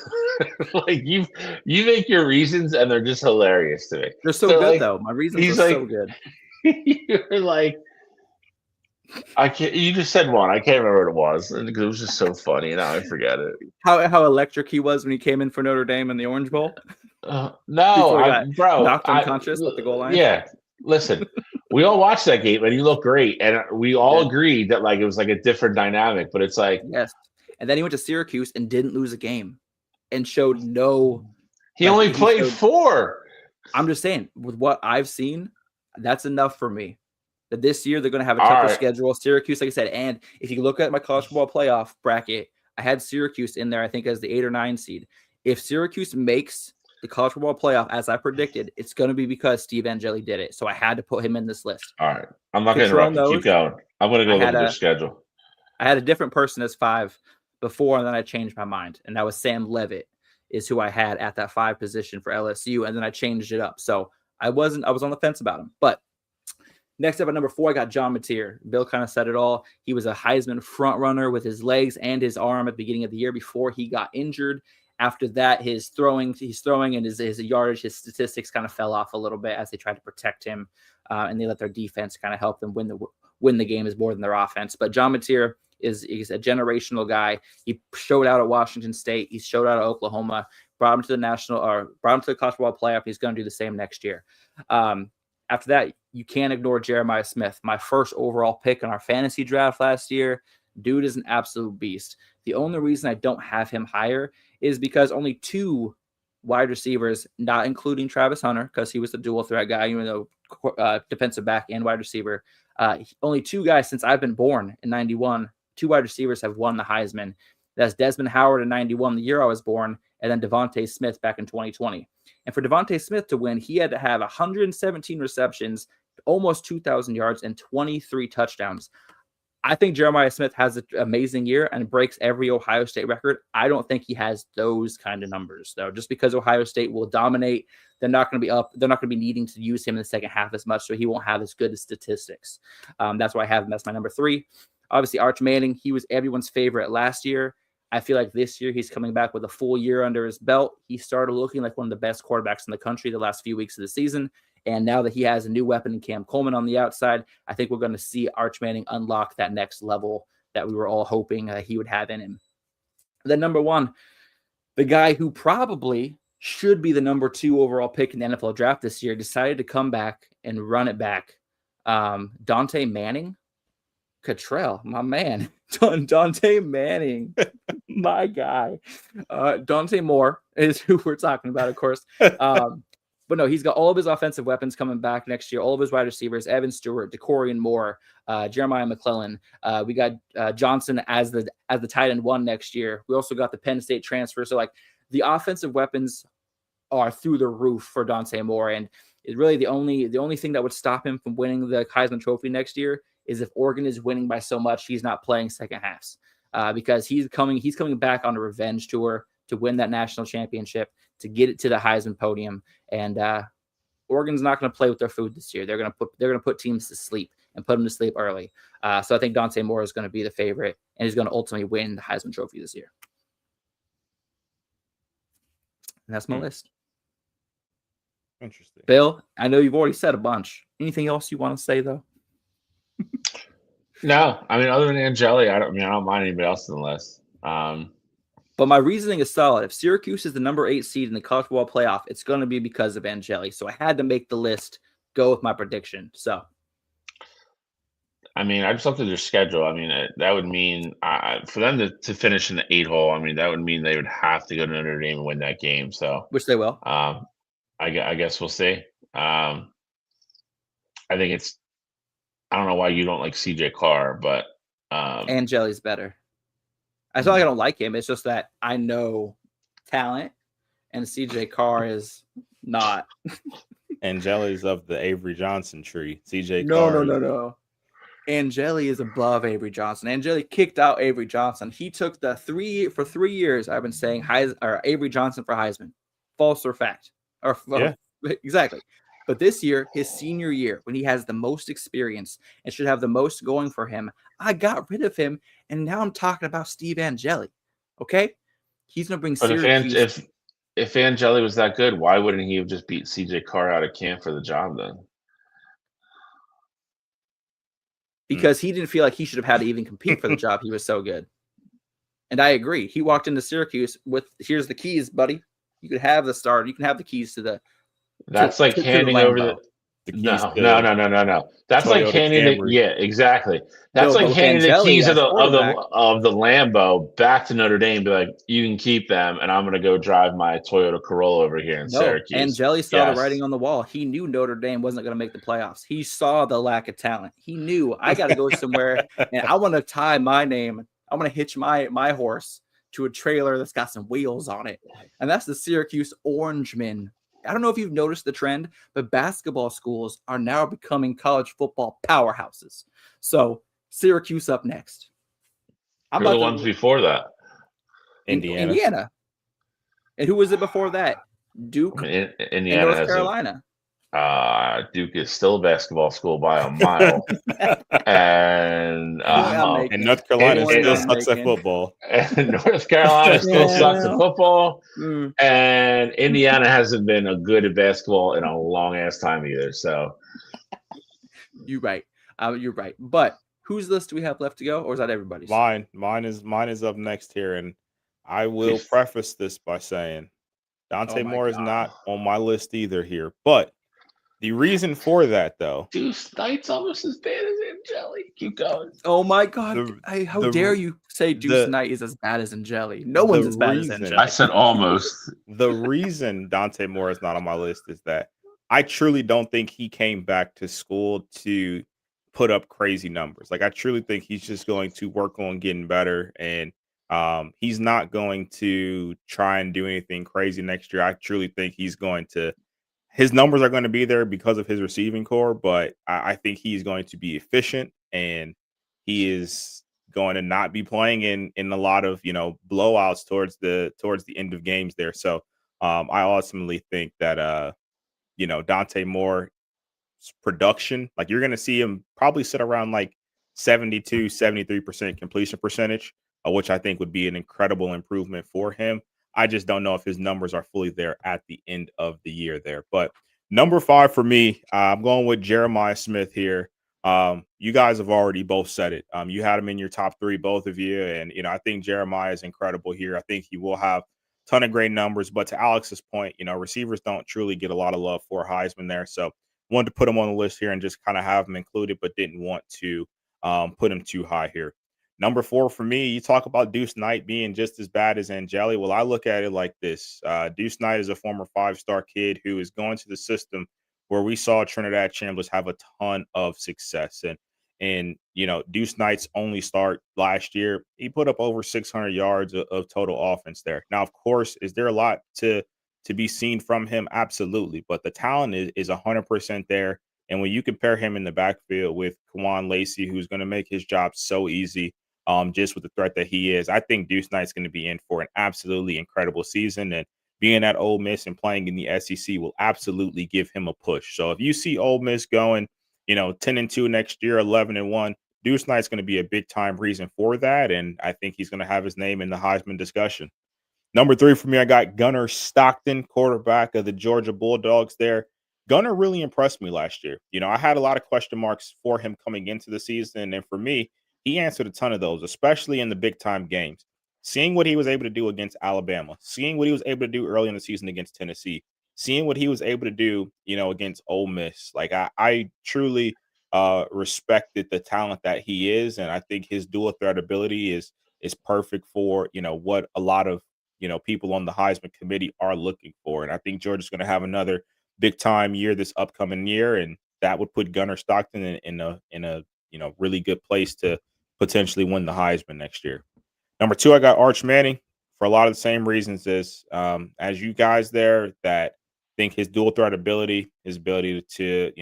like you make your reasons and they're just hilarious to me. They're so good though. My reasons are so good. You're like, I can't. You just said one. I can't remember what it was. It was just so funny. Now I forget it. How electric he was when he came in for Notre Dame in the Orange Bowl. Bro, knocked unconscious at the goal line. Yeah, listen, we all watched that game and he looked great, and we all agreed that like it was like a different dynamic. But it's like yes, and then he went to Syracuse and didn't lose a game, and showed no. He only played 4. I'm just saying, with what I've seen, that's enough for me. That this year they're going to have a tougher schedule. Syracuse, like I said, and if you look at my college football playoff bracket, I had Syracuse in there, I think, as the 8 or 9 seed. If Syracuse makes the college football playoff, as I predicted, it's going to be because Steve Angeli did it. So I had to put him in this list. All right. I'm not going to interrupt you. Keep going. I'm going to go look at their schedule. I had a different person as 5 before, and then I changed my mind. And that was Sam Levitt is who I had at that 5 position for LSU. And then I changed it up. So I was on the fence about him. But next up at number 4, I got John Mateer. Bill kind of said it all. He was a Heisman front runner with his legs and his arm at the beginning of the year before he got injured. After that, he's throwing and his yardage, his statistics kind of fell off a little bit as they tried to protect him, and they let their defense kind of help them win the game is more than their offense. But John Mateer is a generational guy. He showed out at Washington State. He showed out at Oklahoma. Brought him to the college football playoff. He's going to do the same next year. After that, you can't ignore Jeremiah Smith, my first overall pick in our fantasy draft last year. Dude is an absolute beast. The only reason I don't have him higher is because only 2 wide receivers, not including Travis Hunter, because he was the dual threat guy, even though defensive back and wide receiver. Only 2 guys since I've been born in 91, 2 wide receivers have won the Heisman. That's Desmond Howard in 91, the year I was born, and then Devontae Smith back in 2020. And for Devontae Smith to win, he had to have 117 receptions, almost 2,000 yards, and 23 touchdowns. I think Jeremiah Smith has an amazing year and breaks every Ohio State record. I don't think he has those kind of numbers, though. Just because Ohio State will dominate, they're not going to be up. They're not going to be needing to use him in the second half as much, so he won't have as good statistics. That's why I have him as my number 3. Obviously, Arch Manning, he was everyone's favorite last year. I feel like this year he's coming back with a full year under his belt. He started looking like one of the best quarterbacks in the country the last few weeks of the season. And now that he has a new weapon in Cam Coleman on the outside, I think we're going to see Arch Manning unlock that next level that we were all hoping he would have in him. Then number 1, the guy who probably should be the number 2 overall pick in the NFL draft this year decided to come back and run it back. Dante Manning. Cottrell, my man. Dante Manning, my guy. Dante Moore is who we're talking about, of course. But no, he's got all of his offensive weapons coming back next year, all of his wide receivers, Evan Stewart, DeCorian Moore, Jeremiah McClellan. We got Johnson as the tight end 1 next year. We also got the Penn State transfer. So like the offensive weapons are through the roof for Dante Moore. And it's really the only thing that would stop him from winning the Heisman Trophy next year is if Oregon is winning by so much he's not playing second halves. Because he's coming back on a revenge tour to win that national championship, to get it to the Heisman podium. And Oregon's not going to play with their food this year. They're going to put teams to sleep and put them to sleep early. So I think Dante Moore is going to be the favorite, and he's going to ultimately win the Heisman Trophy this year. And that's my list. Interesting. Bill, I know you've already said a bunch. Anything else you want to say though? No, I mean, other than Angeli, I don't mind anybody else on the list. But my reasoning is solid. If Syracuse is the number 8 seed in the college football playoff, it's going to be because of Angeli. So I had to make the list go with my prediction. So, I mean, I just looked at their schedule. I mean, that would mean for them to finish in the 8 hole. I mean, that would mean they would have to go to Notre Dame and win that game. So, which they will. I guess we'll see. I think it's. I don't know why you don't like CJ Carr, but Angeli's better. It's not like I don't like him. It's just that I know talent, and CJ Carr is not. Angeli's of the Avery Johnson tree. CJ Carr. No. Angeli is above Avery Johnson. Angeli kicked out Avery Johnson. He took for 3 years. I've been saying Avery Johnson for Heisman. False or fact? Yeah. Exactly. But this year, his senior year, when he has the most experience and should have the most going for him, I got rid of him, and now I'm talking about Steve Angeli. Okay, he's gonna bring Syracuse. If Angeli was that good, why wouldn't he have just beat CJ Carr out of camp for the job then? Because he didn't feel like he should have had to even compete for the job. He was so good, and I agree. He walked into Syracuse with, "Here's the keys, buddy. You can have the start. You can have the keys to the." That's like handing over the keys. No. That's like handing Camry. Yeah, exactly. That's like handing the keys of the Lambo back to Notre Dame. Be like, you can keep them, and I'm going to go drive my Toyota Corolla over here in Syracuse. Angeli saw the writing on the wall. He knew Notre Dame wasn't going to make the playoffs. He saw the lack of talent. He knew I got to go somewhere, and I want to tie my name. I'm going to hitch my horse to a trailer that's got some wheels on it, and that's the Syracuse Orangemen. I don't know if you've noticed the trend, but basketball schools are now becoming college football powerhouses. So Syracuse up next. Who are the ones before that? Indiana. And who was it before that? Duke. Indiana and North Carolina. Duke is still a basketball school by a mile. and North Carolina still sucks at football. And North Carolina still sucks at football. And Indiana hasn't been a good at basketball in a long ass time either. So you're right. But whose list do we have left to go, or is that everybody's? Mine is up next here, and I will preface this by saying Dante Moore is not on my list either here, but the reason for that, though, Deuce Knight's almost as bad as Angeli. Keep going. Oh my God! How dare you say Deuce Knight is as bad as Angeli? No one's as bad as Angeli. I said almost. The reason Dante Moore is not on my list is that I truly don't think he came back to school to put up crazy numbers. Like, I truly think he's just going to work on getting better, and he's not going to try and do anything crazy next year. I truly think his numbers are going to be there because of his receiving core, but I think he's going to be efficient, and he is going to not be playing in a lot of, blowouts towards the end of games there. So I ultimately think that, Dante Moore's production, like, you're going to see him probably sit around like 72, 73% completion percentage, which I think would be an incredible improvement for him. I just don't know if his numbers are fully there at the end of the year there. But number 5 for me, I'm going with Jeremiah Smith here. You guys have already both said it. You had him in your top 3, both of you. And, I think Jeremiah is incredible here. I think he will have a ton of great numbers. But to Alex's point, receivers don't truly get a lot of love for Heisman there. So wanted to put him on the list here and just kind of have him included, but didn't want to put him too high here. Number 4 for me, you talk about Deuce Knight being just as bad as Angeli. Well, I look at it like this. Deuce Knight is a former 5-star kid who is going to the system where we saw Trinidad Chambliss have a ton of success. And Deuce Knight's only start last year, he put up over 600 yards of total offense there. Now, of course, is there a lot to to be seen from him? Absolutely. But the talent is 100% there. And when you compare him in the backfield with Kwan Lacey, who's going to make his job so easy, just with the threat that he is, I think Deuce Knight's going to be in for an absolutely incredible season. And being at Ole Miss and playing in the SEC will absolutely give him a push. So if you see Ole Miss going, 10-2 next year, 11-1, Deuce Knight's going to be a big time reason for that. And I think he's going to have his name in the Heisman discussion. Number 3 for me, I got Gunnar Stockton, quarterback of the Georgia Bulldogs there. Gunnar really impressed me last year. I had a lot of question marks for him coming into the season. And for me, he answered a ton of those, especially in the big time games. Seeing what he was able to do against Alabama, seeing what he was able to do early in the season against Tennessee, seeing what he was able to do, against Ole Miss. Like I truly respected the talent that he is. And I think his dual threat ability is perfect for, what a lot of, people on the Heisman committee are looking for. And I think Georgia's going to have another big time year this upcoming year. And that would put Gunnar Stockton in a really good place to potentially win the Heisman next year. Number 2, I got Arch Manning for a lot of the same reasons as you guys there, that think his dual threat ability, his ability to,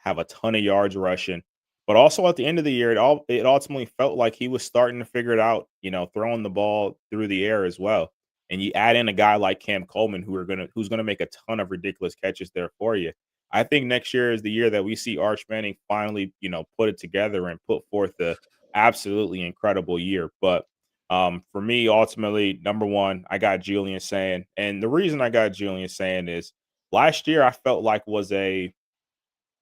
have a ton of yards rushing. But also at the end of the year, it ultimately felt like he was starting to figure it out, throwing the ball through the air as well. And you add in a guy like Cam Coleman, who's gonna make a ton of ridiculous catches there for you. I think next year is the year that we see Arch Manning finally, put it together and put forth the absolutely incredible year. But for me, ultimately, number 1, I got Julian Sand. And the reason I got Julian Sand is last year I felt like was I,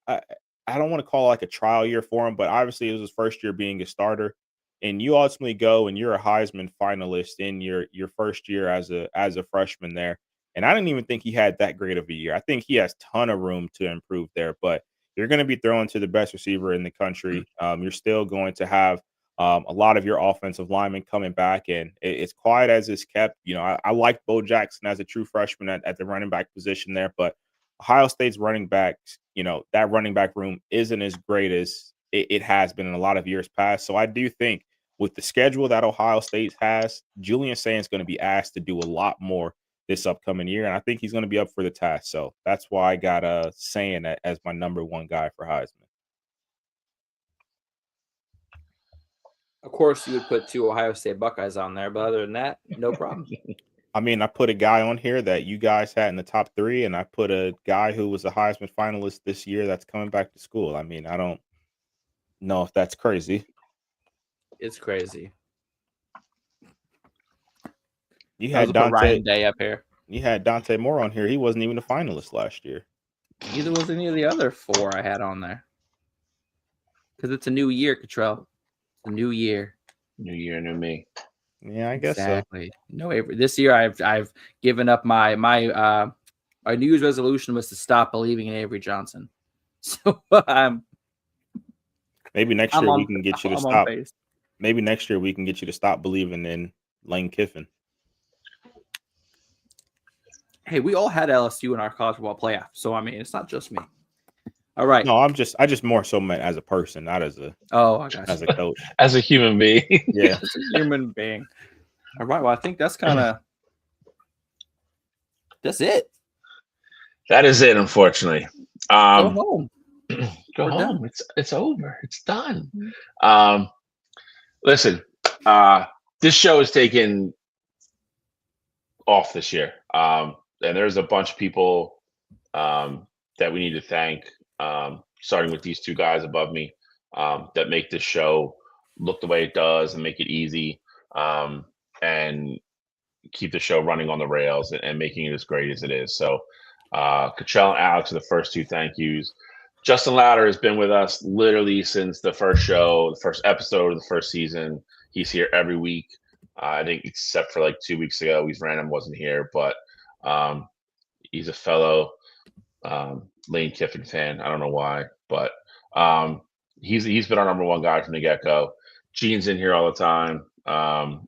I don't want to call it like a trial year for him, but obviously it was his first year being a starter. And you ultimately go and you're a Heisman finalist in your first year as a freshman there. And I didn't even think he had that great of a year. I think he has ton of room to improve there, but you're going to be thrown to the best receiver in the country. You're still going to have a lot of your offensive linemen coming back, and it's quiet as it's kept. I like Bo Jackson as a true freshman at the running back position there, but Ohio State's running backs, that running back room isn't as great as it has been in a lot of years past. So I do think with the schedule that Ohio State has, Julian Sand's going to be asked to do a lot more this upcoming year, and I think he's going to be up for the task. So that's why I got Sand as my number 1 guy for Heisman. Of course, you would put 2 Ohio State Buckeyes on there, but other than that, no problem. I mean, I put a guy on here that you guys had in the top 3, and I put a guy who was a Heisman finalist this year that's coming back to school. I mean, I don't know if that's crazy. It's crazy. You had Ryan Day up here. You had Dante Moore on here. He wasn't even a finalist last year. Neither was any of the other 4 I had on there. Because it's a new year, Cottrell. It's a new year. New year, new me. Yeah, I guess exactly. So. No, Avery. This year I've given up my New Year's resolution was to stop believing in Avery Johnson. So maybe next year we can get you to stop. Maybe next year we can get you to stop believing in Lane Kiffin. Hey, we all had LSU in our college football playoff, so I mean it's not just me. All right. No, I just more so meant as a person, not as a as a coach. As a human being. Yeah. As a human being. All right. Well, I think that's it. That is it, unfortunately. Go home. Go home. Done. It's over. It's done. Listen, this show is taken off this year. And there's a bunch of people that we need to thank. Starting with these 2 guys above me that make this show look the way it does and make it easy and keep the show running on the rails and making it as great as it is. So Cottrell and Alex are the first 2 thank yous. Justin Louder has been with us literally since the first show, the first episode of the first season. He's here every week. I think except for like 2 weeks ago, he's random, wasn't here, but he's a fellow Lane Kiffin fan. I don't know why, but he's been our number 1 guy from the get-go. Gene's in here all the time.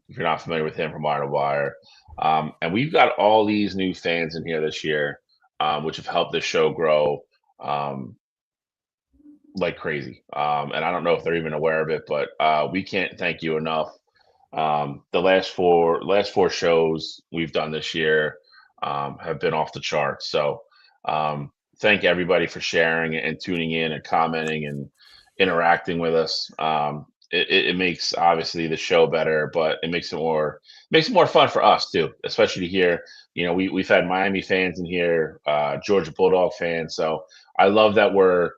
If you're not familiar with him from Wire to Wire. And we've got all these new fans in here this year, which have helped this show grow like crazy. And I don't know if they're even aware of it, but we can't thank you enough. The last four shows we've done this year, have been off the charts. So thank everybody for sharing and tuning in and commenting and interacting with us. It makes obviously the show better, but it makes it more fun for us too, especially to hear. We've had Miami fans in here, Georgia Bulldog fans. So I love that we're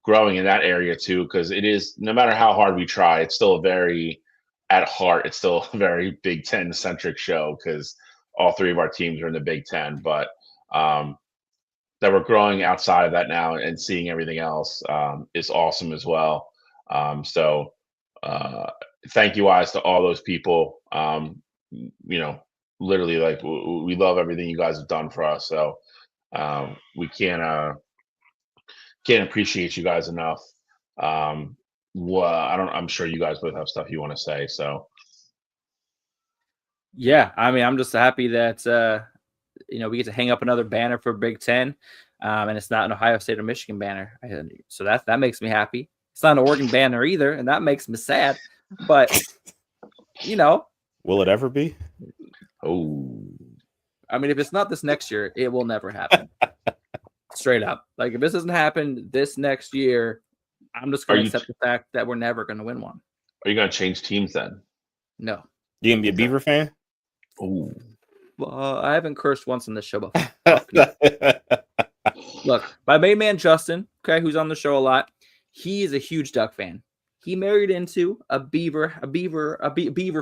growing in that area too, because it is, no matter how hard we try, it's still at heart, it's still a very Big Ten centric show because all three of our teams are in the Big Ten. But that we're growing outside of that now and seeing everything else is awesome as well. So thank you guys to all those people. Literally, like, we love everything you guys have done for us. So we can't appreciate you guys enough. I'm sure you guys both have stuff you want to say. So yeah, I mean, I'm just happy that we get to hang up another banner for Big Ten, and it's not an Ohio State or Michigan banner. So that makes me happy. It's not an Oregon banner either, and that makes me sad. But will it ever be? Oh, I mean, if it's not this next year, it will never happen. Straight up, like, if this doesn't happen this next year, I'm just going to accept the fact that we're never going to win one. Are you going to change teams then? No. You gonna be a Beaver fan? Oh. I haven't cursed once on this show before. Look, my main man Justin, okay, who's on the show a lot, he is a huge Duck fan. He married into a Beaver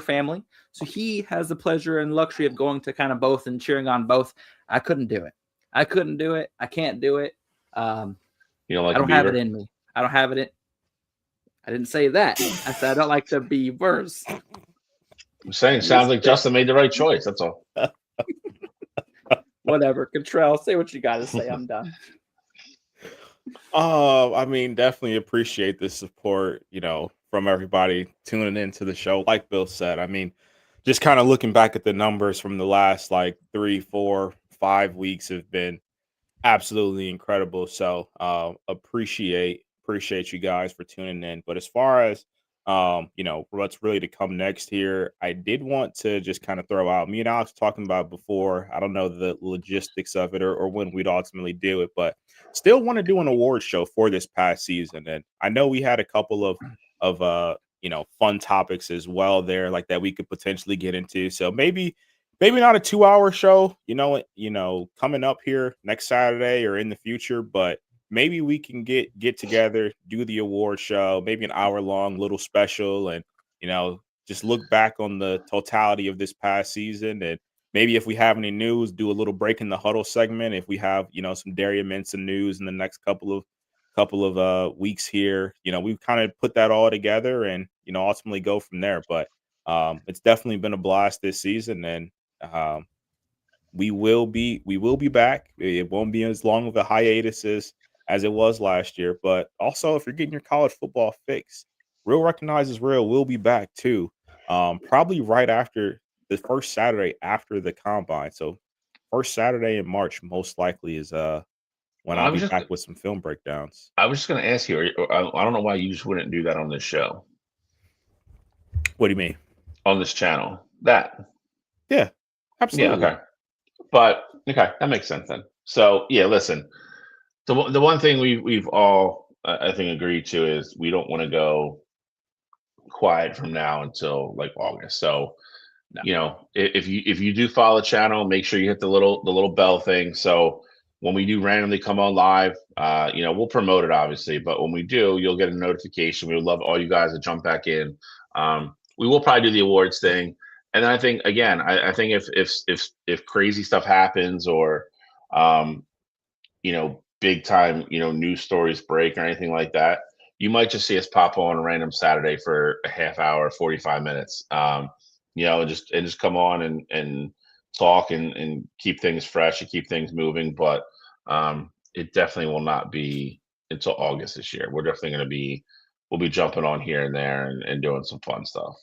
family, so he has the pleasure and luxury of going to kind of both and cheering on both. I couldn't do it. I can't do it. You don't like I don't have it in me. I don't have it in. I didn't say that. I said I don't like the Beavers. I'm saying, sounds like Justin made the right choice. That's all. Whatever. Contrell, say what you got to say. I'm done. I mean, definitely appreciate the support, from everybody tuning into the show. Like Bill said, I mean, just kind of looking back at the numbers from the last 3, 4, 5 weeks have been absolutely incredible. So appreciate you guys for tuning in. But as far as what's really to come next here, I did want to just kind of throw out, me and Alex talking about before, I don't know the logistics of it or when we'd ultimately do it, but still want to do an award show for this past season. And I know we had a couple of fun topics as well there, like that we could potentially get into. So maybe not a 2-hour show, coming up here next Saturday or in the future, but maybe we can get together, do the award show, maybe an hour-long little special, and, just look back on the totality of this past season. And maybe if we have any news, do a little break in the huddle segment. If we have, some Darian Minson news in the next couple of weeks here, we've kind of put that all together and, ultimately go from there. But it's definitely been a blast this season, and we will be back. It won't be as long of a hiatus as it was last year. But also, if you're getting your college football fix, Real Recognizes Real will be back too. Probably right after the first Saturday after the combine. So first Saturday in March, most likely, is when I'll be back with some film breakdowns. I was just going to ask you, I don't know why you just wouldn't do that on this show. What do you mean? On this channel? That. Yeah, absolutely. Yeah, okay. But, okay, that makes sense then. So, yeah, listen. The one thing we've all, I think, agreed to is we don't want to go quiet from now until August. So, if you do follow the channel, make sure you hit the little bell thing. So when we do randomly come on live, we'll promote it obviously, but when we do, you'll get a notification. We would love all you guys to jump back in. We will probably do the awards thing, and then I think again, I think if crazy stuff happens or big time news stories break or anything like that, you might just see us pop on a random Saturday for a half hour, 45 minutes. And just come on and talk and keep things fresh and keep things moving. But it definitely will not be until August this year. We're definitely we'll be jumping on here and there and doing some fun stuff.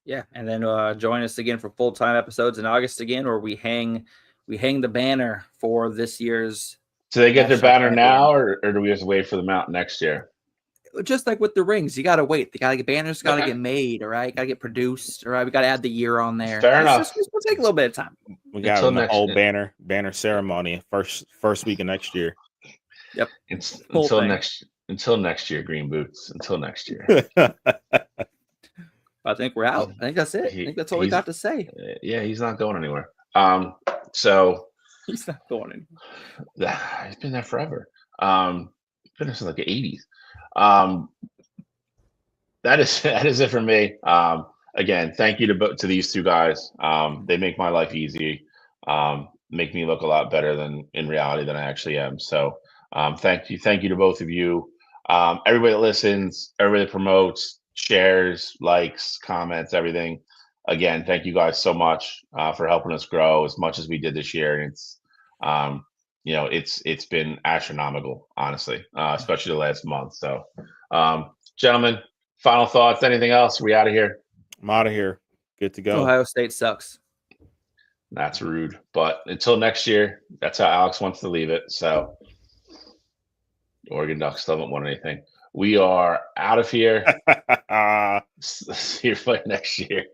Yeah, and then join us again for full-time episodes in August again, where we hang the banner for this year's. Do they get their banner now, or do we have to wait for them out next year? Just like with the rings, you got to wait. Banners got to get made, all right? Got to get produced, all right? We got to add the year on there. Fair enough. We'll take a little bit of time. We got Until the next- whole banner ceremony first week of next year. Yep. Until thing. next year, green boots. Until next year. I think we're out. I think that's it. I think that's all we got to say. Yeah, he's not going anywhere. So He's not going anywhere. he's been there forever. Been there since like the 80s. That is it for me. Again, thank you to these two guys. They make my life easy. Make me look a lot better than in reality than I actually am. So thank you to both of you. Everybody that listens, everybody that promotes, shares, likes, comments, everything. Again, thank you guys so much for helping us grow as much as we did this year. And it's been astronomical, honestly, especially the last month. So, gentlemen, final thoughts? Anything else? We out of here? I'm out of here. Good to go. Ohio State sucks. That's rude. But until next year, that's how Alex wants to leave it. So Oregon Ducks haven't won anything. We are out of here. See you next year.